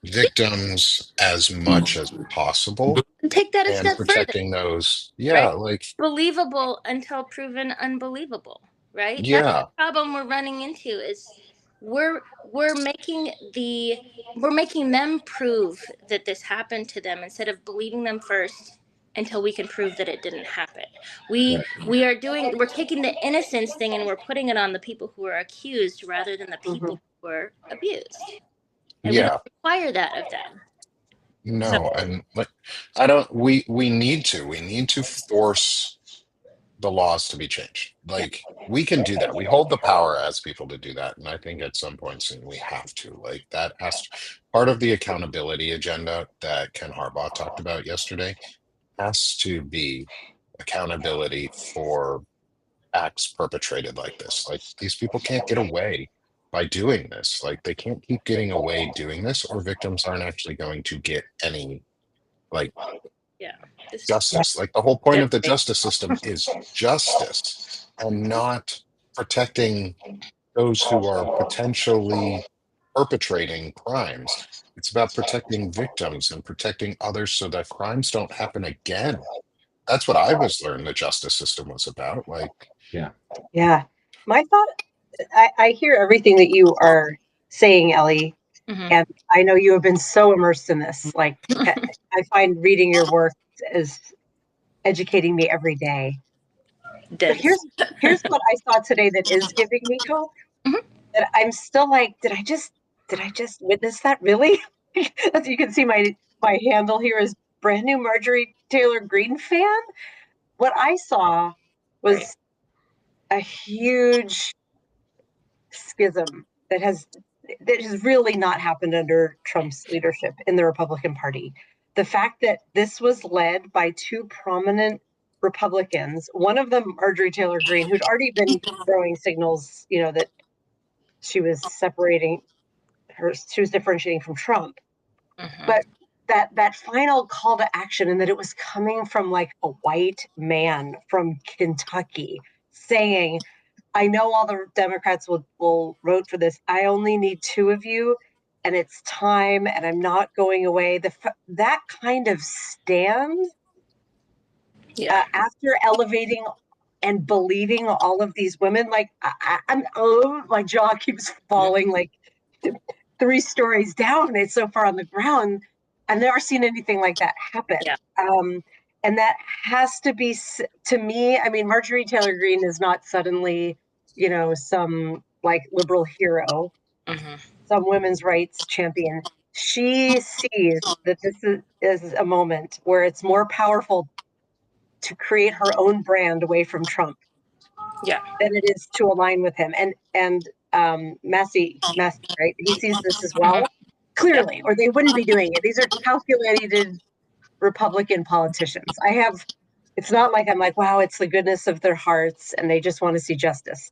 victims as much as possible. And take that a step protecting further. Those, right? Like, believable until proven unbelievable, right? Yeah. That's the problem we're running into is we're making them prove that this happened to them instead of believing them first until we can prove that it didn't happen. We're taking the innocence thing and we're putting it on the people who are accused rather than the people who were abused. And we don't require that of them. No, and like we need to force the laws to be changed. Like we can do that. We hold the power as people to do that. And I think at some point soon we have to. Like that has to, part of the accountability agenda that Ken Harbaugh talked about yesterday has to be accountability for acts perpetrated like this. Like these people can't get away by doing this. Like they can't keep getting away doing this, or victims aren't actually going to get any like justice. Like the whole point of the justice system is justice and not protecting those who are potentially perpetrating crimes. It's about protecting victims and protecting others so that crimes don't happen again. That's what I was learned the justice system was about. Like, yeah. My thought, I hear everything that you are saying, Ellie, and I know you have been so immersed in this. Like, I find reading your work is educating me every day. But here's what I saw today that is giving me hope. That I'm still like, did I just witness that? Really? As you can see, my handle here is brand new Marjorie Taylor Greene fan. What I saw was a huge schism that has really not happened under Trump's leadership in the Republican Party. The fact that this was led by two prominent Republicans, one of them Marjorie Taylor Greene, who'd already been throwing signals, that she was differentiating from Trump. But that final call to action, and that it was coming from like a white man from Kentucky saying, I know all the Democrats will vote for this. I only need two of you, and it's time, and I'm not going away. That kind of stand, after elevating and believing all of these women, like my jaw keeps falling like 3 stories down. It's so far on the ground. I've never seen anything like that happen. And that has to be, to me, I mean, Marjorie Taylor Greene is not suddenly, some like liberal hero, some women's rights champion. She sees that this is a moment where it's more powerful to create her own brand away from Trump than it is to align with him. And Massey, right? He sees this as well, clearly, or they wouldn't be doing it. These are calculated Republican politicians. It's not like I'm like, wow, it's the goodness of their hearts and they just want to see justice.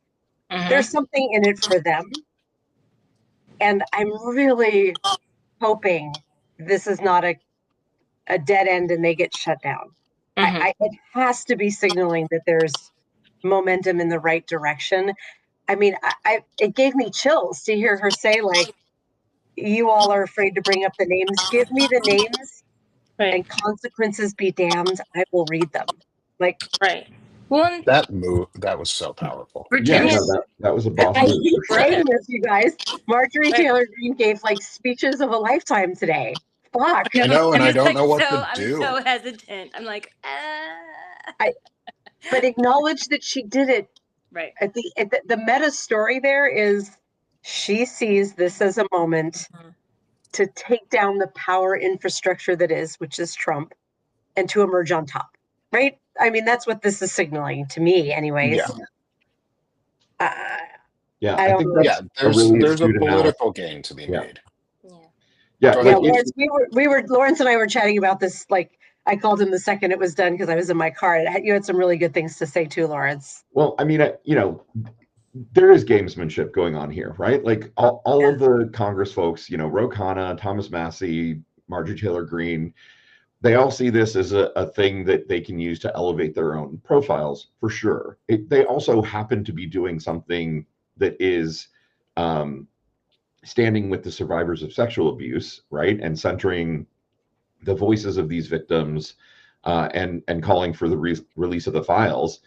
There's something in it for them. And I'm really hoping this is not a dead end and they get shut down. It has to be signaling that there's momentum in the right direction. I mean, it gave me chills to hear her say, like, you all are afraid to bring up the names. Give me the names and consequences be damned. I will read them. Like, that was so powerful. Virginia, that was a boss move. I keep saying this, you guys. Marjorie Taylor Greene gave like speeches of a lifetime today. Fuck. I know, and I don't know what to do. I'm so hesitant. I'm like, but acknowledge that she did it. Right. At the meta story there is she sees this as a moment to take down the power infrastructure that is, which is Trump, and to emerge on top. Right? I mean, that's what this is signaling to me, anyways. I think that's there's a political gain to be made. Lawrence, Lawrence and I were chatting about this. Like, I called him the second it was done because I was in my car. You had some really good things to say too, Lawrence. Well, I mean, there is gamesmanship going on here, right? Like all of the Congress folks, Ro Khanna, Thomas Massey, Marjorie Taylor Greene, they all see this as a thing that they can use to elevate their own profiles, for sure. They also happen to be doing something that is standing with the survivors of sexual abuse, right? And centering the voices of these victims and calling for the release of the files.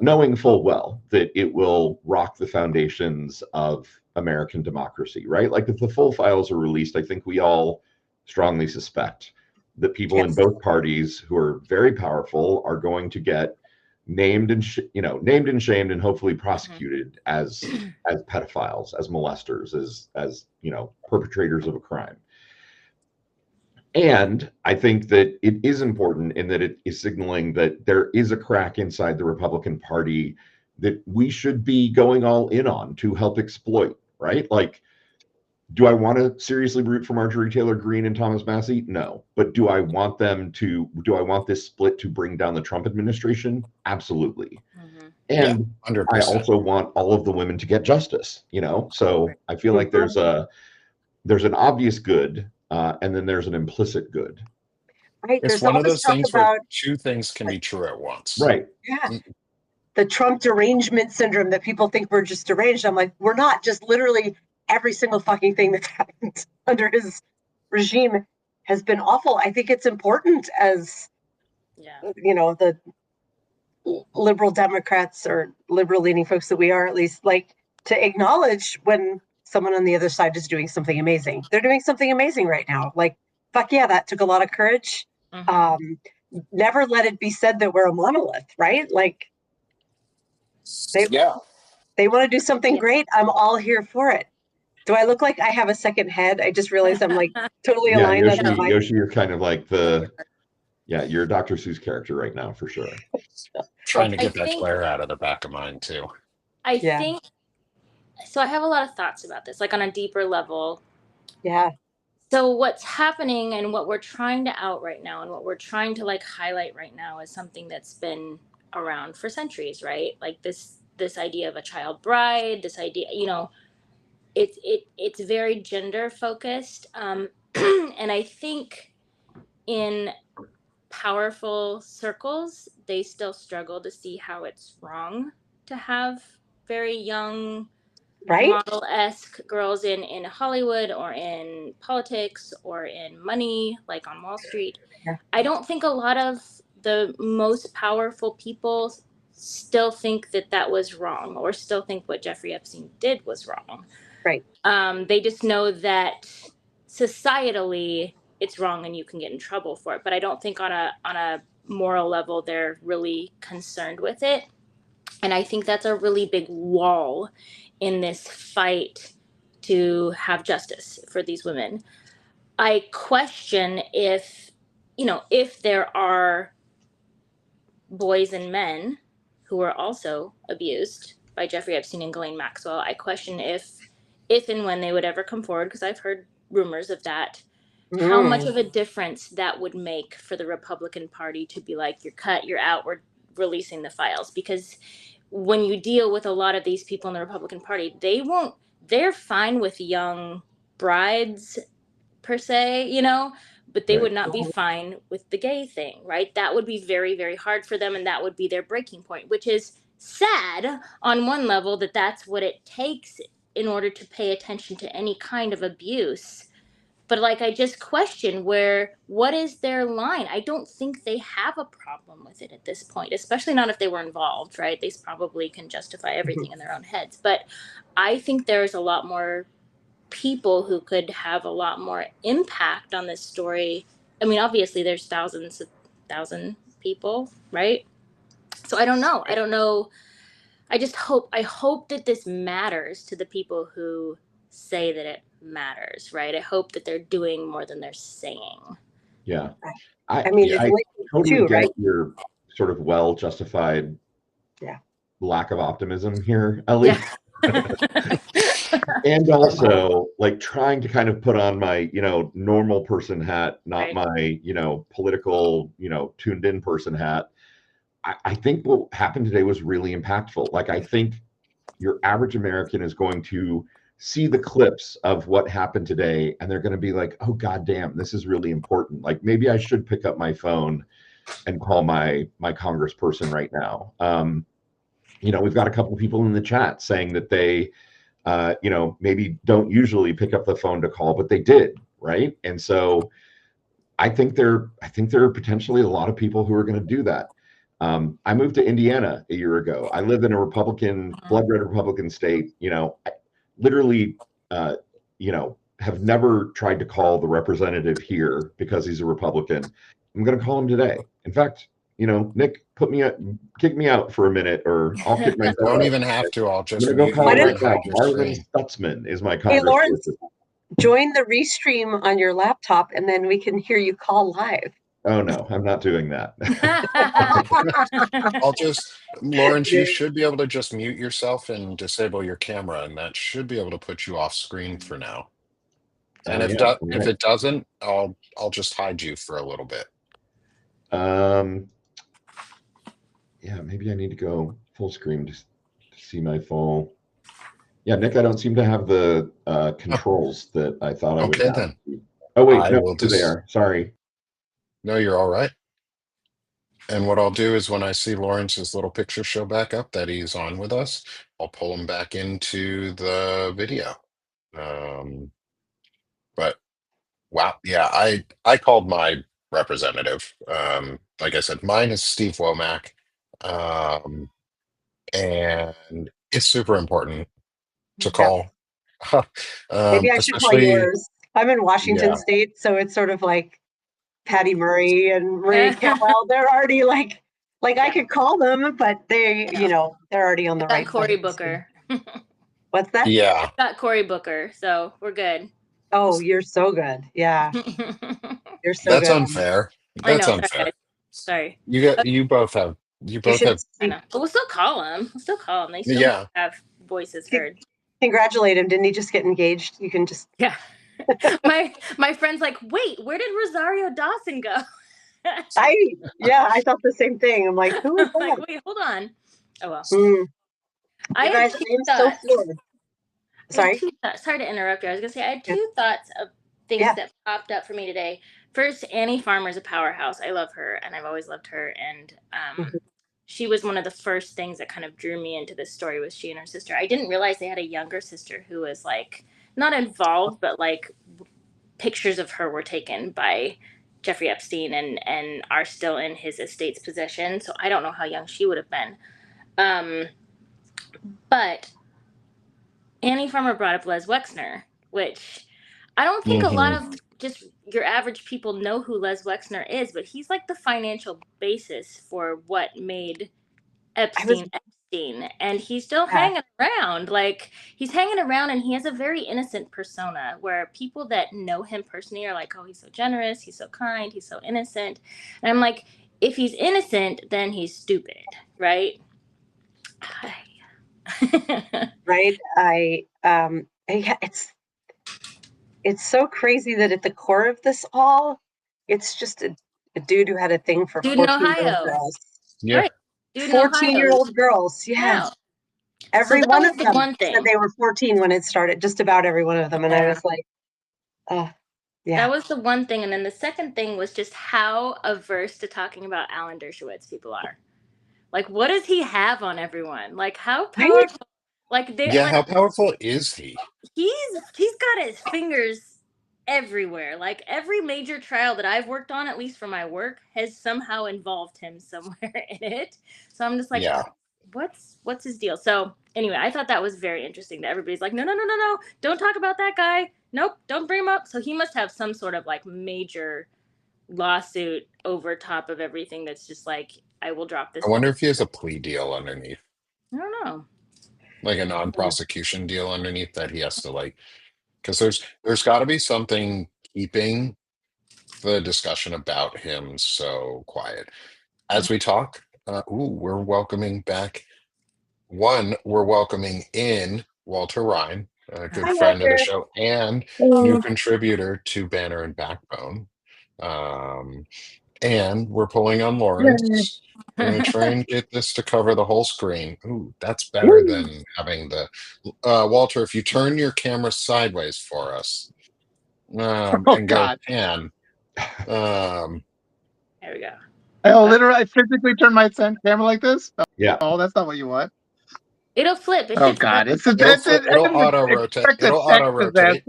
knowing full well that it will rock the foundations of American democracy, right? Like if the full files are released, I think we all strongly suspect that people in both parties who are very powerful are going to get named and named and shamed and hopefully prosecuted as pedophiles, as molesters, as perpetrators of a crime. And I think that it is important in that it is signaling that there is a crack inside the Republican Party that we should be going all in on to help exploit, right? Like, do I want to seriously root for Marjorie Taylor Greene and Thomas Massie? No. But do I want this split to bring down the Trump administration? Absolutely. And yeah, I also want all of the women to get justice, So I feel like there's an obvious good, and then there's an implicit good. Right. It's There's one all of this those talk things about where two things can be true at once. Right. Yeah. The Trump derangement syndrome that people think we're just deranged. I'm like, we're not. Just literally every single fucking thing that's happened under his regime has been awful. I think it's important as, the liberal Democrats or liberal leaning folks that we are, at least, like, to acknowledge when someone on the other side is doing something amazing. They're doing something amazing right now. Like, fuck yeah, that took a lot of courage. Never let it be said that we're a monolith, right? Like, they want to do something great. I'm all here for it. Do I look like I have a second head? I just realized I'm like totally aligned. Yoshi, you're kind of like you're a Dr. Seuss character right now for sure. Trying to get that glare out of the back of mine too. I think so. I have a lot of thoughts about this, like on a deeper level. Yeah. So what's happening and what we're trying to out right now and what we're trying to highlight right now is something that's been around for centuries, right? Like this idea of a child bride, this idea, it's very gender focused. And I think in powerful circles, they still struggle to see how it's wrong to have very young, model-esque girls in Hollywood or in politics or in money, like on Wall Street. I don't think a lot of the most powerful people still think that was wrong or still think what Jeffrey Epstein did was wrong. Right. They just know that societally it's wrong and you can get in trouble for it. But I don't think on a moral level they're really concerned with it. And I think that's a really big wall in this fight to have justice for these women. I question if there are boys and men who are also abused by Jeffrey Epstein and Ghislaine Maxwell. I question if and when they would ever come forward, because I've heard rumors of that, how much of a difference that would make for the Republican Party to be like, you're cut, you're out, we're releasing the files. Because when you deal with a lot of these people in the Republican Party, they're fine with young brides per se, but they would not be fine with the gay thing, right? That would be very, very hard for them. And that would be their breaking point, which is sad on one level that that's what it takes in order to pay attention to any kind of abuse. But I just question what is their line? I don't think they have a problem with it at this point, especially not if they were involved, right? They probably can justify everything in their own heads. But I think there's a lot more people who could have a lot more impact on this story. I mean, obviously there's thousands people, right? So I don't know. I hope that this matters to the people who say that it matters, right? I hope that they're doing more than they're saying. Yeah. I mean, I totally too, get right? your sort of well-justified lack of optimism here, Ellie. And also trying to kind of put on my, normal person hat, not my, political, tuned in person hat. I think what happened today was really impactful. I think your average American is going to see the clips of what happened today and they're going to be like, oh, goddamn, this is really important. Maybe I should pick up my phone and call my congressperson right now. We've got a couple of people in the chat saying that they, maybe don't usually pick up the phone to call, but they did, right? And so I think there are potentially a lot of people who are going to do that. I moved to Indiana a year ago. I live in a Republican, blood red Republican state. I literally, have never tried to call the representative here because he's a Republican. I'm going to call him today. In fact, Nick, kick me out for a minute, or I'll kick myself out. Don't even have to. I'll I'm just going to go mute call him you right and now. hide your Marlon screen. Stutzman is my Hey, congressperson. Lawrence, join the restream on your laptop, and then we can hear you call live. Oh no, I'm not doing that. Lawrence, you should be able to just mute yourself and disable your camera, and that should be able to put you off screen for now. And if it doesn't, I'll just hide you for a little bit. Yeah, maybe I need to go full screen to see my full. Yeah, Nick, I don't seem to have the controls that I thought I would have. Then. Oh wait, no, they are. Sorry. No, you're all right. And what I'll do is when I see Lawrence's little picture show back up that he's on with us, I'll pull him back into the video. But wow, yeah, I called my representative. Like I said, mine is Steve Womack. And it's super important to call. Maybe I should call yours. I'm in Washington State, so it's sort of like Patty Murray and Marie Cantwell. They're already like I could call them, but they, they're already on the right. Cory Booker. What's that? Yeah. Got Cory Booker, so we're good. Oh, you're so good. Yeah. You're so That's good. unfair. That's unfair. Sorry. You both have. I know. But we'll still call them. They still have voices heard. Congratulate him. Didn't he just get engaged? You can just. Yeah. my friend's like, wait, where did Rosario Dawson go? I thought the same thing. I'm like, who is that? Like, wait, hold on. Oh well. I had two thoughts. Sorry. Sorry to interrupt you. I was gonna say I had two thoughts of things that popped up for me today. First, Annie Farmer's a powerhouse. I love her, and I've always loved her. And she was one of the first things that kind of drew me into this story. Was she and her sister? I didn't realize they had a younger sister who was like not involved, but like pictures of her were taken by Jeffrey Epstein and are still in his estate's possession. So I don't know how young she would have been. But Annie Farmer brought up Les Wexner, which I don't think a lot of just your average people know who Les Wexner is, but he's like the financial basis for what made Epstein. And he's still hanging around. Like, he's hanging around, and he has a very innocent persona where people that know him personally are like, oh, he's so generous, he's so kind, he's so innocent. And I'm like, if he's innocent, then he's stupid, right? Right. It's so crazy that at the core of this all, it's just a dude who had a thing for 14-year-old girls. Yeah. Right. 14-year-old girls. Yeah. Every one of them said they were 14 when it started. Just about every one of them. And I was like, That was the one thing. And then the second thing was just how averse to talking about Alan Dershowitz people are. Like, what does he have on everyone? Like, how powerful? Like, how powerful is he? He's got his fingers everywhere. Like, every major trial that I've worked on, at least for my work, has somehow involved him somewhere in it. So I'm just like, what's his deal? So anyway, I thought that was very interesting that everybody's like, no, don't talk about that guy. Nope, don't bring him up. So he must have some sort of like major lawsuit over top of everything that's just like, I will drop this. I wonder if he has a plea deal underneath. I don't know. Like a non-prosecution deal underneath that he has to like, because there's got to be something keeping the discussion about him so quiet. As we talk, we're welcoming back. We're welcoming in Walter Ryan, a good friend of the show and new contributor to Banner and Backbone. And we're pulling on Lawrence. We're going to try and get this to cover the whole screen. Ooh, that's better than having the... Walter, if you turn your camera sideways for us and go pan. There we go. I physically turn my camera like this? Yeah. Oh, that's not what you want. It'll flip. Oh, God. It'll auto-rotate. It'll auto-rotate.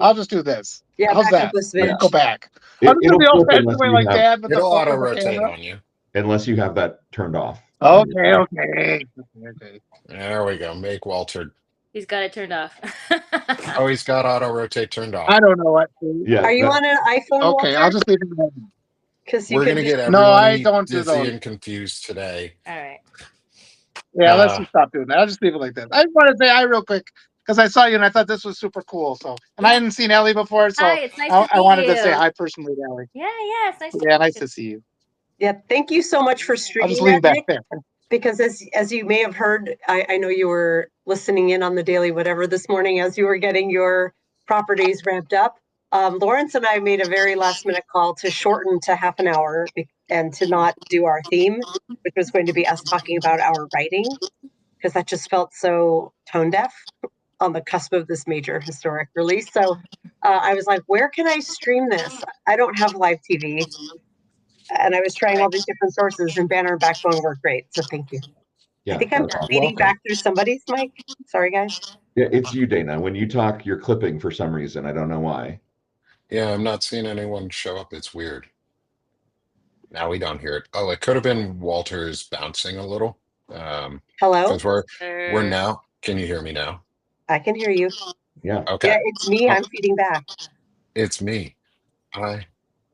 I'll just do this. Yeah, How's back that? up a I smidge. can go back. I'll just do It'll the flip old-fashioned unless way, you like have Dad, with the It'll phone auto with the rotate camera. on you. unless you have that turned off. Okay, okay. There we go. Make Walter. He's got it turned off. Oh, he's got auto rotate turned off. I don't know what to. Yeah. Are you on an iPhone, Okay, I'll Walter? just leave it alone. Because you We're could gonna just. get No, everyone I don't do dizzy those. and confused today. All right. Yeah, let's just stop doing that. I'll just leave it like this. I just want to say hi real quick because I saw you and I thought this was super cool. So, and I hadn't seen Ellie before, so Hi, it's nice to I meet wanted to you. say hi personally to Ellie. Yeah, it's nice to Yeah, meet nice you. to see you. Yeah, thank you so much for I'll streaming just that, lean back Nick. there. Because as you may have heard, I know you were listening in on the Daily Whatever this morning as you were getting your properties ramped up. Lawrence and I made a very last minute call to shorten to half an hour and to not do our theme, which was going to be us talking about our writing, because that just felt so tone deaf on the cusp of this major historic release. So I was like, where can I stream this? I don't have live TV. And I was trying all these different sources, and Banner and Backbone work great. So thank you. Yeah, I think I'm you're feeding welcome. back through somebody's mic. Sorry, guys. Yeah, it's you, Dana. When you talk, you're clipping for some reason. I don't know why. Yeah, I'm not seeing anyone show up. It's weird. Now we don't hear it. Oh, it could have been Walter's bouncing a little. Hello? Because we're now. Can you hear me now? I can hear you. Yeah. Okay. Yeah, it's me. Oh, I'm feeding back. it's me.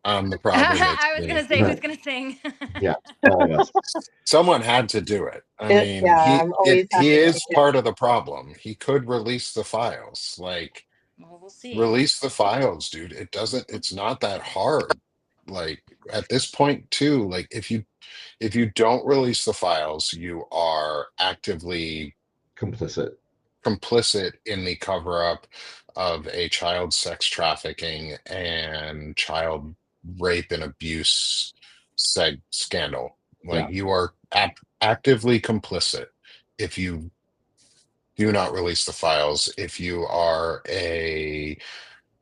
I'm the problem. It's I was me. gonna say, who's gonna sing? Yeah, all of us. Someone had to do it. I mean, Yeah, I'm always happy he to is take it. part of the problem. He could release the files. Like, Well, we'll see. release the files, dude. It's not that hard. Like, at this point too, like if you don't release the files, you are actively Complicit. in the cover up of a child sex trafficking and child rape and abuse scandal. Like, Yeah. you are actively complicit if you do not release the files. If you are a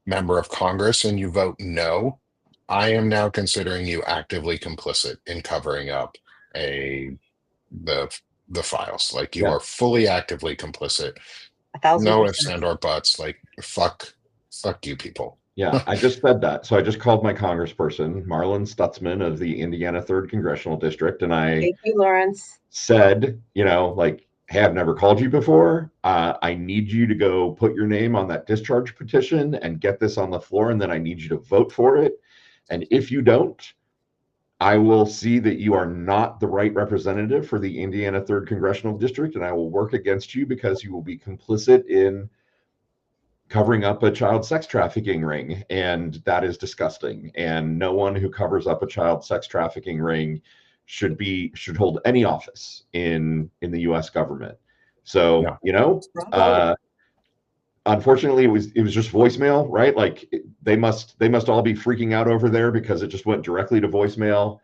member of Congress and you vote no, I am now considering you actively complicit in covering up the the files. Like, you Yeah. are fully actively complicit. 1,000%. No ifs and or buts. Like, fuck you people. Yeah, I just said that. So I just called my congressperson, Marlon Stutzman of the Indiana 3rd Congressional District, and I Thank you, Lawrence. said, like, hey, I've never called you before. I need you to go put your name on that discharge petition and get this on the floor, and then I need you to vote for it. And if you don't, I will see that you are not the right representative for the Indiana 3rd Congressional District, and I will work against you because you will be complicit in covering up a child sex trafficking ring, and that is disgusting. And no one who covers up a child sex trafficking ring should hold any office in the U.S. government. So unfortunately, it was just voicemail, right? Like, they must all be freaking out over there because it just went directly to voicemail.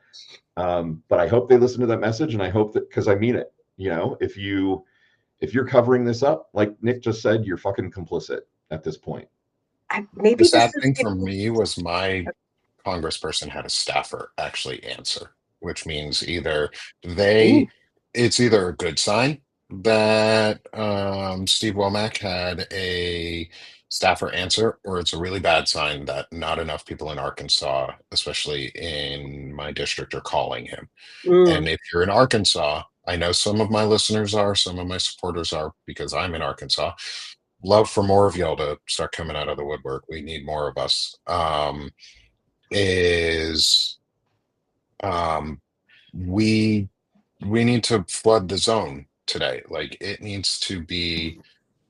But I hope they listen to that message, and I hope that, because I mean it. If you're covering this up, like Nick just said, you're fucking complicit at this point. The sad thing for me was my congressperson had a staffer actually answer, which means it's either a good sign that Steve Womack had a staffer answer, or it's a really bad sign that not enough people in Arkansas, especially in my district, are calling him. And if you're in Arkansas, I know some of my listeners are, some of my supporters are, because I'm in Arkansas. Love for more of y'all to start coming out of the woodwork. We need more of us. We need to flood the zone today. Like, it needs to be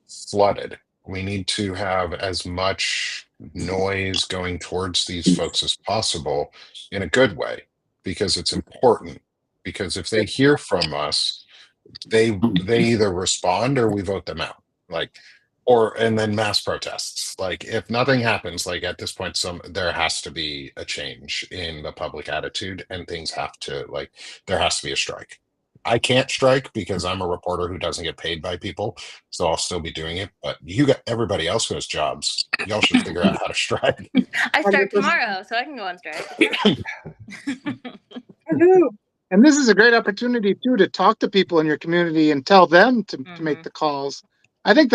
flooded. We need to have as much noise going towards these folks as possible in a good way, because it's important. Because if they hear from us, they either respond or we vote them out. Like, and then mass protests. Like, if nothing happens, like, at this point, there has to be a change in the public attitude, and things have to, like, there has to be a strike. I can't strike because I'm a reporter who doesn't get paid by people, so I'll still be doing it. But everybody else who has jobs, y'all should figure out how to strike. I start tomorrow, so I can go on strike. And this is a great opportunity too to talk to people in your community and tell them to make the calls. I think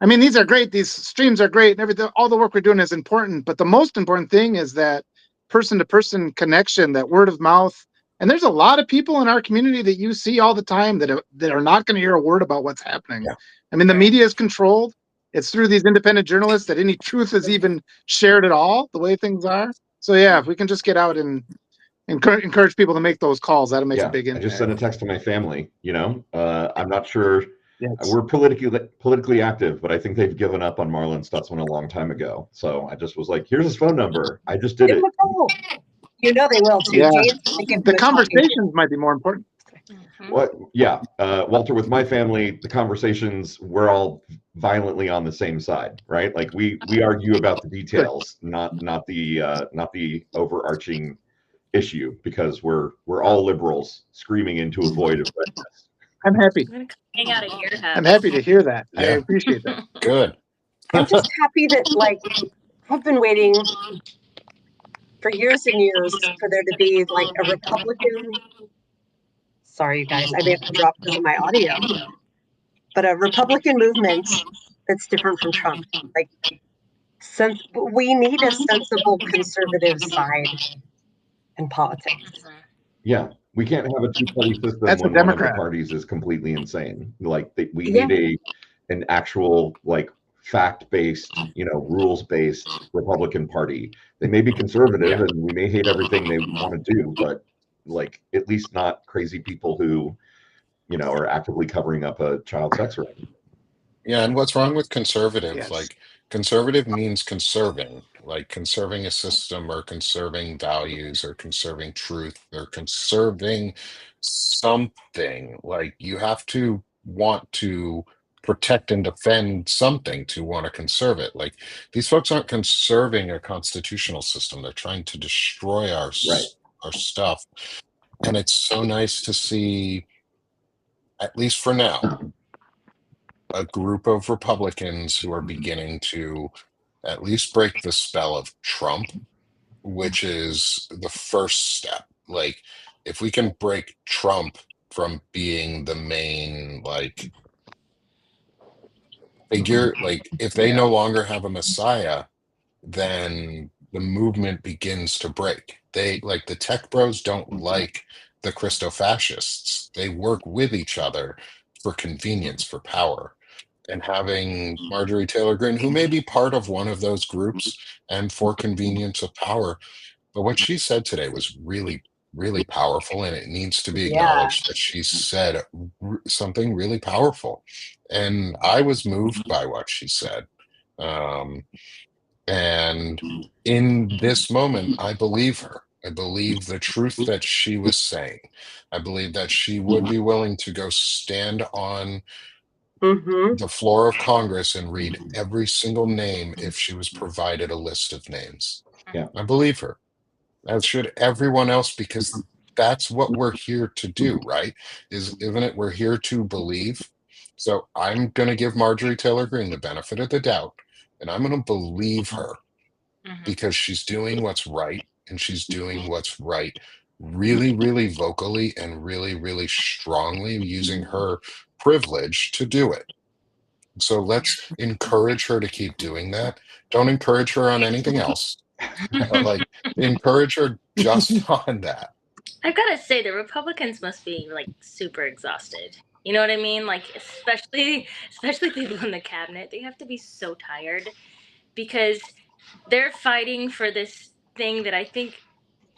I mean, these are great. These streams are great, and everything. All the work we're doing is important. But the most important thing is that person-to-person connection, that word of mouth. And there's a lot of people in our community that you see all the time that are not going to hear a word about what's happening. Yeah. I mean, the media is controlled. It's through these independent journalists that any truth is even shared at all, the way things are. So yeah, if we can just get out and encourage people to make those calls, that'll make a big I impact. just sent a text to my family. I'm not sure. Yes. We're politically active, but I think they've given up on Marlon Stutzman a long time ago. So I just was like, here's his phone number. I just did Give it. them a call. You know they will too. Yeah. Jane's gonna give The them a talking to. conversations might be more important. What? Yeah, Walter, with my family, the conversations, we're all violently on the same side, right? Like we argue about the details, not the overarching issue, because we're all liberals screaming into a void of redness. I'm happy. I'm gonna come hang out at your house. I'm happy to hear that. I Yeah. appreciate that. Good. I'm just happy that, like, I've been waiting for years and years for there to be like a Republican. Sorry, you guys, I may have to drop because of my audio. But a Republican movement that's different from Trump. Like, we need a sensible conservative side in politics. Yeah, we can't have a two-party system That's a when one of the Democrat. parties is completely insane. Like we Yeah. need an actual, like, fact-based, rules-based Republican Party. They may be conservative and we may hate everything they want to do, but like at least not crazy people who, are actively covering up a child sex ring. Yeah, and what's wrong with conservative? Yes. Like, conservative means conserving, like conserving a system or conserving values or conserving truth or conserving something. Like, you have to want to protect and defend something to want to conserve it. Like, these folks aren't conserving a constitutional system, they're trying to destroy Right. our stuff. And it's so nice to see, at least for now, a group of Republicans who are beginning to at least break the spell of Trump, which is the first step. Like, if we can break Trump from being the main, like, figure, like, if they no longer have a messiah, then the movement begins to break. They, like, the tech bros don't like the Christo fascists. They work with each other for convenience, for power. And having Marjorie Taylor Greene, who may be part of one of those groups and for convenience of power, but what she said today was really, really powerful, and it needs to be Yeah. acknowledged that she said something really powerful. And I was moved by what she said. And in this moment, I believe her. I believe the truth that she was saying. I believe that she would be willing to go stand on the floor of Congress and read every single name if she was provided a list of names. Yeah. I believe her. As should everyone else, because that's what we're here to do, right? Isn't it? We're here to believe. So I'm going to give Marjorie Taylor Greene the benefit of the doubt, and I'm going to believe her because she's doing what's right, and she's doing what's right really, really vocally and really, really strongly, using her privilege to do it. So let's encourage her to keep doing that. Don't encourage her on anything else. Like, encourage her just on that. I've got to say, the Republicans must be like super exhausted. You know what I mean? Like, especially people in the cabinet, they have to be so tired because they're fighting for this thing that I think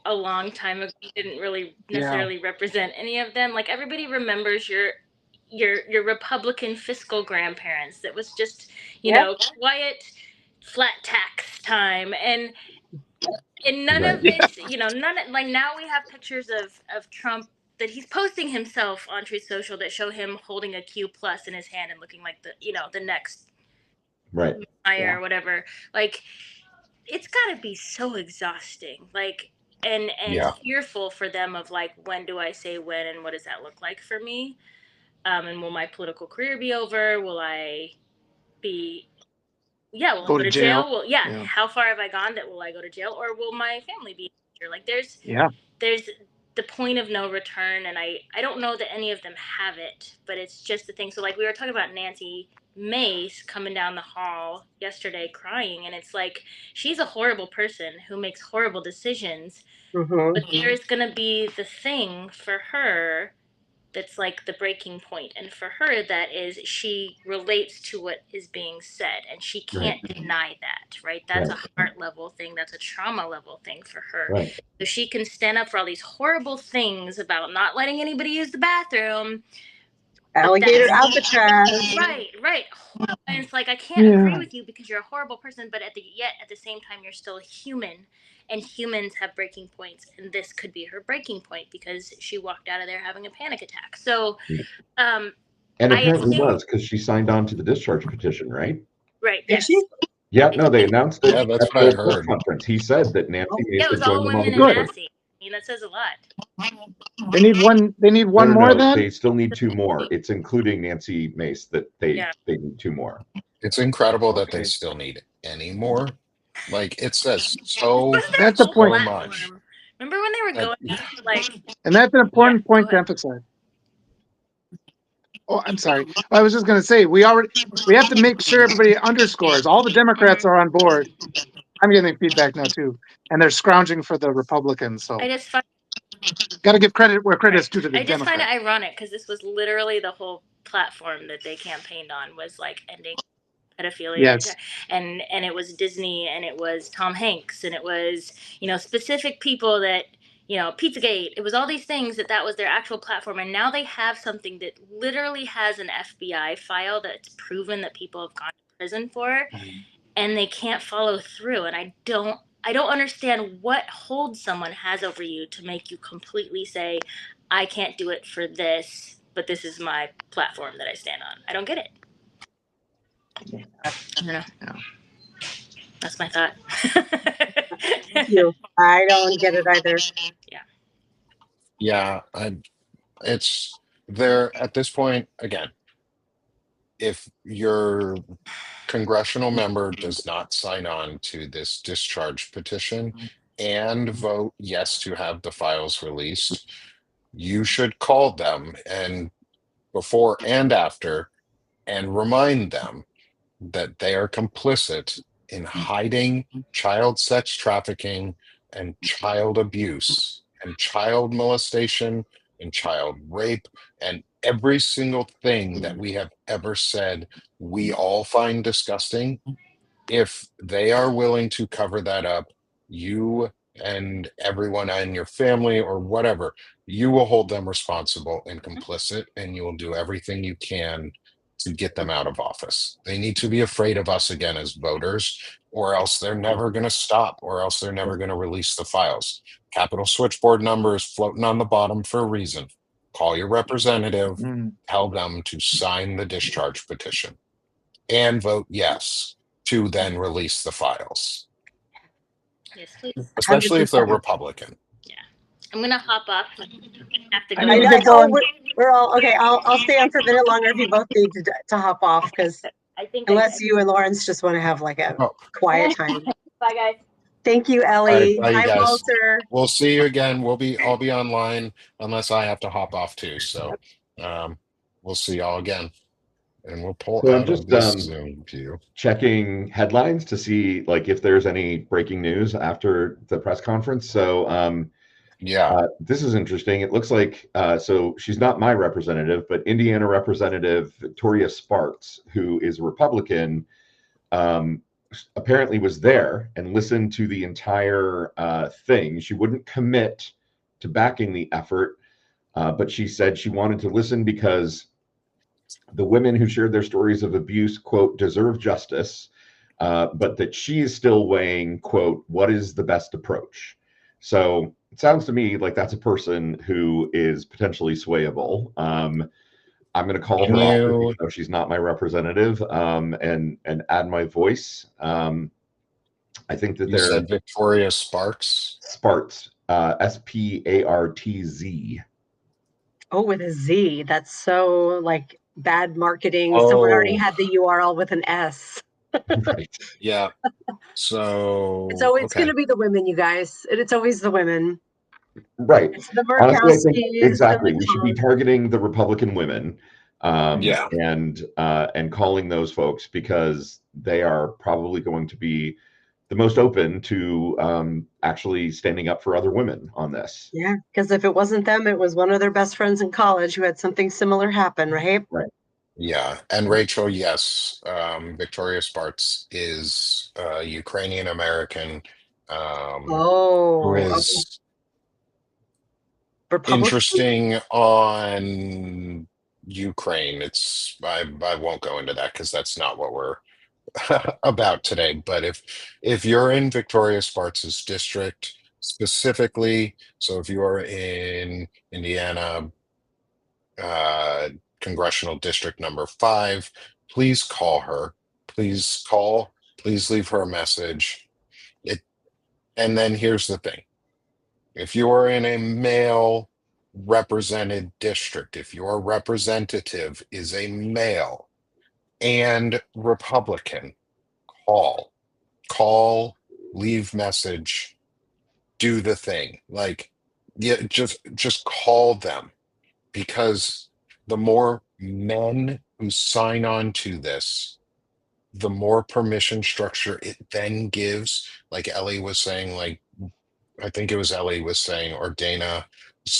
a long time ago didn't really necessarily represent any of them. Like, everybody remembers your Republican fiscal grandparents. That was just, quiet, flat tax time, and none Right. of this, like, now we have pictures of Trump that he's posting himself on Truth Social that show him holding a Q plus in his hand and looking like the next Right. Messiah or whatever. Like, it's got to be so exhausting. Like, and fearful for them of like, when do I say when, and what does that look like for me? And will my political career be over? Will I be, will I go to jail? Well, how far have I gone that will I go to jail, or will my family be here? Like, there's the point of no return, and I don't know that any of them have it, but it's just the thing. So, like, we were talking about Nancy Mace coming down the hall yesterday crying, and it's like, she's a horrible person who makes horrible decisions, but there's gonna be the thing for her that's like the breaking point, and for her that is she relates to what is being said, and she can't deny that, right? That's a heart level thing, that's a trauma level thing for her. So she can stand up for all these horrible things about not letting anybody use the bathroom. Alligator Alcatraz. Right. And it's like, I can't agree with you because you're a horrible person, but at the same time, you're still human, and humans have breaking points, and this could be her breaking point because she walked out of there having a panic attack. So, and apparently was, because she signed on to the discharge petition, right? Right. Yes. Yeah, no, they announced it at that's what I the press heard. conference. He said that Nancy Mace Yeah, it had was all joined them on women the in discharge. Massey. I mean, that says a lot. They need one more then? They still need 2 more. It's including Nancy Mace that they need 2 more. It's incredible that they still need any more. Like, it says so That's the point. much. Remember when they were going like, and that's an important point to emphasize. Oh, I'm sorry. I was just going to say, we have to make sure everybody underscores. All the Democrats are on board. I'm getting feedback now too, and they're scrounging for the Republicans. So I just find got to give credit where credit's due to the I just Democrats. find it ironic because this was literally the whole platform that they campaigned on, was like ending pedophilia. Yes. And it was Disney, and it was Tom Hanks, and it was, specific people that, Pizzagate. It was all these things that was their actual platform, and now they have something that literally has an FBI file that's proven that people have gone to prison for, and they can't follow through. And I don't understand what hold someone has over you to make you completely say, I can't do it for this, but this is my platform that I stand on. I don't get it. I don't know. Yeah. That's my thought. Thank you. I don't get it either. Yeah, it's there at this point again. If your congressional member does not sign on to this discharge petition and vote yes to have the files released, you should call them and before and after and remind them that they are complicit in hiding child sex trafficking and child abuse and child molestation and child rape and every single thing that we have ever said we all find disgusting. If they are willing to cover that up, you and everyone in your family or whatever, you will hold them responsible and complicit, and you will do everything you can to get them out of office. They need to be afraid of us again as voters, or else they're never going to stop, or else they're never going to release the files. Capitol switchboard number is floating on the bottom for a reason. Call your representative, tell them to sign the discharge petition and vote yes to then release the files. Yes, please. Especially if they're 100%. Republican. I'm gonna hop off. I have to go. I know, oh, we're all okay. I'll stay on for a minute longer if you both need to hop off, because unless you and Lawrence just want to have like a quiet time. Bye, guys. Thank you, All Ellie. right, bye, you Hi, guys. Walter. We'll see you again. I'll be online unless I have to hop off too. So we'll see y'all again. And we'll pull So I'm out just of this Zoom view. checking headlines to see like if there's any breaking news after the press conference. So this is interesting. It looks like so she's not my representative, but Indiana Representative Victoria Sparks, who is a Republican, apparently was there and listened to the entire thing. She wouldn't commit to backing the effort, but she said she wanted to listen because the women who shared their stories of abuse, quote, deserve justice, but that she is still weighing, quote, what is the best approach? So it sounds to me like that's a person who is potentially swayable. I'm going to call her off, even though she's not my representative, and add my voice. I think that You said Victoria Sparks. Sparks, SPARTZ. Oh, with a Z. That's so like bad marketing. Someone already had the URL with an S. Right. Yeah. So it's going to be the women, you guys. It's always the women. Right. It's the Honestly, I think Murkowskis. exactly. We should be targeting the Republican women. Yeah. and calling those folks, because they are probably going to be the most open to actually standing up for other women on this. Yeah, because if it wasn't them, it was one of their best friends in college who had something similar happen, right? Right. Yeah. And Rachel, yes, Victoria Spartz is Ukrainian American, who Oh, okay. is Republican? interesting on Ukraine. I won't go into that because that's not what we're about today. But if you're in Victoria Spartz's district specifically, so if you are in Indiana, uh, congressional district number 5, please call her. Please call. Please leave her a message. It, and then here's the thing: if you are in a male represented district, if your representative is a male and Republican, call, call, leave message, do the thing. Like, yeah, just call them, because the more men who sign on to this, the more permission structure it then gives. Like Ellie was saying, like I think it was Ellie was saying, or Dana,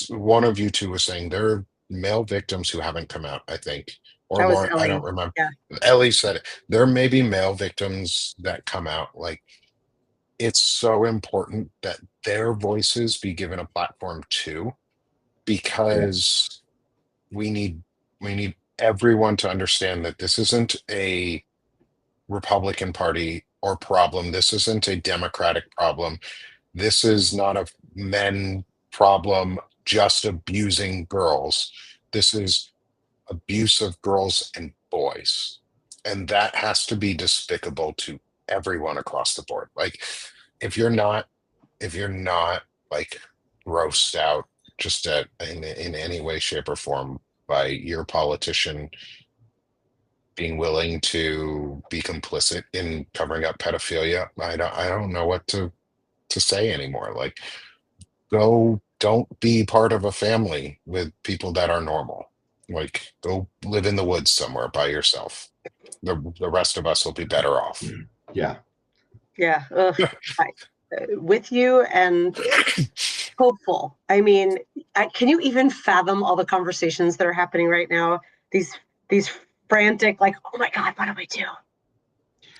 one of you two was saying there are male victims who haven't come out, I think, or That was Lauren, I Ellie. don't remember. Yeah. Ellie said it. There may be male victims that come out. Like, it's so important that their voices be given a platform too, because we need everyone to understand that this isn't a Republican Party or problem. This isn't a Democratic problem. This is not a men problem just abusing girls. This is abuse of girls and boys. And that has to be despicable to everyone across the board. Like, if you're not, like grossed out just in any way, shape, or form by your politician being willing to be complicit in covering up pedophilia, I don't know what to say anymore. Like, don't be part of a family with people that are normal. Like, go live in the woods somewhere by yourself. The rest of us will be better off. Yeah. Yeah. With you and hopeful. I mean, can you even fathom all the conversations that are happening right now? These frantic, like, oh my God, what do we do?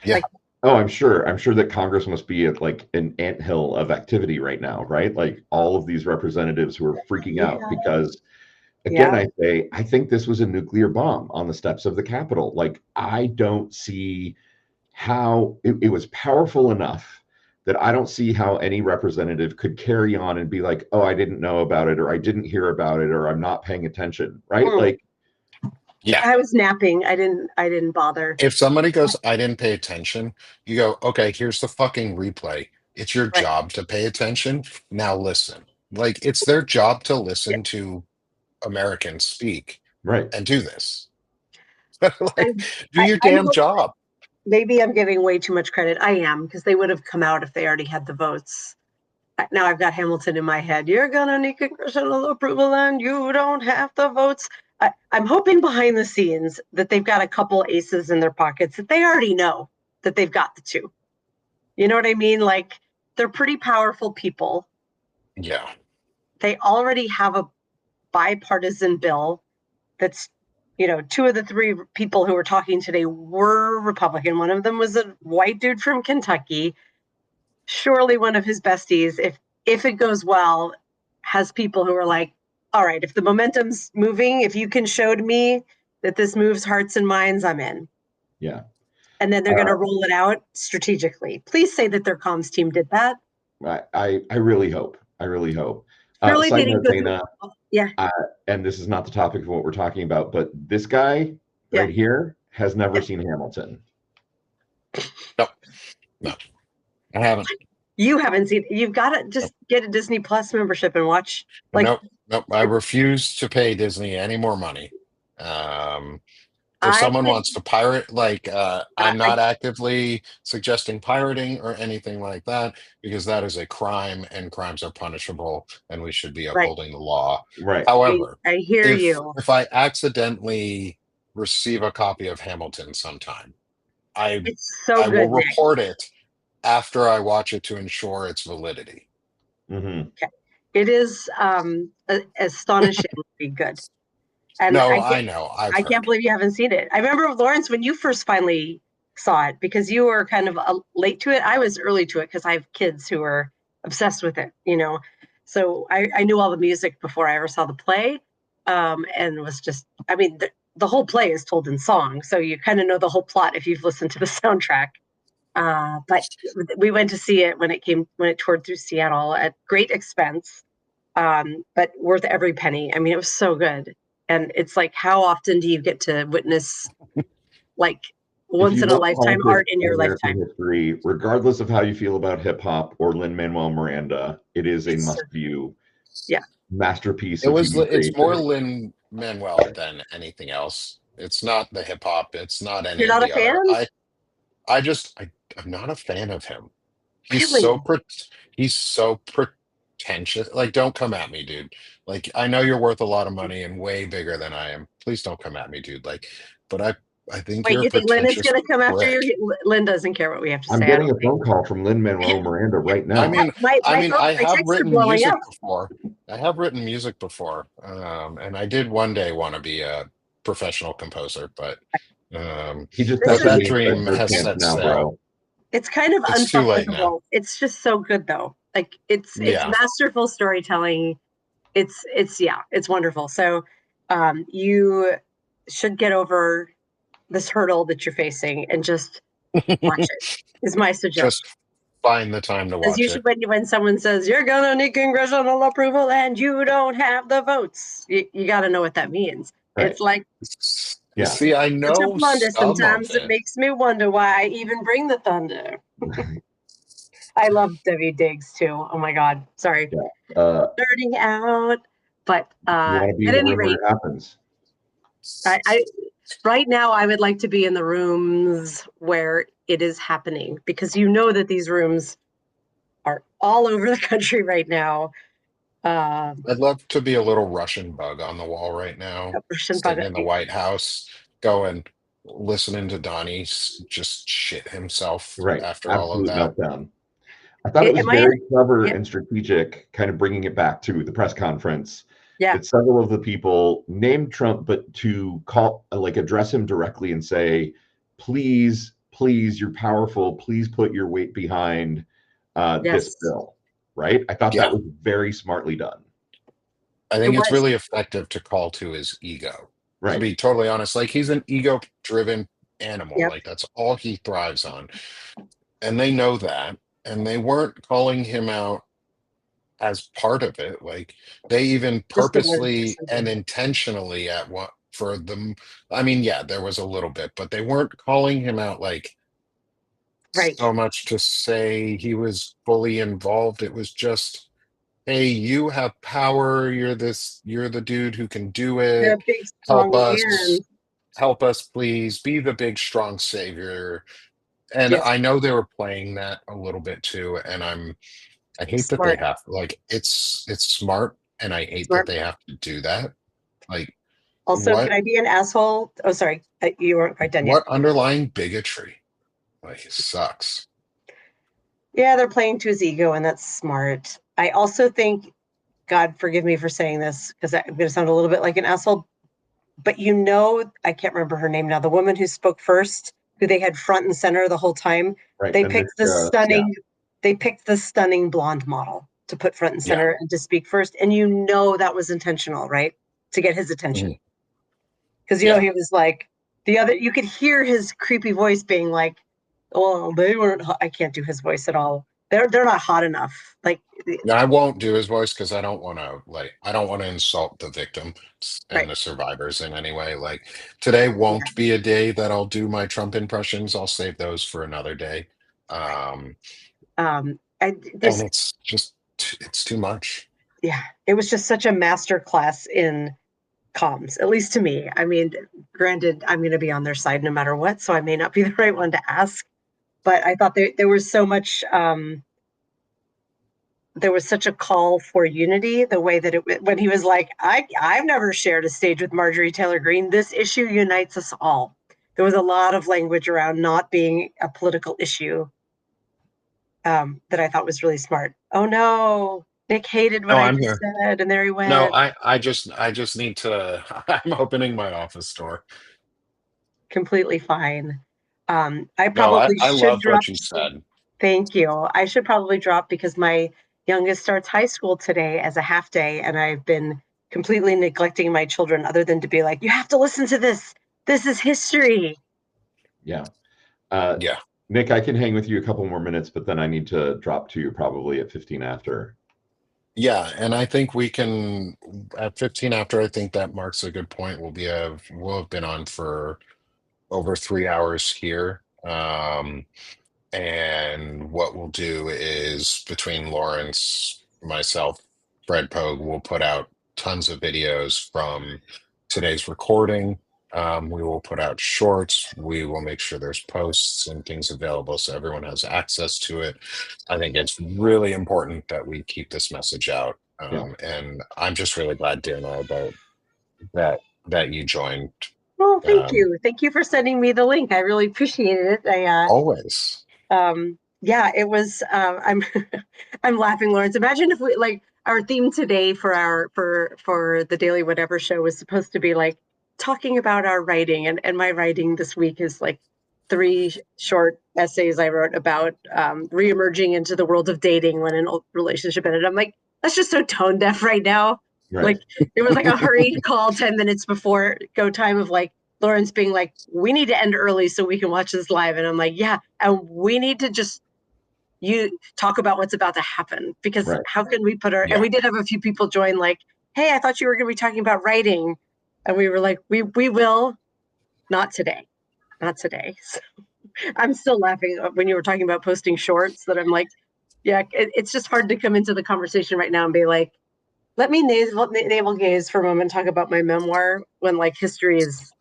Yeah. Like, oh, I'm sure that Congress must be at like an anthill of activity right now, right? Like all of these representatives who are freaking out because, again, I think this was a nuclear bomb on the steps of the Capitol. Like, I don't see how it was powerful enough that I don't see how any representative could carry on and be like, oh, I didn't know about it, or I didn't hear about it, or I'm not paying attention, right? Like, yeah, I was napping. I didn't bother. if somebody goes, I didn't pay attention, you go, okay, here's the fucking replay. It's your job to pay attention. Now listen. Like, it's their job to listen to Americans speak, right, and do this. Like, do your I damn hope, job. maybe I'm giving way too much credit. I am, because they would have come out if they already had the votes. Now I've got Hamilton in my head. You're gonna need congressional approval and you don't have the votes. I'm hoping behind the scenes that they've got a couple aces in their pockets that they already know that they've got the two. You know what I mean? Like, they're pretty powerful people. Yeah. They already have a bipartisan bill that's, two of the 3 people who were talking today were Republican. One of them was a white dude from Kentucky. Surely one of his besties, if it goes well, has people who are like, all right, if the momentum's moving, if you can show to me that this moves hearts and minds, I'm in. Yeah. And then they're going to roll it out strategically. Please say that their comms team did that. I really hope. Surely they Side didn't note, go Dana, yeah. And this is not the topic of what we're talking about, but this guy right here has never seen Hamilton. No, I haven't. You haven't seen. You've got to just get a Disney Plus membership and watch. Like, Nope. I refuse to pay Disney any more money. If someone wants to pirate, like, I'm not actively suggesting pirating or anything like that, because that is a crime and crimes are punishable and we should be upholding the law. Right. However, I hear you. if I accidentally receive a copy of Hamilton sometime. I It's so I will good, Nick. report it after I watch it to ensure its validity. Mm-hmm. Okay. It is astonishingly good. And No, I know. I've I can't heard. believe you haven't seen it. I remember, Lawrence, when you first finally saw it, because you were kind of late to it. I was early to it because I have kids who are obsessed with it, you know. So I knew all the music before I ever saw the play, and was just, I mean, the whole play is told in song, so you kind of know the whole plot if you've listened to the soundtrack. But we went to see it when it toured through Seattle at great expense, but worth every penny. I mean, it was so good. And it's like, how often do you get to witness like If once you in a love lifetime politics art in and your American lifetime? history, regardless of how you feel about hip hop or Lin-Manuel Miranda, it is a must-view Yeah. masterpiece of human It's more creativity. Lin-Manuel than anything else. It's not the hip hop. It's not any You're of not a the other. fan? I'm not a fan of him. He's Really? so he's so pretentious. Like, don't come at me, dude. Like, I know you're worth a lot of money and way bigger than I am. Please don't come at me, dude. Like, but I think Wait, you're a you think Lynn is pretentious going to come after prick. you? Lynn doesn't care what we have to I'm say. I getting don't a think. phone call from Lin-Manuel Miranda right I now. mean, My I have texts are written blowing music up. before. I have written music before, and I did one day want to be a professional composer, He just This but texted is that me and said, dream "There's has chance set now, sail. bro." It's kind of It's too late now. unfuckable. It's just so good though. Like it's Yeah. masterful storytelling. It's wonderful. So you should get over this hurdle that you're facing and just watch it. Is my suggestion. Just find the time to As watch usually it. when someone says you're gonna need congressional approval and you don't have the votes, you got to know what that means. Right. It's like You see, I such a know blunder. some of Sometimes it it. makes me wonder why I even bring the thunder. I love Debbie Diggs too. Oh my God, sorry, nerding out. But You want to be at in the any room where rate, it happens. I right now I would like to be in the rooms where it is happening, because you know that these rooms are all over the country right now. I'd love to be a little Russian bug on the wall right now, Russian bug. sitting in the White House, listening to Donnie just shit himself Right. after all of Absolute that. meltdown. I thought it was Am I in- very clever yeah. and strategic, kind of bringing it back to the press conference. Yeah. That several of the people named Trump, but to address him directly and say, please, you're powerful. Please put your weight behind this bill. Right. I thought that was very smartly done. I think it's really effective to call to his ego. Right. To be totally honest, like, he's an ego-driven animal. Yep. Like, that's all he thrives on. And they know that. And they weren't calling him out as part of it. Like, they even purposely and intentionally for them. I mean, yeah, there was a little bit, but they weren't calling him out like so much to say he was fully involved. It was just, hey, you have power. You're the dude who can do You're a it. big, Help strong us. man. Help us, please. Be the big, strong savior. And Yes. I know they were playing that a little bit too. And I hate that they Smart. have, like, it's smart, and I hate that they have to do that. Like, Also, can I be an asshole? Oh, sorry, you weren't quite done yet. what underlying bigotry? Like, it sucks. Yeah, they're playing to his ego, and that's smart. I also think, God forgive me for saying this, because I'm going to sound a little bit like an asshole, but I can't remember her name now. The woman who spoke first, who they had front and center the whole time. Right. They picked the stunning blonde model to put front and center and to speak first, and that was intentional, right? To get his attention, because he was like the other. You could hear his creepy voice being like, "Oh, they weren't. I can't do his voice at all. They're not hot enough." Like, Now, I won't do his voice because I don't want to insult the victims and the survivors in any way. Like, today won't be a day that I'll do my Trump impressions. I'll save those for another day. And it's just it's too much. Yeah, it was just such a master class in comms, at least to me. I mean, granted, I'm going to be on their side no matter what, so I may not be the right one to ask. But I thought there was so much there was such a call for unity, the way that when he was like, I've never shared a stage with Marjorie Taylor Greene. This issue unites us all. There was a lot of language around not being a political issue that I thought was really smart. Oh no, Nick hated what No, I I'm just here. said, and there he went. No, I just need to. I'm opening my office door. Completely fine. I No, probably I should loved drop. what you said. Thank you. I should probably drop because my youngest starts high school today as a half day, and I've been completely neglecting my children other than to be like, you have to listen to this. This is history. Yeah. Yeah. Nick, I can hang with you a couple more minutes, but then I need to drop to you probably at 15 after. Yeah, and I think we can at 15 after. I think that marks a good point. We'll have been on for over 3 hours here. And what we'll do is between Lawrence, myself, Fred Pogue, we'll put out tons of videos from today's recording. We will put out shorts. We will make sure there's posts and things available so everyone has access to it. I think it's really important that we keep this message out. And I'm just really glad, Dana, that you joined. Well, thank you. Thank you for sending me the link. I really appreciated it. Always. Yeah, it was. I'm I'm laughing, Lawrence. Imagine if we like our theme today for the Daily Whatever show was supposed to be like talking about our writing, and my writing this week is like 3 short essays I wrote about reemerging into the world of dating when an old relationship ended. I'm like, that's just so tone deaf right now. Right. Like there was like a hurried call 10 minutes before go time of like Lawrence being like, we need to end early so we can watch this live. And I'm like, yeah, and we need to just talk about what's about to happen because how can we put and we did have a few people join like, hey, I thought you were going to be talking about writing. And we were like, we will, not today. So, I'm still laughing when you were talking about posting shorts that I'm like, yeah, it's just hard to come into the conversation right now and be like, let me navel gaze for a moment and talk about my memoir when like history is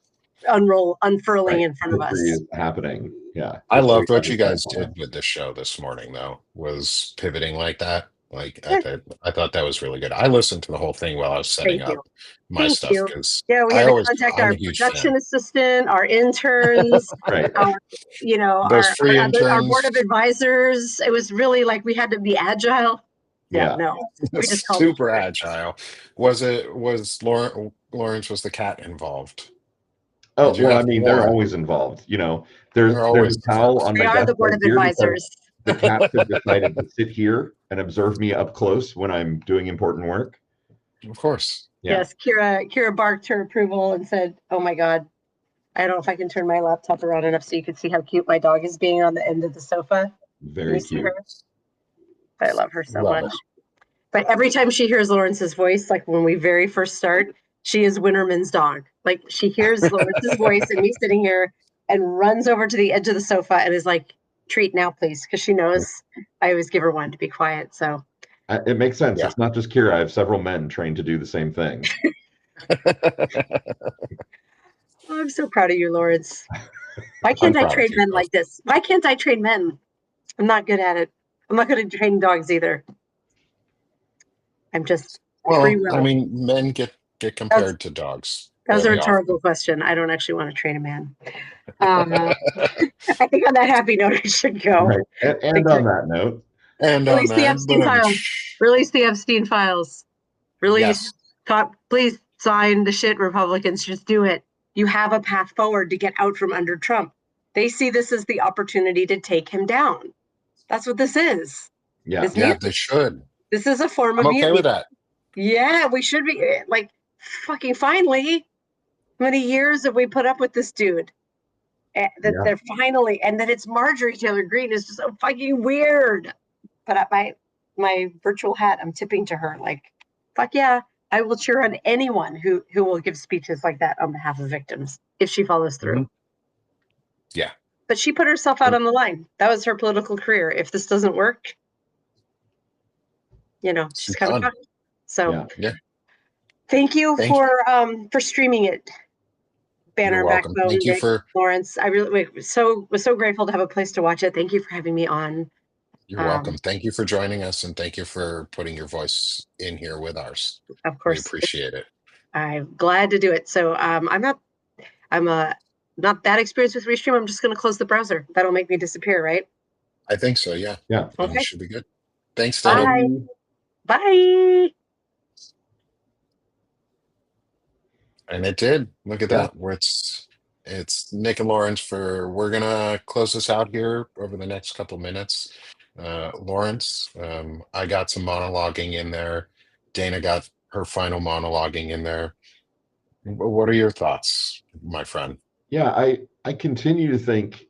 unfurling in front of us. History is happening. Yeah. I loved what you guys did with the show this morning, though, was pivoting like that. Like I thought that was really good. I listened to the whole thing while I was setting up my stuff because we had to contact our production assistant, our interns, those free interns, our board of advisors. It was really like we had to be agile. Yeah, no, we just super agile. Was Lawrence was the cat involved? Oh, well, I mean, they're always involved. There's a towel on my desk right here because the cats have decided to sit here and observe me up close when I'm doing important work. Of course. Yeah. Yes, Kira barked her approval and said, oh my God, I don't know if I can turn my laptop around enough so you can see how cute my dog is being on the end of the sofa. Very cute. I love her so much. But every time she hears Lawrence's voice, like when we very first start, she is Winterman's dog. Like she hears Lawrence's voice and me sitting here and runs over to the edge of the sofa and is like, treat now, please. Because she knows I always give her one to be quiet. So it makes sense. Yeah. It's not just Kira. I have several men trained to do the same thing. Oh, I'm so proud of you, Lawrence. Why can't I train men like this? Why can't I train men? I'm not good at it. I'm not good at training dogs either. I'm just free will. I mean, men get compared to dogs. That was a rhetorical question. I don't actually want to train a man. I think on that happy note, I should go. Right. And on that note. Release the Epstein files. Release the Epstein files. Release. Please sign the shit, Republicans. Just do it. You have a path forward to get out from under Trump. They see this as the opportunity to take him down. That's what this is. Yeah, they should. This is a form of mutiny. I'm okay with that. Yeah, we should be like, fucking finally. How many years have we put up with this dude? They're finally, and then it's Marjorie Taylor Greene is just so fucking weird. But my virtual hat, I'm tipping to her like, fuck yeah, I will cheer on anyone who will give speeches like that on behalf of victims if she follows through. Mm-hmm. Yeah. But she put herself out on the line. That was her political career. If this doesn't work, she's kind of fucked. So thank you for streaming it. Banner Backbone. Thank you for Lawrence. I really was so grateful to have a place to watch it. Thank you for having me on. You're welcome. Thank you for joining us, and thank you for putting your voice in here with ours. Of We course, appreciate it. I'm glad to do it. So I'm not that experienced with Restream. I'm just going to close the browser. That'll make me disappear, right? I think so. Yeah. Yeah. And you Okay. should be good. Thanks, Danny. Bye. Bye. And it did. Look at Yeah. that. Where it's Nick and Lawrence for we're gonna close this out here over the next couple minutes. Lawrence, I got some monologuing in there. Dana got her final monologuing in there. What are your thoughts, my friend? Yeah, I continue to think,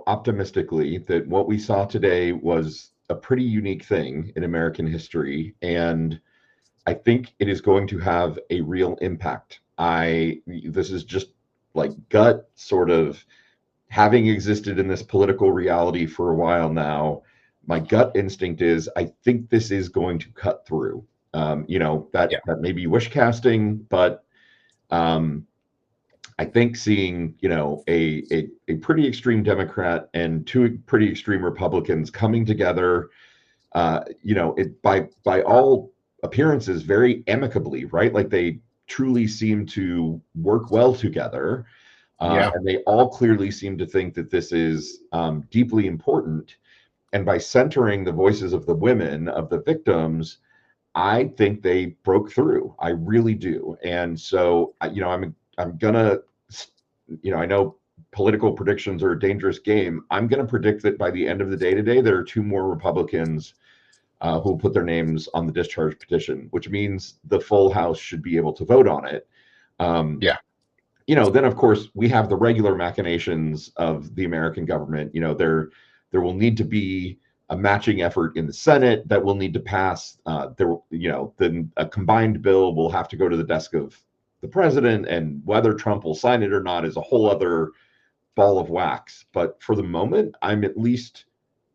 optimistically that what we saw today was a pretty unique thing in American history, and I think it is going to have a real impact. This is just like gut sort of having existed in this political reality for a while now. My gut instinct is I think this is going to cut through. That may be wish casting, but I think seeing, a pretty extreme Democrat and two pretty extreme Republicans coming together, it by all appearances very amicably, right? Like they truly seem to work well together, and they all clearly seem to think that this is deeply important. And by centering the voices of the women, of the victims, I think they broke through. I really do. And so, I'm gonna, I know political predictions are a dangerous game. I'm gonna predict that by the end of the day today, there are two more Republicans who will put their names on the discharge petition, which means the full House should be able to vote on it. Then of course we have the regular machinations of the American government. There will need to be a matching effort in the Senate that will need to pass. Then a combined bill will have to go to the desk of the president, and whether Trump will sign it or not is a whole other ball of wax. But for the moment, I'm at least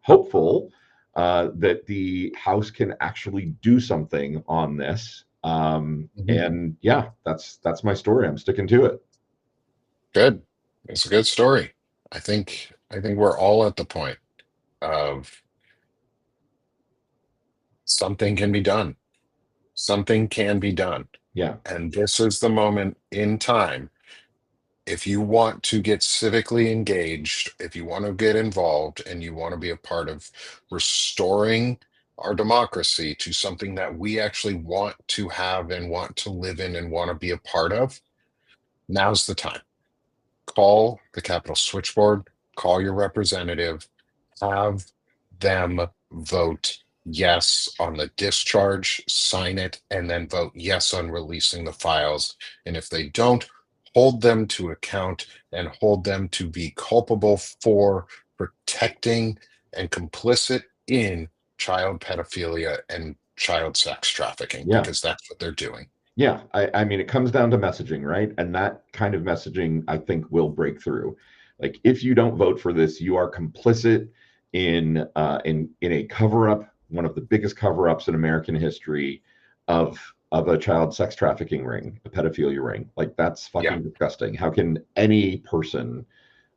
hopeful that the House can actually do something on this. And yeah, that's my story. I'm sticking to it. Good. It's a good story. I think we're all at the point of something can be done. Something can be done. Yeah. And this is the moment in time. If you want to get civically engaged, if you want to get involved and you want to be a part of restoring our democracy to something that we actually want to have and want to live in and want to be a part of, now's the time. Call the Capitol switchboard, call your representative, have them vote yes on the discharge, sign it, and then vote yes on releasing the files. And if they don't, hold them to account and hold them to be culpable for protecting and complicit in child pedophilia and child sex trafficking, because that's what they're doing. Yeah, I mean, it comes down to messaging, right? And that kind of messaging, I think, will break through. Like, if you don't vote for this, you are complicit in a cover-up, one of the biggest cover-ups in American history of a child sex trafficking ring, a pedophilia ring. Like, that's fucking disgusting. How can any person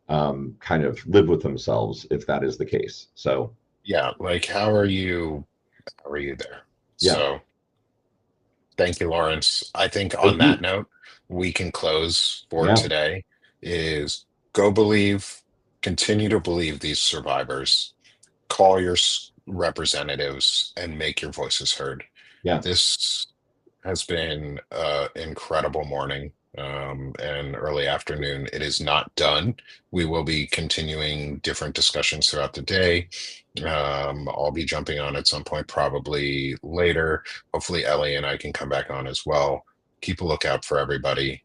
kind of live with themselves if that is the case? So yeah, like how are you there? Yeah. So thank you, Lawrence. I think on that note, we can close for today. Is go believe, continue to believe these survivors, call your representatives, and make your voices heard. Yeah. This has been an incredible morning and early afternoon. It is not done. We will be continuing different discussions throughout the day. I'll be jumping on at some point, probably later. Hopefully Ellie and I can come back on as well. Keep a lookout for everybody.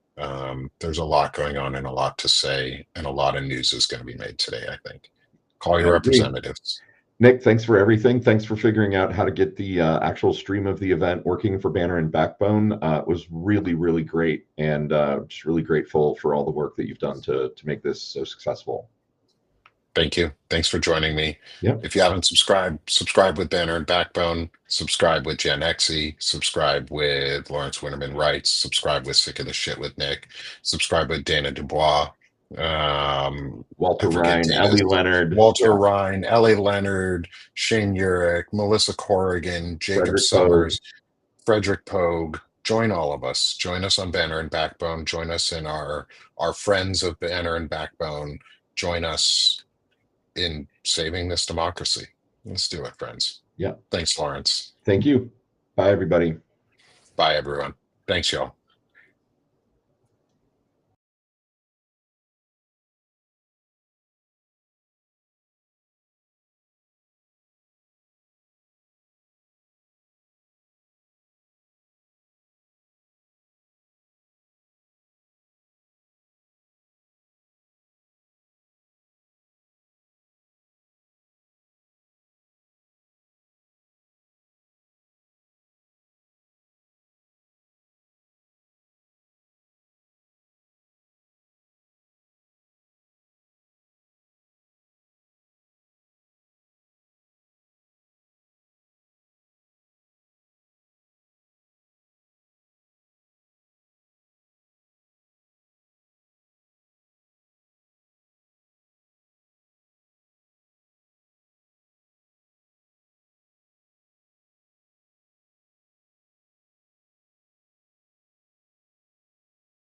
There's a lot going on and a lot to say, and a lot of news is going to be made today, I think. Call your representatives. Nick, thanks for everything. Thanks for figuring out how to get the actual stream of the event working for Banner and Backbone. It was really, really great, and just really grateful for all the work that you've done to make this so successful. Thank you. Thanks for joining me. Yeah. If you haven't subscribed, subscribe with Banner and Backbone, subscribe with Gen Xe, subscribe with Lawrence Winterman Wrights, subscribe with Sick of the Shit with Nick, subscribe with Dana Dubois. Walter I forget Ryan, Dana's. Ellie Leonard, Walter Ryan, Ellie Leonard, Shane Urich, Melissa Corrigan, Jacob Frederick Pogue. Summers, Frederick Pogue. Join all of us. Join us on Banner and Backbone. Join us in our friends of Banner and Backbone. Join us in saving this democracy. Let's do it, friends. Yeah. Thanks, Lawrence. Thank you. Bye, everybody. Bye, everyone. Thanks, y'all.